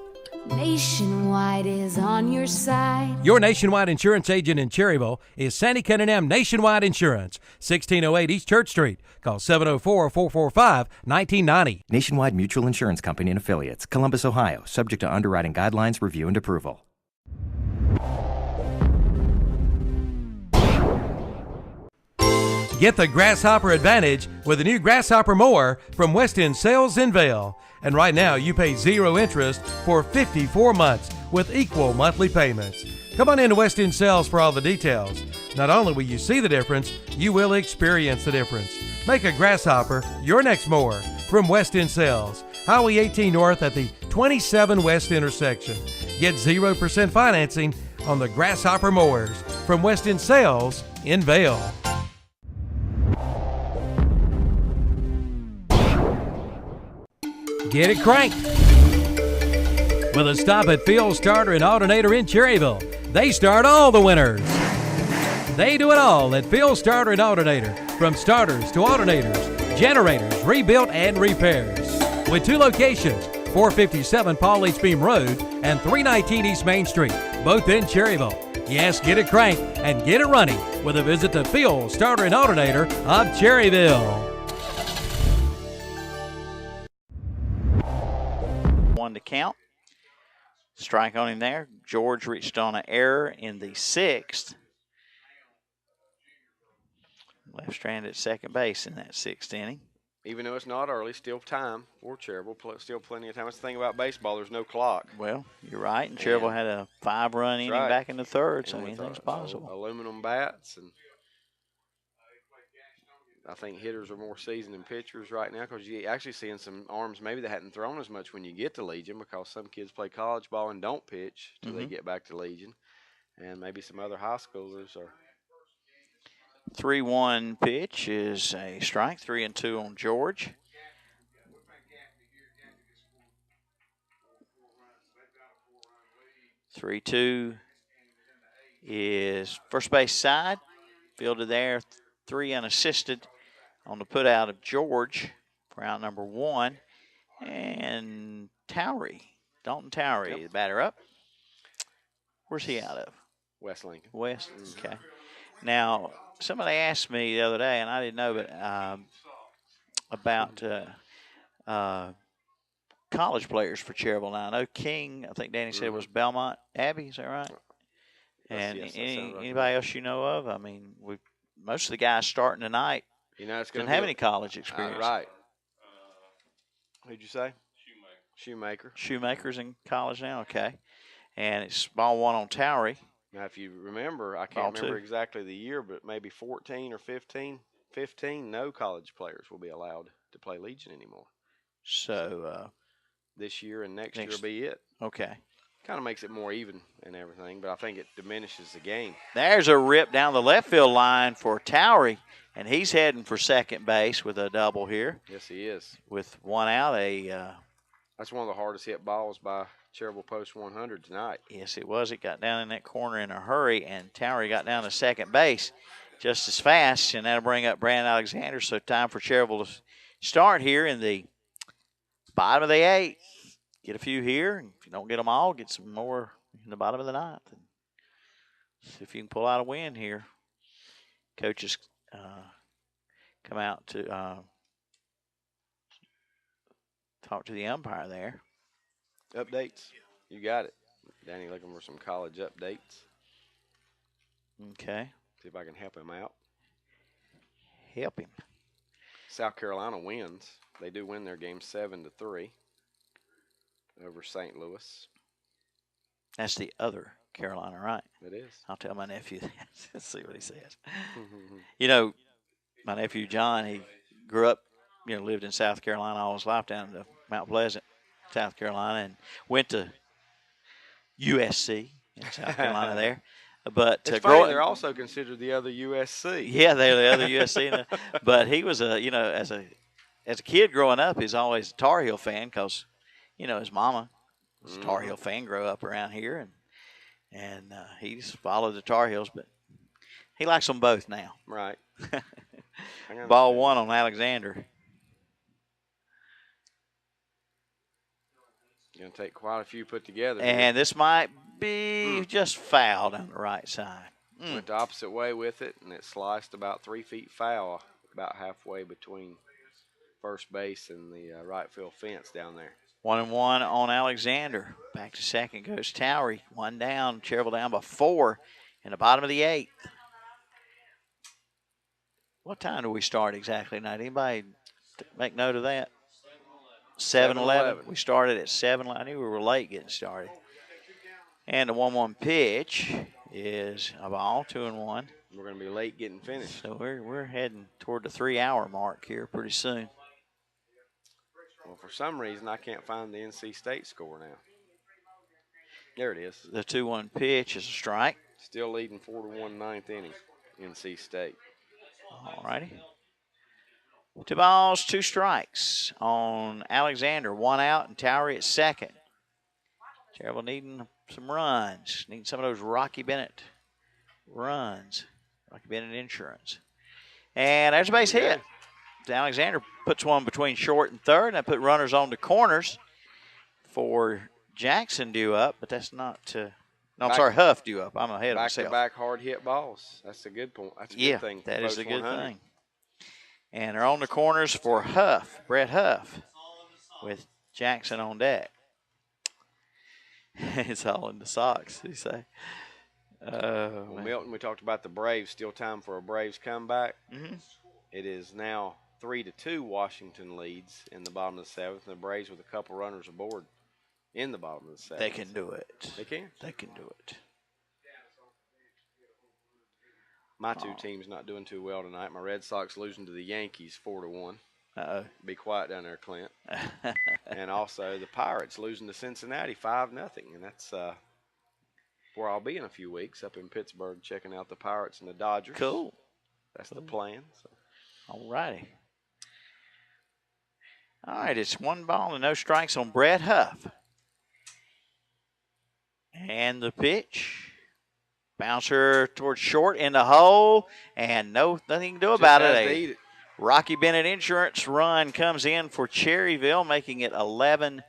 Nationwide is on your side. Your Nationwide insurance agent in Cherryville is Sandy Cunningham Nationwide Insurance, 1608 East Church Street. Call 704-445-1990. Nationwide Mutual Insurance Company and Affiliates, Columbus, Ohio. Subject to underwriting guidelines, review, and approval. Get the Grasshopper advantage with the new Grasshopper mower from West End Sales in Vail. And right now, you pay 0 interest for 54 months with equal monthly payments. Come on into West End Sales for all the details. Not only will you see the difference, you will experience the difference. Make a Grasshopper your next mower from West End Sales. Highway 18 North at the 27 West intersection. Get 0% financing on the Grasshopper mowers from West End Sales in Vail. Get it cranked. with a stop at Field Starter and Alternator in Cherryville. They start all the winners. They do it all at Field Starter and Alternator, from starters to alternators, generators, rebuilt and repairs. With 2 locations, 457 Paul H. Beam Road and 319 East Main Street, both in Cherryville. Yes, get it cranked and get it running with a visit to Field Starter and Alternator of Cherryville. 1 to count. Strike on him there. George reached on an error in the 6th. Left stranded at second base in that 6th inning. Even though it's not early, still time for Cherryville. Still plenty of time. That's the thing about baseball. There's no clock. Well, you're right. And Cherryville had a 5-run inning back in the 3rd, so anything's possible. Aluminum bats, and I think hitters are more seasoned than pitchers right now, because you're actually seeing some arms maybe that hadn't thrown as much when you get to Legion, because some kids play college ball and don't pitch till they get back to Legion, and maybe some other high schoolers are. 3-1 pitch is a strike. 3-2 on George. Three-2 is first base side. Fielded there. 3 unassisted on the put out of George for out number 1. And Towery, Dalton Towery, the batter up. Where's he out of? West Lincoln. West, okay. Now, somebody asked me the other day, and I didn't know, but about college players for Cherryville. Now, I know King, I think Danny said, was Belmont Abbey. Is that right? And yes, anybody else you know of? I mean, most of the guys starting tonight didn't have any college experience. Right. Who'd you say? Shoemaker. Shoemaker's in college now, okay. And it's ball 1 on Towery. Now, if you remember, I can't remember exactly the year, but maybe 14 or 15, no college players will be allowed to play Legion anymore. So this year and next year will be it. Okay. Kind of makes it more even and everything, but I think it diminishes the game. There's a rip down the left field line for Towery, and he's heading for second base with a double here. Yes, he is. With 1 out, that's one of the hardest hit balls by Cherryville Post 100 tonight. Yes, it was. It got down in that corner in a hurry, and Towery got down to second base just as fast, and that'll bring up Brandon Alexander. So time for Cherryville to start here in the bottom of the 8th. Get a few here, and if you don't get them all, get some more in the bottom of the 9th. And see if you can pull out a win here. Coaches come out to talk to the umpire there. Updates. You got it. Danny looking for some college updates. Okay. See if I can help him out. Help him. South Carolina wins. They do win their game 7-3 over St. Louis. That's the other Carolina, right? It is. I'll tell my nephew that. Let's see what he says. You know, my nephew John, he grew up, lived in South Carolina all his life down to Mount Pleasant, South Carolina, and went to USC in South Carolina there. But it's funny, they're also considered the other USC. Yeah, they're the other USC. But he was as a kid growing up, he's always a Tar Heel fan because, his mama was a Tar Heel fan, grew up around here, and he's followed the Tar Heels, but he likes them both now. Right. Ball 1 on Alexander. Going to take quite a few put together. And this might be just fouled on the right side. Went the opposite way with it, and it sliced about 3 feet foul, about halfway between first base and the right field fence down there. 1-1 on Alexander. Back to second goes Towery. 1 down. Cherryville down by 4 in the bottom of the 8th. What time do we start exactly tonight? Anybody make note of that? 7:11. We started at 7. I knew we were late getting started. And the 1-1 pitch is a ball, 2-1. We're going to be late getting finished. So we're heading toward the 3-hour mark here pretty soon. Well, for some reason, I can't find the NC State score now. There it is. The 2-1 pitch is a strike. Still leading 4-1 ninth inning, NC State. All righty. 2 balls, 2 strikes on Alexander. 1 out and Towery at second. Cherryville needing some runs. Needing some of those Rocky Bennett runs. Rocky Bennett Insurance. And there's a base hit. Alexander puts one between short and third, and I put runners on the corners for Jackson due up, but that's not no, I'm sorry, Huff due up. I'm ahead of myself. Back-to-back hard hit balls. That's a good point. That's a good thing. That is a good 100. thing. And they're on the corners for Huff, Brett Huff, with Jackson on deck. It's all in the socks, you say. Well, Milton, we talked about the Braves. Still time for a Braves comeback. It is now 3-2 Washington leads in the bottom of the seventh, and the Braves with a couple runners aboard in the bottom of the seventh. They can do it. They can? They can do it. My two teams not doing too well tonight. My Red Sox losing to the Yankees 4-1. Uh-oh. Be quiet down there, Clint. And also the Pirates losing to Cincinnati 5-0. And that's where I'll be in a few weeks, up in Pittsburgh, checking out the Pirates and the Dodgers. Cool. That's the plan. So. All righty. All right, it's 1 ball and no strikes on Brett Huff. And the pitch. Bouncer towards short in the hole, and nothing to do about it. Rocky Bennett Insurance run comes in for Cherryville, making it 11-8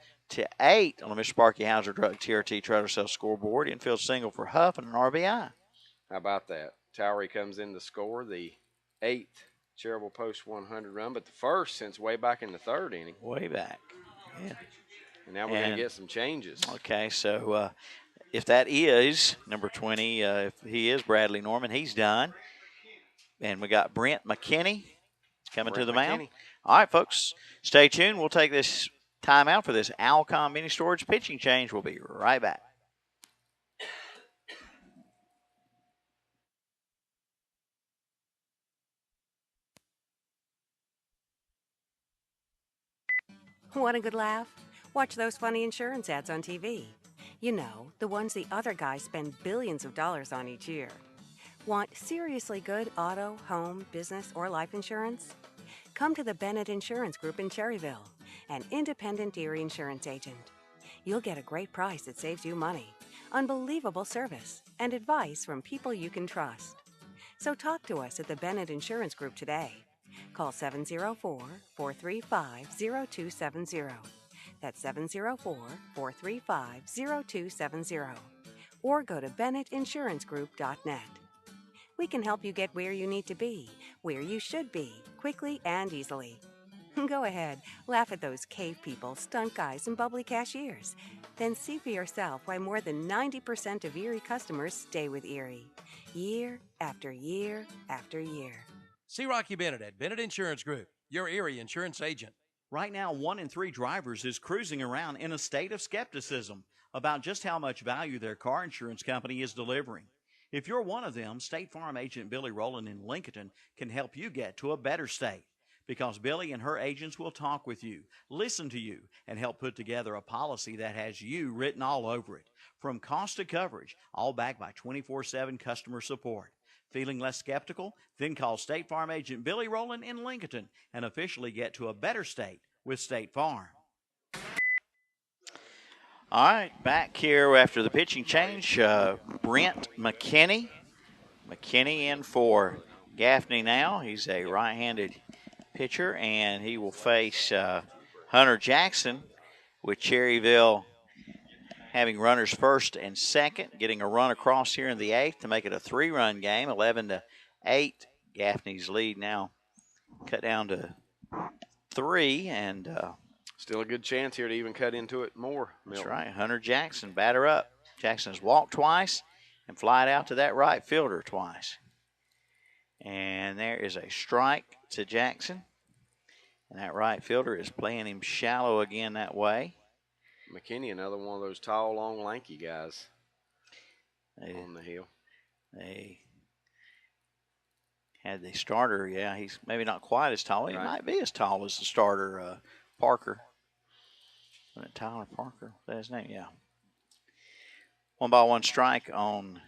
on the Mr. Sparky Hauser Drug TRT Trailer Sales scoreboard. Infield single for Huff and an RBI. How about that? Towery comes in to score the 8th Cherryville Post 100 run, but the first since way back in the third inning. Way back, yeah. And now we're going to get some changes. Okay, so if that is number 20, if he is Bradley Norman, he's done. And we got Brent McKinney coming to the mound. All right, folks, stay tuned. We'll take this timeout for this Alcom Mini Storage pitching change. We'll be right back. Want a good laugh? Watch those funny insurance ads on TV. You know, the ones the other guys spend billions of dollars on each year. Want seriously good auto, home, business, or life insurance? Come to the Bennett Insurance Group in Cherryville, an independent Erie insurance agent. You'll get a great price that saves you money, unbelievable service, and advice from people you can trust. So talk to us at the Bennett Insurance Group today. Call 704-435-0270. That's 704-435-0270. Or go to BennettInsuranceGroup.net. We can help you get where you need to be, where you should be, quickly and easily. Go ahead, laugh at those cave people, stunt guys, and bubbly cashiers. Then see for yourself why more than 90% of Erie customers stay with Erie, year after year after year. See Rocky Bennett at Bennett Insurance Group, your Erie insurance agent. Right now, 1 in 3 drivers is cruising around in a state of skepticism about just how much value their car insurance company is delivering. If you're one of them, State Farm agent Billy Rowland in Lincoln can help you get to a better state, because Billy and her agents will talk with you, listen to you, and help put together a policy that has you written all over it, from cost to coverage, all backed by 24/7 customer support. Feeling less skeptical? Then call State Farm agent Billy Rowland in Lincoln and officially get to a better state with State Farm. All right, back here after the pitching change, Brent McKinney. McKinney in for Gaffney now. He's a right-handed pitcher, and he will face Hunter Jackson with Cherryville having runners first and second, getting a run across here in the 8th to make it a 3-run game, 11-8. Gaffney's lead now cut down to 3, and still a good chance here to even cut into it more. That's right. Hunter Jackson, batter up. Jackson has walked twice and flied out to that right fielder twice. And there is a strike to Jackson. And that right fielder is playing him shallow again that way. McKinney, another one of those tall, long, lanky guys on the hill. They had the starter. Yeah, he's maybe not quite as tall. He might be as tall as the starter, Parker. Wasn't it Tyler Parker? Is that his name? Yeah. 1-1 strike on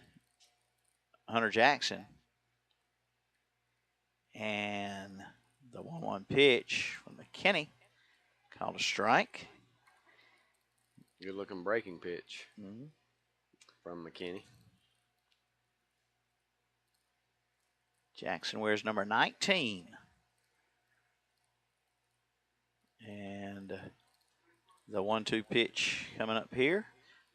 Hunter Jackson. And the 1-1 pitch from McKinney called a strike. Good looking breaking pitch from McKinney. Jackson wears number 19. And the 1-2 pitch coming up here.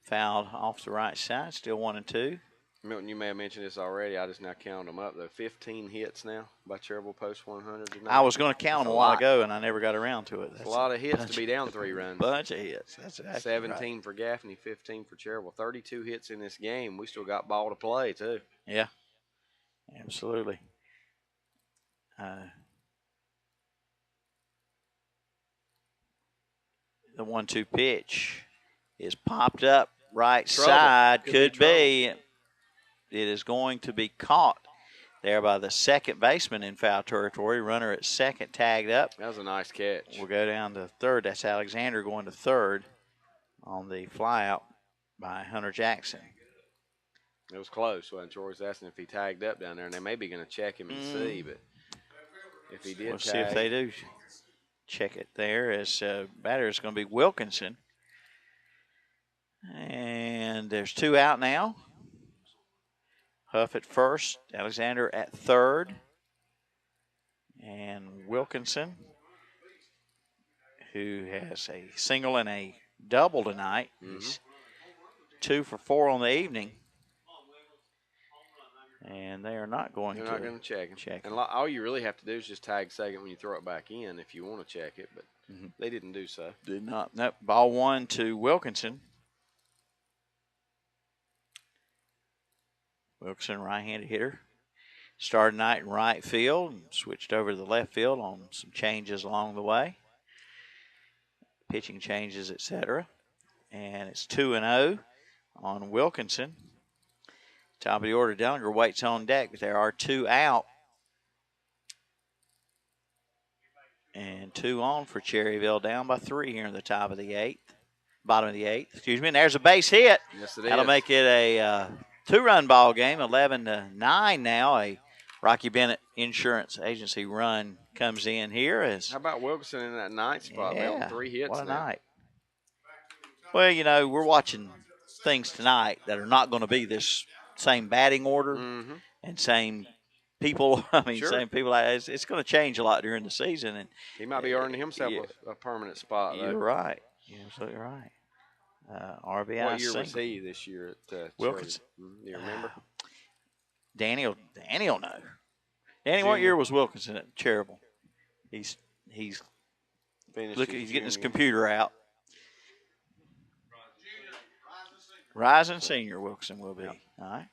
Fouled off the right side, still 1-2. Milton, you may have mentioned this already. I just now counted them up. There are 15 hits now by Cherryville Post 100 tonight. I was going to count them a while ago, and I never got around to it. That's a lot of hits to be down 3 runs. Bunch of hits. That's exactly 17 right. for Gaffney, 15 for Cherryville. 32 hits in this game. We still got ball to play, too. Yeah, absolutely. The 1-2 pitch is popped up right side. Could be. It is going to be caught there by the second baseman in foul territory. Runner at second tagged up. That was a nice catch. We'll go down to third. That's Alexander going to third on the flyout by Hunter Jackson. It was close when Troy was asking if he tagged up down there, and they may be going to check him and see, but if he did we'll see if they do check it there. As batter is going to be Wilkinson. And there's 2 out now. Huff at first, Alexander at third, and Wilkinson, who has a single and a double tonight. He's 2 for 4 on the evening. And they are not going They're to not going to check him. Check and all you really have to do is just tag second when you throw it back in if you want to check it, but they didn't do so. Did not. Nope. Ball 1 to Wilkinson. Wilkinson, right-handed hitter. Started night in right field and switched over to the left field on some changes along the way. Pitching changes, etc. And it's 2-0 on Wilkinson. Top of the order, Dellinger waits on deck, but there are 2 out. And 2 on for Cherryville, down by 3 here in the top of the 8th. Bottom of the 8th, excuse me. And there's a base hit. Yes, it That'll is. make it a 2-run ball game, 11-9 now. A Rocky Bennett Insurance Agency run comes in here. How about Wilkinson in that ninth spot? Yeah, 3 hits what a now. night. Well, you know, we're watching things tonight that are not going to be this same batting order and same people. I mean, Sure. same people. It's going to change a lot during the season. And He might be earning himself a permanent spot, though. You're right. You're absolutely right. RBI. What year was he this year at Wilkinson? Do you remember? Danny will know. Danny, what year was Wilkinson at Cherryville? He's Finished looking. his He's getting his junior. computer out. Rising senior Wilkinson will be. All right.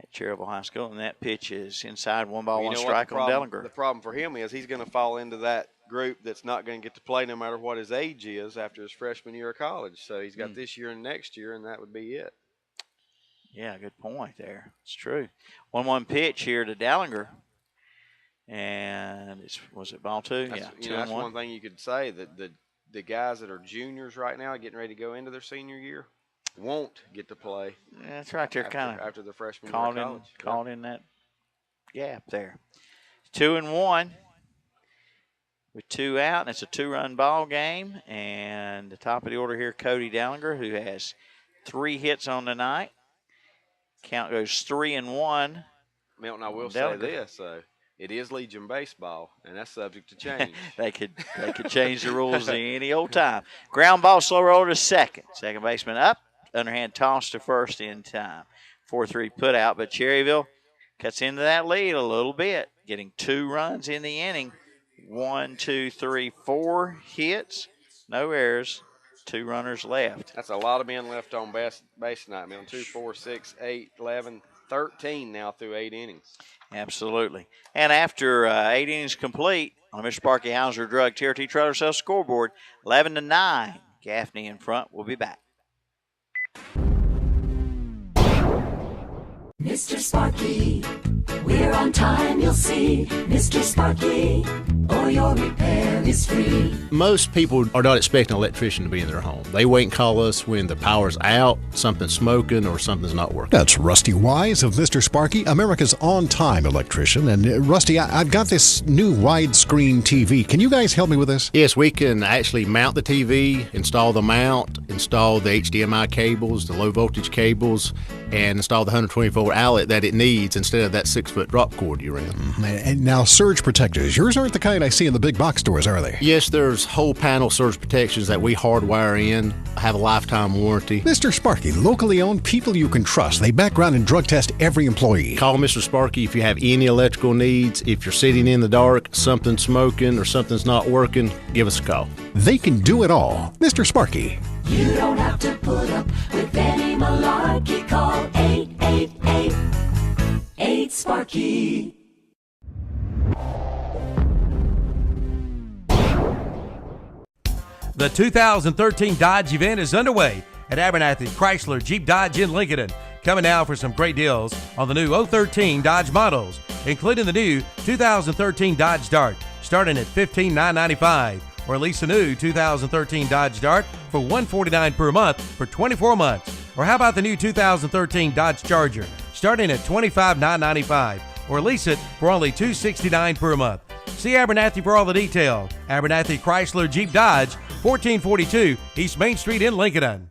At Cherryville High School, and that pitch is inside, 1 ball, You 1 know what strike the on problem- Dellinger. The problem for him is he's going to fall into that group that's not going to get to play no matter what his age is after his freshman year of college. So he's got this year and next year, and that would be it. Yeah, good point there. It's true. 1-1 pitch here to Dellinger. And was it ball 2? That's, Yeah, you 2 know, and that's 1. one thing you could say, that the guys that are juniors right now getting ready to go into their senior year won't get to play. Yeah, that's right. They're kind of after the freshman year caught of college. caught in that gap there. 2-1 with 2 out, and it's a 2-run ball game. And the top of the order here, Cody Dellinger, who has 3 hits on the night. Count goes 3-1. Milton, I will Dellinger. say this, though. It is Legion baseball, and that's subject to change. They could change the rules any old time. Ground ball, slow roller to second. Second baseman up. Underhand toss to first in time. 4-3 put out, but Cherryville cuts into that lead a little bit, getting 2 runs in the inning. 1, 2, 3, 4 hits, no errors, 2 runners left. That's a lot of men left on base tonight, Milton. 2, 4, 6, 8, 11, 13 now through 8 innings. Absolutely. And after 8 innings complete on the Mr. Sparky Hauser Drug TRT Trailer Sales scoreboard, 11-9, Gaffney in front. We'll be back. Mr. Sparky, We're on time, you'll see, Mr. Sparky, or your repair is free. Most people are not expecting an electrician to be in their home. They wait and call us when the power's out, something's smoking, or something's not working. That's Rusty Wise of Mr. Sparky, America's on-time electrician. And Rusty, I've got this new widescreen TV. Can you guys help me with this? Yes, we can actually mount the TV, install the mount, install the HDMI cables, the low voltage cables, and install the 120-volt outlet that it needs instead of that 6-foot drop cord you're in. And now, surge protectors. Yours aren't the kind I see in the big box stores, are they? Yes, there's whole panel surge protections that we hardwire in, have a lifetime warranty. Mr. Sparky, locally owned, people you can trust. They background and drug test every employee. Call Mr. Sparky if you have any electrical needs. If you're sitting in the dark, something's smoking, or something's not working, give us a call. They can do it all. Mr. Sparky. You don't have to put up with any malarkey. Call 888-8-SPARKY. The 2013 Dodge event is underway at Abernathy Chrysler Jeep Dodge in Lincoln. Coming now for some great deals on the new 013 Dodge models, including the new 2013 Dodge Dart, starting at $15,995. Or lease a new 2013 Dodge Dart for $149 per month for 24 months. Or how about the new 2013 Dodge Charger, starting at $25,995. Or lease it for only $269 per month. See Abernathy for all the detail. Abernathy Chrysler Jeep Dodge, 1442 East Main Street in Lincoln.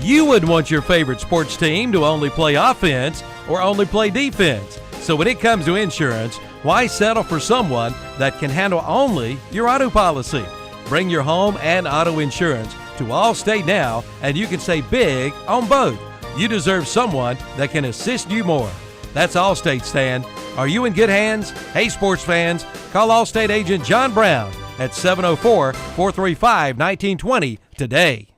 You wouldn't want your favorite sports team to only play offense or only play defense. So when it comes to insurance, why settle for someone that can handle only your auto policy? Bring your home and auto insurance to Allstate now, and you can save big on both. You deserve someone that can assist you more. That's Allstate, Stan. Are you in good hands? Hey, sports fans, call Allstate agent John Brown at 704-435-1920 today.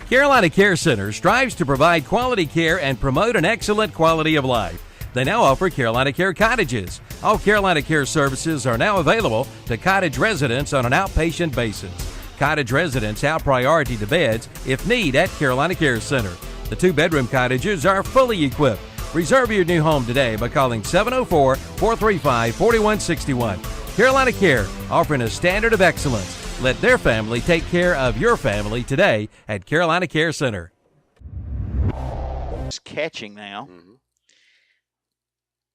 Carolina Care Center strives to provide quality care and promote an excellent quality of life. They now offer Carolina Care Cottages. All Carolina Care services are now available to cottage residents on an outpatient basis. Cottage residents have priority to beds if need at Carolina Care Center. The 2-bedroom cottages are fully equipped. Reserve your new home today by calling 704-435-4161. Carolina Care, offering a standard of excellence. Let their family take care of your family today at Carolina Care Center. It's catching now.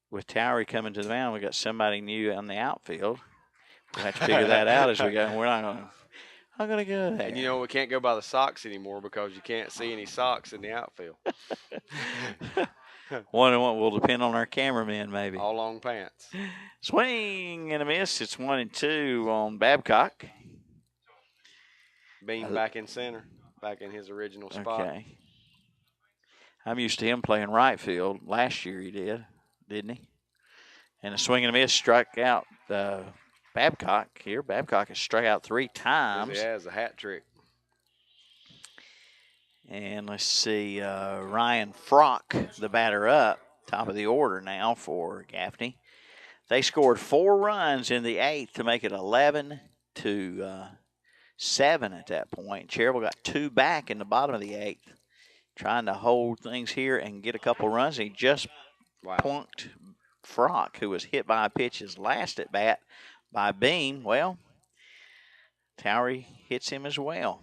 With Towery coming to the mound, we got somebody new on the outfield. We'll have to figure that out as we go. We're not going to go there. And you know, we can't go by the socks anymore because you can't see any socks in the outfield. One and one will depend on our cameraman, maybe. All long pants. Swing and a miss. It's 1-2 on Babcock. Bean back in center, back in his original spot. Okay. I'm used to him playing right field. Last year he did, didn't he? And a swing and a miss struck out Babcock here. Babcock has struck out 3 times. He has a hat trick. And let's see, Ryan Frock, the batter up, top of the order now for Gaffney. They scored 4 runs in the 8th to make it 11-7 at that point. Cherryville got 2 back in the bottom of the 8th, trying to hold things here and get a couple runs. He just punked Frock, who was hit by a pitch his last at bat by Beam. Well, Towery hits him as well.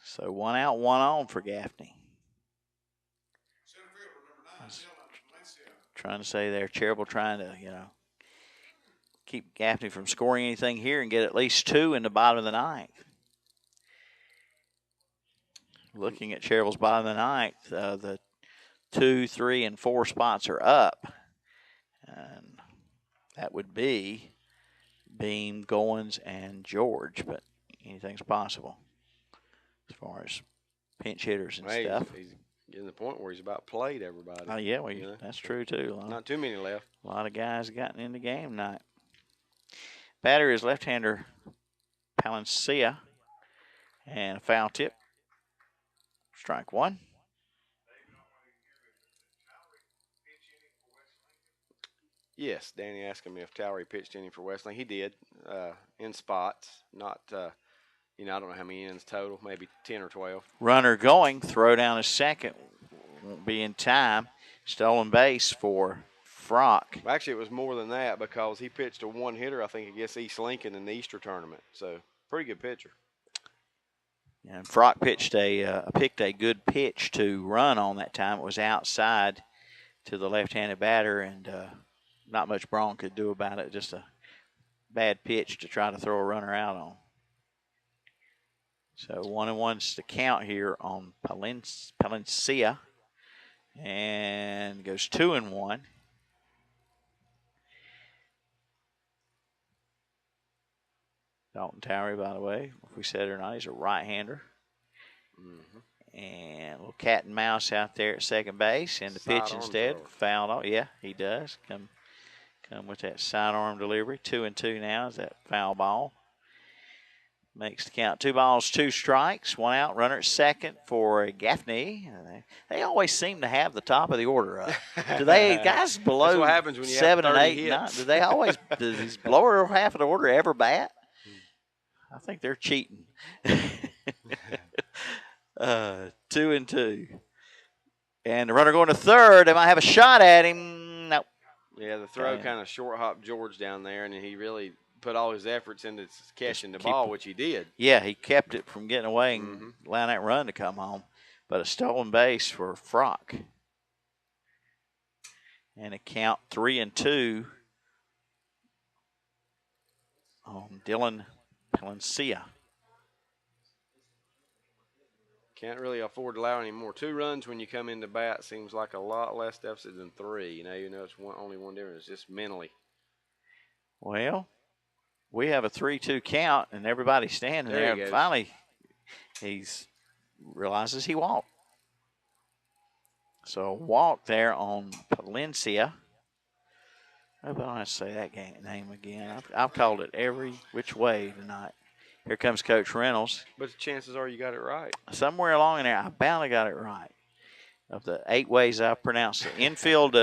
So 1 out, 1 on for Gaffney. Trying to say there, Cherryville trying to, keep Gaffney from scoring anything here and get at least 2 in the bottom of the 9th. Looking at Cherryville's bottom of the 9th, the 2, 3, and 4 spots are up. And that would be Beam, Goins, and George, but anything's possible as far as pinch hitters and stuff. He's getting to the point where he's about played everybody. Oh, yeah, well, that's true, too. Not too many left. A lot of guys gotten in the game tonight. Batter is left-hander Palencia, and a foul tip. Strike 1. Yes, Danny asked me if Towery pitched any for Westling. He did, in spots. Not, I don't know how many innings total, maybe 10 or 12. Runner going, throw down a second, won't be in time. Stolen base for Frock. Actually, it was more than that because he pitched a one-hitter, I think, against East Lincoln in the Easter tournament. So, pretty good pitcher. And Frock picked a good pitch to run on that time. It was outside to the left-handed batter, and not much Braun could do about it. Just a bad pitch to try to throw a runner out on. So 1-1's the count here on Palencia, and goes 2-1. Dalton Towery, by the way, if we said it or not, he's a right-hander. Mm-hmm. And a little cat and mouse out there at second base, and the pitch instead fouled off. Yeah, he does come with that sidearm delivery. 2-2 now is that foul ball. Makes the count 2 balls, 2 strikes, 1 out. Runner at second for Gaffney. They always seem to have the top of the order up. Do they guys below That's what happens when you 7 have and 30 8? hits. Do they always? Does these lower half of the order ever bat? I think they're cheating. 2-2. And the runner going to third. They might have a shot at him. Nope. Yeah, the throw kind of short hopped George down there, and he really put all his efforts into catching the ball, which he did. Yeah, he kept it from getting away and allowing that run to come home. But a stolen base for Frock. And a count 3-2 on Dylan Palencia. Can't really afford to allow any more. 2 runs when you come into bat seems like a lot less deficit than 3. It's only one difference. It's just mentally. Well, we have a 3-2 count, and everybody's standing there. There he Finally, he realizes he walked. So a walk there on Palencia. I hope I don't have to say that name again. I've called it every which way tonight. Here comes Coach Reynolds. But the chances are you got it right. Somewhere along in there, I bound I got it right. Of the 8 ways I pronounced it. Infield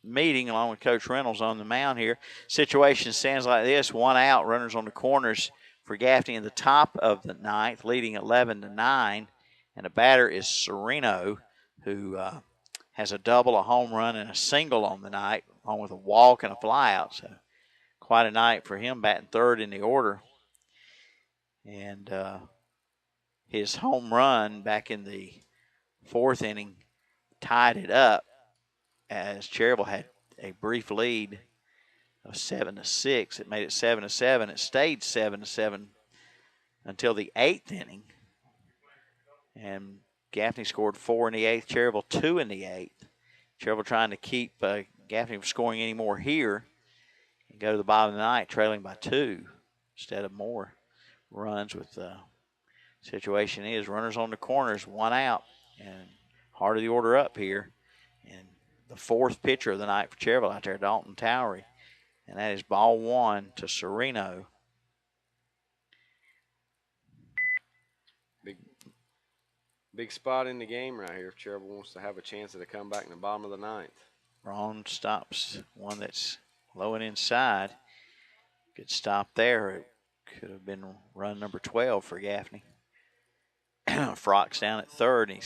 meeting along with Coach Reynolds on the mound here. Situation stands like this. 1 out, runners on the corners for Gaffney in the top of the 9th, leading 11-9. And the batter is Sereno, who has a double, a home run, and a single on the night, along with a walk and a flyout. So quite a night for him, batting third in the order. And his home run back in the 4th inning tied it up as Cherryville had a brief lead of 7-6. It made it 7-7. It stayed 7-7 until the 8th inning. And Gaffney scored 4 in the 8th, Cherryville 2 in the 8th. Cherryville trying to keep Gaffney from scoring any more here and go to the bottom of the ninth, trailing by 2 instead of more runs. With the situation is runners on the corners, 1 out, and heart of the order up here. And the 4th pitcher of the night for Cherryville out there, Dalton Towery. And that is ball 1 to Sereno. Big spot in the game right here if Cherryville wants to have a chance at a comeback in the bottom of the 9th. Braun stops one that's low and inside. Good stop there. It could have been run number 12 for Gaffney. Frock's down at third, and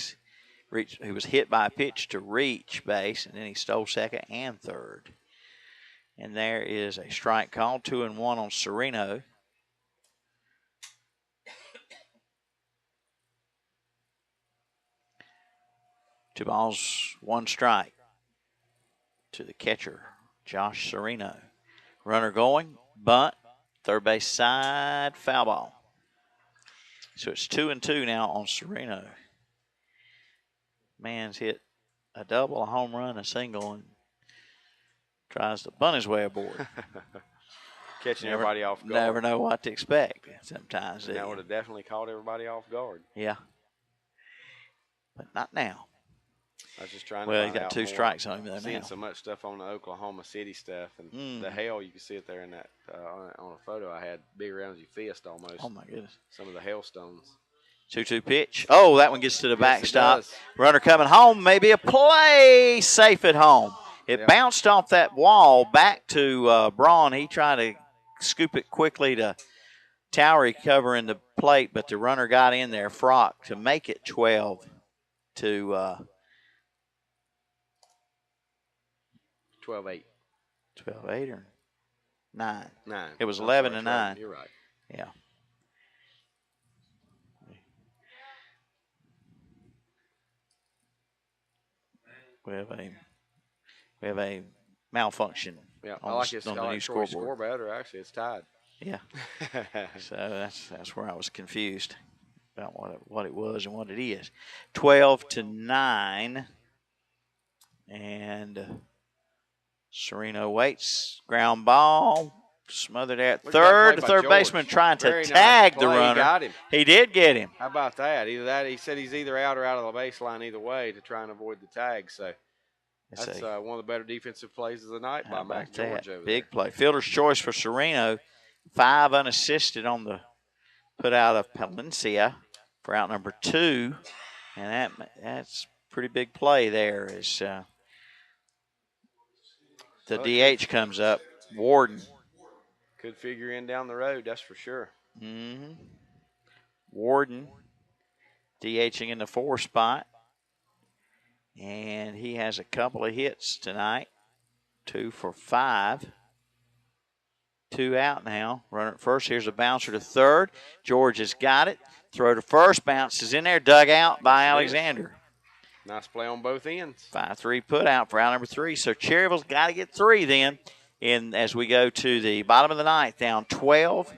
he was hit by a pitch to reach base, and then he stole second and third. And there is a strike call, 2-1 on Sereno. Two balls, 1 strike to the catcher, Josh Sereno. Runner going, bunt, third base side, foul ball. So it's 2-2 now on Sereno. Man's hit a double, a home run, a single, and tries to bunt his way aboard. Catching everybody off guard. Never know what to expect sometimes. That would have definitely caught everybody off guard. Yeah. But not now. I was just trying to Well, find he got out 2 more. strikes on him there Seeing now. so much stuff on the Oklahoma City stuff, and the hail, you can see it there in that on a photo I had, big around as your fist almost. Oh, my goodness. Some of the hailstones. 2-2 pitch. Oh, that one gets to the Yes, it backstop. does. Runner coming home. Maybe a play. Safe at home. It bounced off that wall back to Braun. He tried to scoop it quickly to Towery covering the plate, but the runner got in there, Frock, to make it 12 to 12-8. 12-8 or 9? 9. It was 11 to 9. You're right. Yeah. We have a malfunction. Yeah, on I like the, it. on I the like new Troy's scoreboard. score better. Actually, it's tied. Yeah. So that's where I was confused about what it was and what it is. 12 to 9, and Sereno waits. Ground ball smothered at third. The third baseman trying to tag the runner. He got him. He did get him. How about that? Either that, he said he's either out or out of the baseline either way to try and avoid the tag. So that's one of the better defensive plays of the night by Mac George over Big play. Fielder's choice for Sereno. 5 unassisted on the put out of Palencia for out number 2. And that's pretty big play there as the DH comes up. Warden. Could figure in down the road, that's for sure. Mm-hmm. Warden DHing in the 4 spot. And he has a couple of hits tonight. 2 for 5. 2 out now. Runner at first. Here's a bouncer to third. George has got it. Throw to first. Bounces in there. Dug out by Alexander. Nice play on both ends. 5-3 put out for out number 3. So Cherryville's got to get 3 then. And as we go to the bottom of the ninth, down 12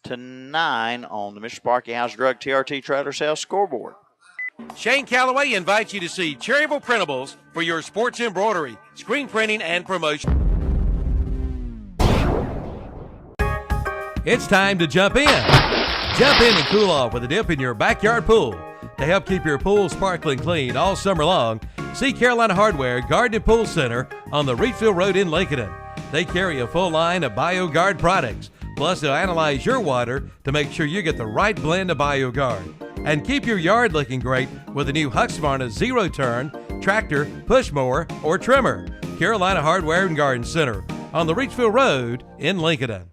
to 9 on the Mr. Sparky House Drug TRT Trailer Sales scoreboard. Shane Calloway invites you to see Cherryville Printables for your sports embroidery, screen printing, and promotion. It's time to jump in. Jump in and cool off with a dip in your backyard pool. To help keep your pool sparkling clean all summer long, see Carolina Hardware Garden and Pool Center on the Reedfield Road in Lincoln. They carry a full line of BioGuard products. Plus, they'll analyze your water to make sure you get the right blend of BioGuard. And keep your yard looking great with the new Husqvarna Zero Turn tractor, push mower, or trimmer. Carolina Hardware and Garden Center on the Reedfield Road in Lincoln.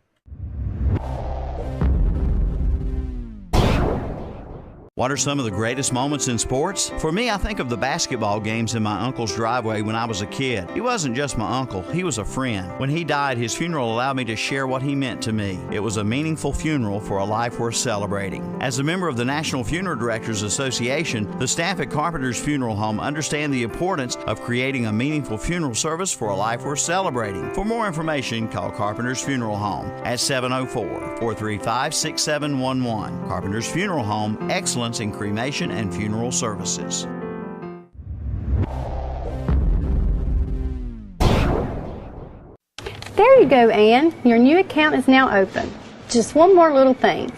What are some of the greatest moments in sports? For me, I think of the basketball games in my uncle's driveway when I was a kid. He wasn't just my uncle, he was a friend. When he died, his funeral allowed me to share what he meant to me. It was a meaningful funeral for a life worth celebrating. As a member of the National Funeral Directors Association, the staff at Carpenter's Funeral Home understand the importance of creating a meaningful funeral service for a life worth celebrating. For more information, call Carpenter's Funeral Home at 704-435-6711. Carpenter's Funeral Home, excellence in cremation and funeral services. There you go, Ann. Your new account is now open. Just one more little thing.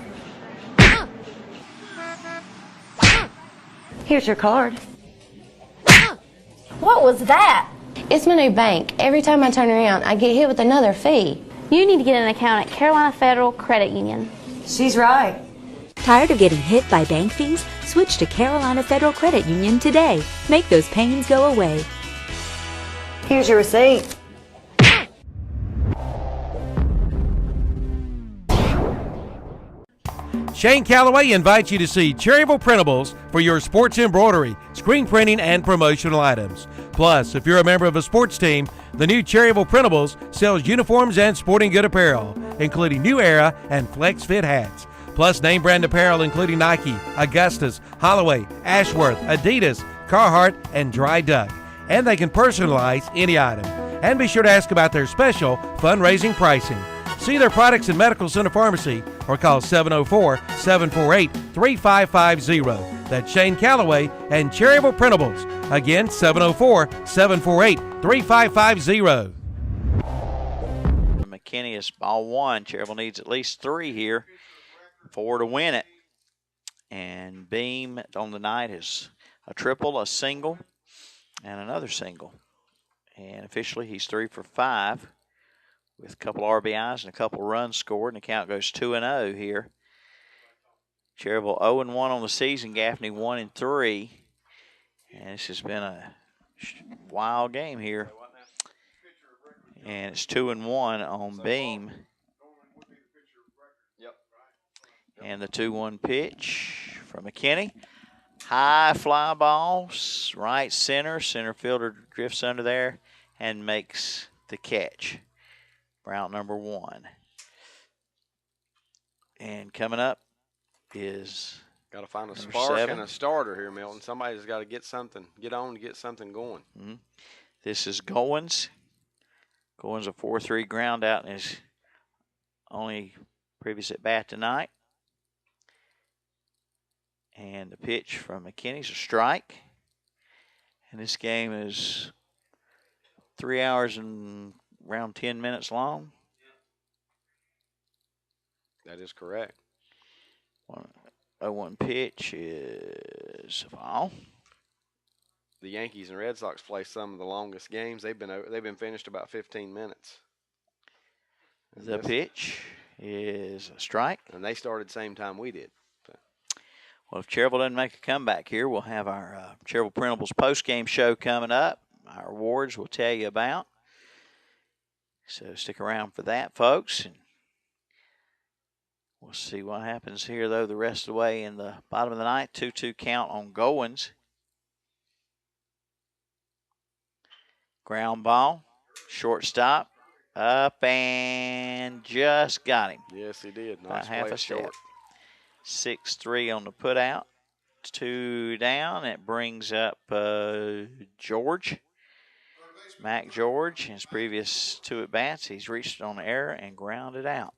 Here's your card. What was that? It's my new bank. Every time I turn around, I get hit with another fee. You need to get an account at Carolina Federal Credit Union. She's right. Tired of getting hit by bank fees? Switch to Carolina Federal Credit Union today. Make those pains go away. Here's your receipt. Shane Calloway invites you to see Cherryville Printables for your sports embroidery, screen printing, and promotional items. Plus, if you're a member of a sports team, the new Cherryville Printables sells uniforms and sporting good apparel, including New Era and Flex Fit hats. Plus name brand apparel including Nike, Augustus, Holloway, Ashworth, Adidas, Carhartt, and Dry Duck. And they can personalize any item. And be sure to ask about their special fundraising pricing. See their products in Medical Center Pharmacy or call 704-748-3550. That's Shane Calloway and Cherryville Printables. Again, 704-748-3550. McKinney is ball 1. Cherryville needs at least 3 here. 4 to win it. And Beam on the night is a triple, a single, and another single. And officially he's 3 for 5 with a couple RBIs and a couple runs scored. And the count goes 2-0 here. Cherryville 0-1 on the season. Gaffney 1-3. And this has been a wild game here. And it's 2-1 on Beam. And the 2-1 pitch from McKinney. High fly ball, right center. Center fielder drifts under there and makes the catch. Route number 1. And coming up is got to find a number spark 7. and a starter here, Milton. Somebody's got to get on to get something going. Mm-hmm. This is Goins. Goins a 4-3 ground out in his only previous at bat tonight. And the pitch from McKinney's a strike. And this game is 3 hours and around 10 minutes long. That is correct. 0-1 pitch is a foul. The Yankees and Red Sox play some of the longest games. They've been finished about 15 minutes. The pitch is a strike. And they started same time we did. Well, if Cherryville doesn't make a comeback here, we'll have our Cherryville Printables post-game show coming up. Our awards we'll tell you about. So stick around for that, folks. And we'll see what happens here, though, the rest of the way in the bottom of the ninth. 2-2 count on Goins. Ground ball, shortstop, up and just got him. Yes, he did. About Nice half play a step. short. 6-3 on the putout. 2 down. It brings up George. Mac George, his previous 2 at-bats, he's reached on error and grounded out.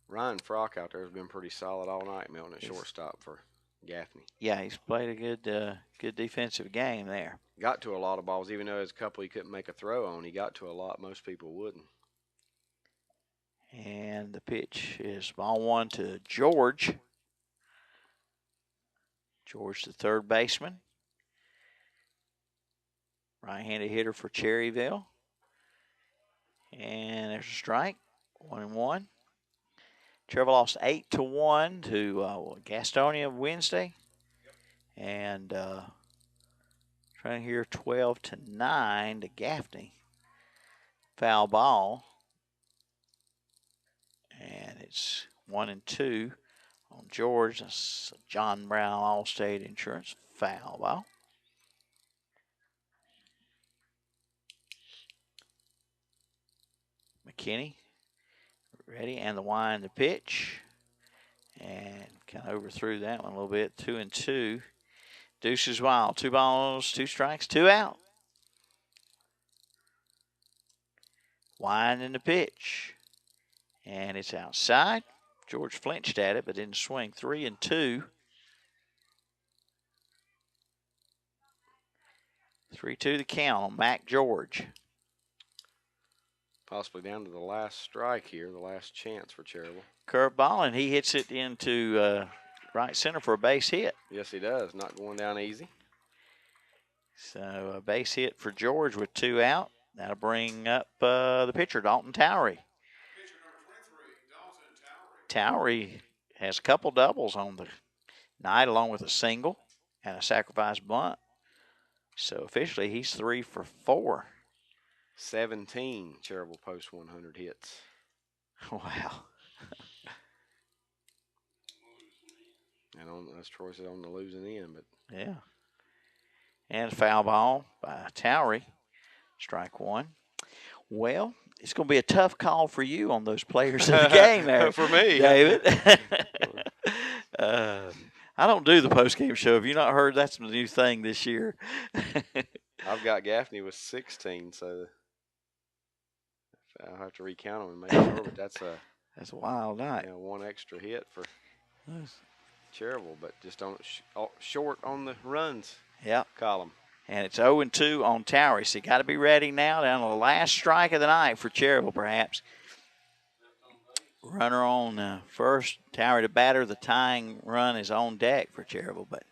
Ryan Frock out there has been pretty solid all night, Milton, at shortstop for Gaffney. Yeah, he's played a good defensive game there. Got to a lot of balls, even though there's a couple he couldn't make a throw on. He got to a lot most people wouldn't. And the pitch is ball 1 to George. George, the third baseman. Right-handed hitter for Cherryville. And there's a strike. 1-1. Cherryville lost 8-1 to Gastonia Wednesday. And trying here 12-9 to Gaffney. Foul ball. And it's 1-2 on George. That's John Brown Allstate Insurance foul ball. McKinney ready, and the wind, the pitch, and kind of overthrew that one a little bit. 2-2. Deuces wild. 2 balls, 2 strikes, 2 out. Wind in the pitch. And it's outside. George flinched at it, but didn't swing. 3-2. 3-2 the count on Mac George. Possibly down to the last strike here, the last chance for Cherryville. Curveball, and he hits it into right center for a base hit. Yes, he does. Not going down easy. So a base hit for George with 2 out. That'll bring up the pitcher, Dalton Towery. Towery has a couple doubles on the night, along with a single and a sacrifice bunt. So officially, he's 3 for 4. 17 Cherryville Post 100 hits. Wow. And as Troy said, on the losing end, but yeah. And a foul ball by Towery. Strike 1. Well, it's going to be a tough call for you on those players in the game there. For me. David. I don't do the post-game show. Have you not heard that's the new thing this year? I've got Gaffney with 16, so I'll have to recount them and make sure, but that's a wild night. You know, 1 extra hit for Cherryville, but just short on the runs column. And it's 0-2 on Towery, so you got to be ready now down to the last strike of the night for Cherryville, perhaps. Runner on first, Towery to batter. The tying run is on deck for Cherryville, but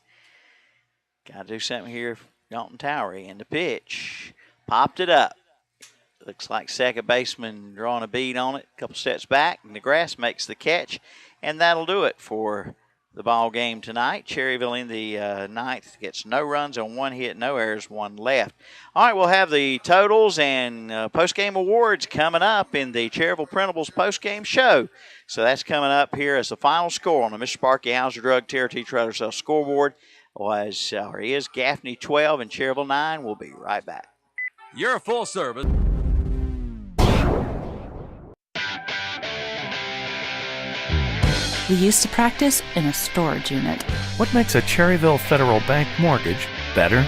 got to do something here for Dalton Towery. And the pitch, popped it up. Looks like second baseman drawing a bead on it. A couple steps back, and DeGrasse makes the catch, and that'll do it for the ball game tonight. Cherryville in the ninth gets no runs on 1 hit, no errors, 1 left. All right, we'll have the totals and post-game awards coming up in the Cherryville Printables post-game show. So that's coming up here as the final score on the Mr. Sparky Hauser Drug TRT Trailer Sale scoreboard. Is Gaffney 12 and Cherryville 9. We'll be right back. You're full service. We used to practice in a storage unit. What makes a Cherryville Federal Bank mortgage better?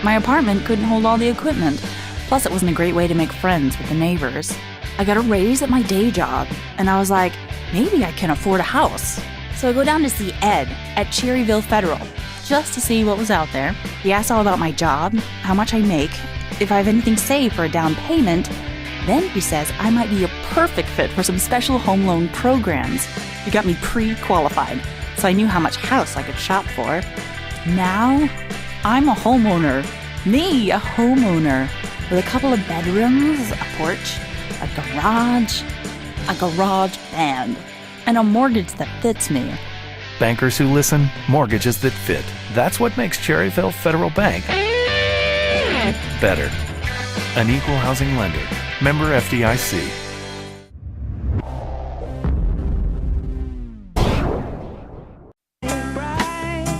My apartment couldn't hold all the equipment. Plus, it wasn't a great way to make friends with the neighbors. I got a raise at my day job, and I was like, maybe I can afford a house. So I go down to see Ed at Cherryville Federal, just to see what was out there. He asks all about my job, how much I make, if I have anything saved for a down payment. Then he says I might be a perfect fit for some special home loan programs. He got me pre-qualified, so I knew how much house I could shop for. Now, I'm a homeowner. Me, a homeowner. With a couple of bedrooms, a porch, a garage band, and a mortgage that fits me. Bankers who listen, mortgages that fit. That's what makes Cherryville Federal Bank better. An equal housing lender. Member FDIC.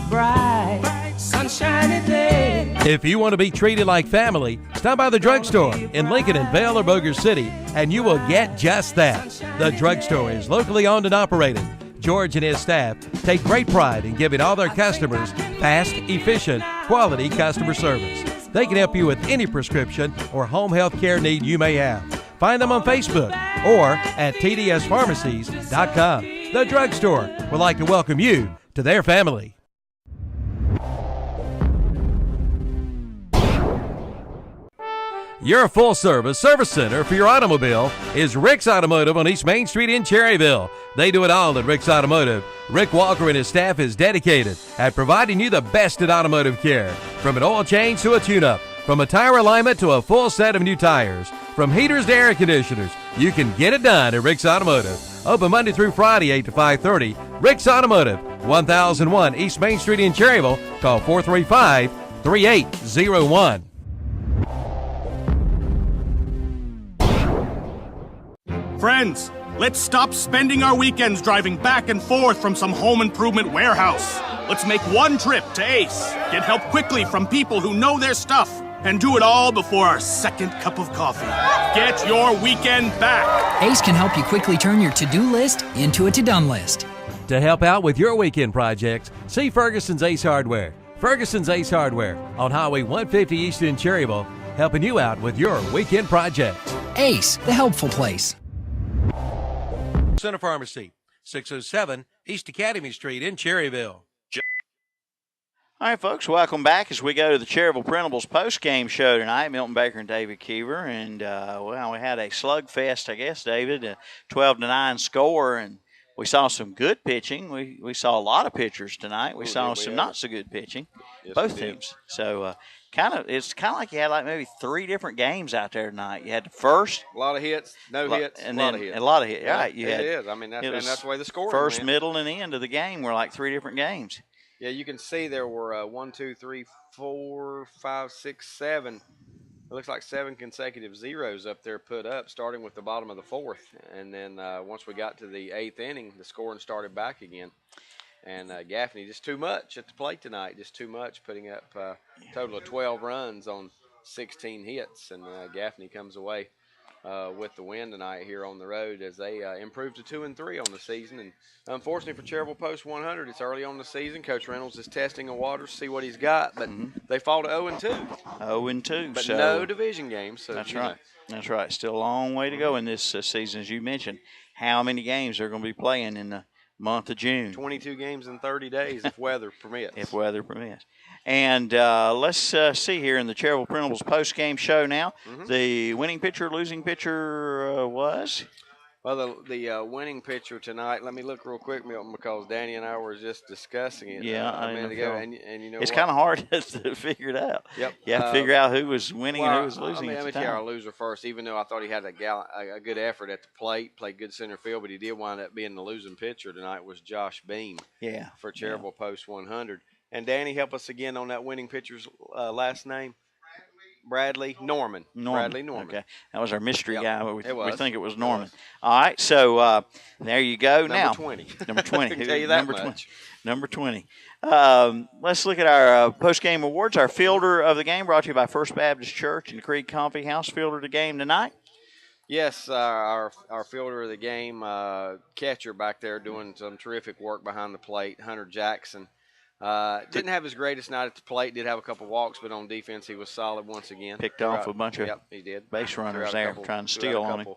Bright, sunshiny day. If you want to be treated like family, stop by the drugstore in Lincoln and Vail or Boger City, and you will get just that. The drugstore is locally owned and operated. George and his staff take great pride in giving all their customers fast, efficient, quality customer service. They can help you with any prescription or home health care need you may have. Find them on Facebook or at tdspharmacies.com. The drugstore would like to welcome you to their family. Your full-service service center for your automobile is Rick's Automotive on East Main Street in Cherryville. They do it all at Rick's Automotive. Rick Walker and his staff is dedicated at providing you the best in automotive care. From an oil change to a tune-up, from a tire alignment to a full set of new tires, from heaters to air conditioners, you can get it done at Rick's Automotive. Open Monday through Friday, 8 to 5:30. Rick's Automotive, 1001 East Main Street in Cherryville. Call 435-3801. Friends, let's stop spending our weekends driving back and forth from some home improvement warehouse. Let's make one trip to Ace, get help quickly from people who know their stuff, and do it all before our second cup of coffee. Get your weekend back. Ace can help you quickly turn your to-do list into a to-done list. To help out with your weekend projects, see Ferguson's Ace Hardware. Ferguson's Ace Hardware on Highway 150 East in Cherryville, helping you out with your weekend projects. Ace, the helpful place. Center Pharmacy, 607 East Academy Street in Cherryville. All right, folks, welcome back as we go to the Cherryville Printables post-game show tonight. Milton Baker and David Keever, and we had a slugfest, I guess, David, a 12-9 score, and we saw some good pitching. We saw a lot of pitchers tonight. We saw some not so good pitching, yes, both teams. So it's kind of like you had like maybe 3 different games out there tonight. You had the first, a lot of hits, no hits, and a then lot of hits. a lot of hits. Yeah, right? You it had, is. I mean, that's the way the scoring first, went. middle, and the end of the game were like 3 different games. Yeah, you can see there were 1, 2, 3, 4, 5, 6, 7. It looks like 7 consecutive zeros up there put up, starting with the bottom of the 4th. And then once we got to the 8th inning, the scoring started back again. And Gaffney, just too much at the plate tonight, just too much, putting up a total of 12 runs on 16 hits. And Gaffney comes away with the win tonight here on the road as they improve to 2-3 on the season. And unfortunately for Cherryville Post 100, it's early on the season. Coach Reynolds is testing the waters, see what he's got, but they fall to 0-2. 0-2. But so no division games. So that's right. That's right. Still a long way to go in this season, as you mentioned. How many games they're going to be playing in the month of June? 22 games in 30 days if weather permits. If weather permits. And let's see here in the Cherryville Printables post-game show now. The winning pitcher, losing pitcher was? Well, the winning pitcher tonight, let me look real quick, Milton, because Danny and I were just discussing it a minute ago. And you know it's what? kind of hard to figure it out. Yep. You have to figure out who was winning and who was losing. Let me tell you our loser first. Even though I thought he had a good effort at the plate, played good center field, but he did wind up being the losing pitcher tonight was Josh Beam. Yeah. For Cherryville Post 100. And Danny, help us again on that winning pitcher's last name. Bradley Norman. Bradley Norman. Okay. That was our mystery guy. We think it was Norman. It was. All right. So there you go. Number 20. Number 20. I can tell you that number much. 20. Number 20. Let's look at our post-game awards. Our fielder of the game brought to you by First Baptist Church and Creed Coffee House. Fielder of the game tonight. Yes, our fielder of the game, catcher back there doing some terrific work behind the plate, Hunter Jackson. Didn't have his greatest night at the plate. Did have a couple walks, but on defense he was solid once again. Picked off a bunch of he did. base runners there trying to steal on him.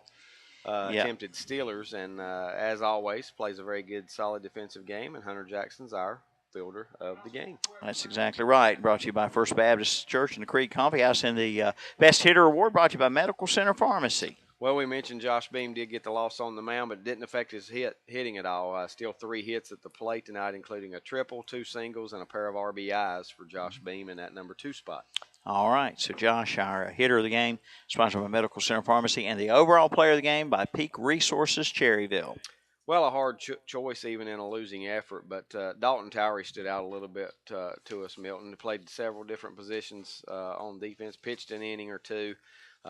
Attempted stealers, and as always, plays a very good, solid defensive game, and Hunter Jackson's our fielder of the game. That's exactly right. Brought to you by First Baptist Church and the Creed Coffee House. And the Best Hitter Award brought to you by Medical Center Pharmacy. Well, we mentioned Josh Beam did get the loss on the mound, but it didn't affect his hitting at all. Still 3 hits at the plate tonight, including a triple, 2 singles, and a pair of RBIs for Josh Beam in that number 2 spot. All right. So, Josh, our hitter of the game, sponsored by Medical Center Pharmacy, and the overall player of the game by Peak Resources Cherryville. Well, a hard choice even in a losing effort, but Dalton Towery stood out a little bit to us, Milton. He played several different positions on defense, pitched an inning or two.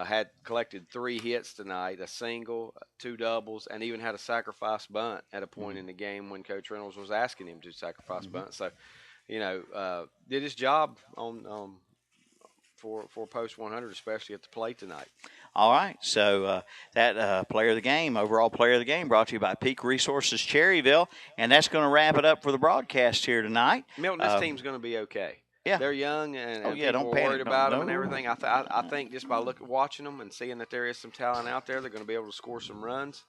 Had collected 3 hits tonight, a single, 2 doubles, and even had a sacrifice bunt at a point in the game when Coach Reynolds was asking him to sacrifice bunt. So, you know, did his job on for Post 100, especially at the plate tonight. All right, so that player of the game, overall player of the game, brought to you by Peak Resources Cherryville, and that's going to wrap it up for the broadcast here tonight. Milton, this team's going to be okay. Yeah, they're young and people don't are panic, worried about them and everything. I think just by watching them and seeing that there is some talent out there, they're going to be able to score some runs.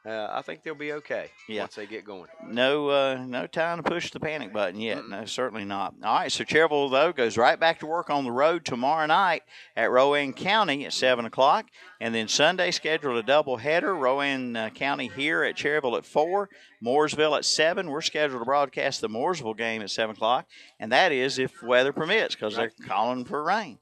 I think they'll be okay once they get going. No time to push the panic button yet. No, certainly not. All right, so Cherryville, though, goes right back to work on the road tomorrow night at Rowan County at 7 o'clock. And then Sunday scheduled a doubleheader, Rowan County here at Cherryville at 4, Mooresville at 7. We're scheduled to broadcast the Mooresville game at 7 o'clock, and that is if weather permits because they're calling for rain.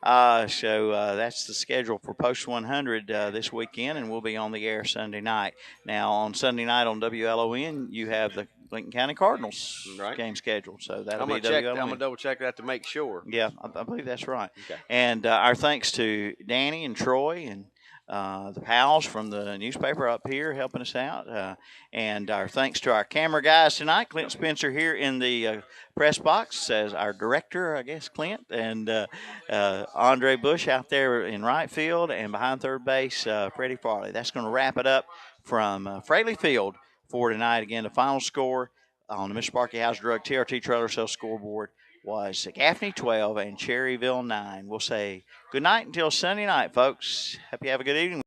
So that's the schedule for Post 100 this weekend, and we'll be on the air Sunday night. Now, on Sunday night on WLON, you have the Lincoln County Cardinals game scheduled. So that'll be WLON. I'm going to double-check that to make sure. Yeah, I believe that's right. Okay. And our thanks to Danny and Troy and the pals from the newspaper up here helping us out. And our thanks to our camera guys tonight. Clint Spencer here in the press box as our director, I guess, Clint. And Andre Bush out there in right field. And behind third base, Freddie Farley. That's going to wrap it up from Fraley Field for tonight. Again, the final score on the Mr. Sparky House Drug TRT Trailer Sales scoreboard was Gaffney 12 and Cherryville 9. We'll say good night until Sunday night, folks. Hope you have a good evening.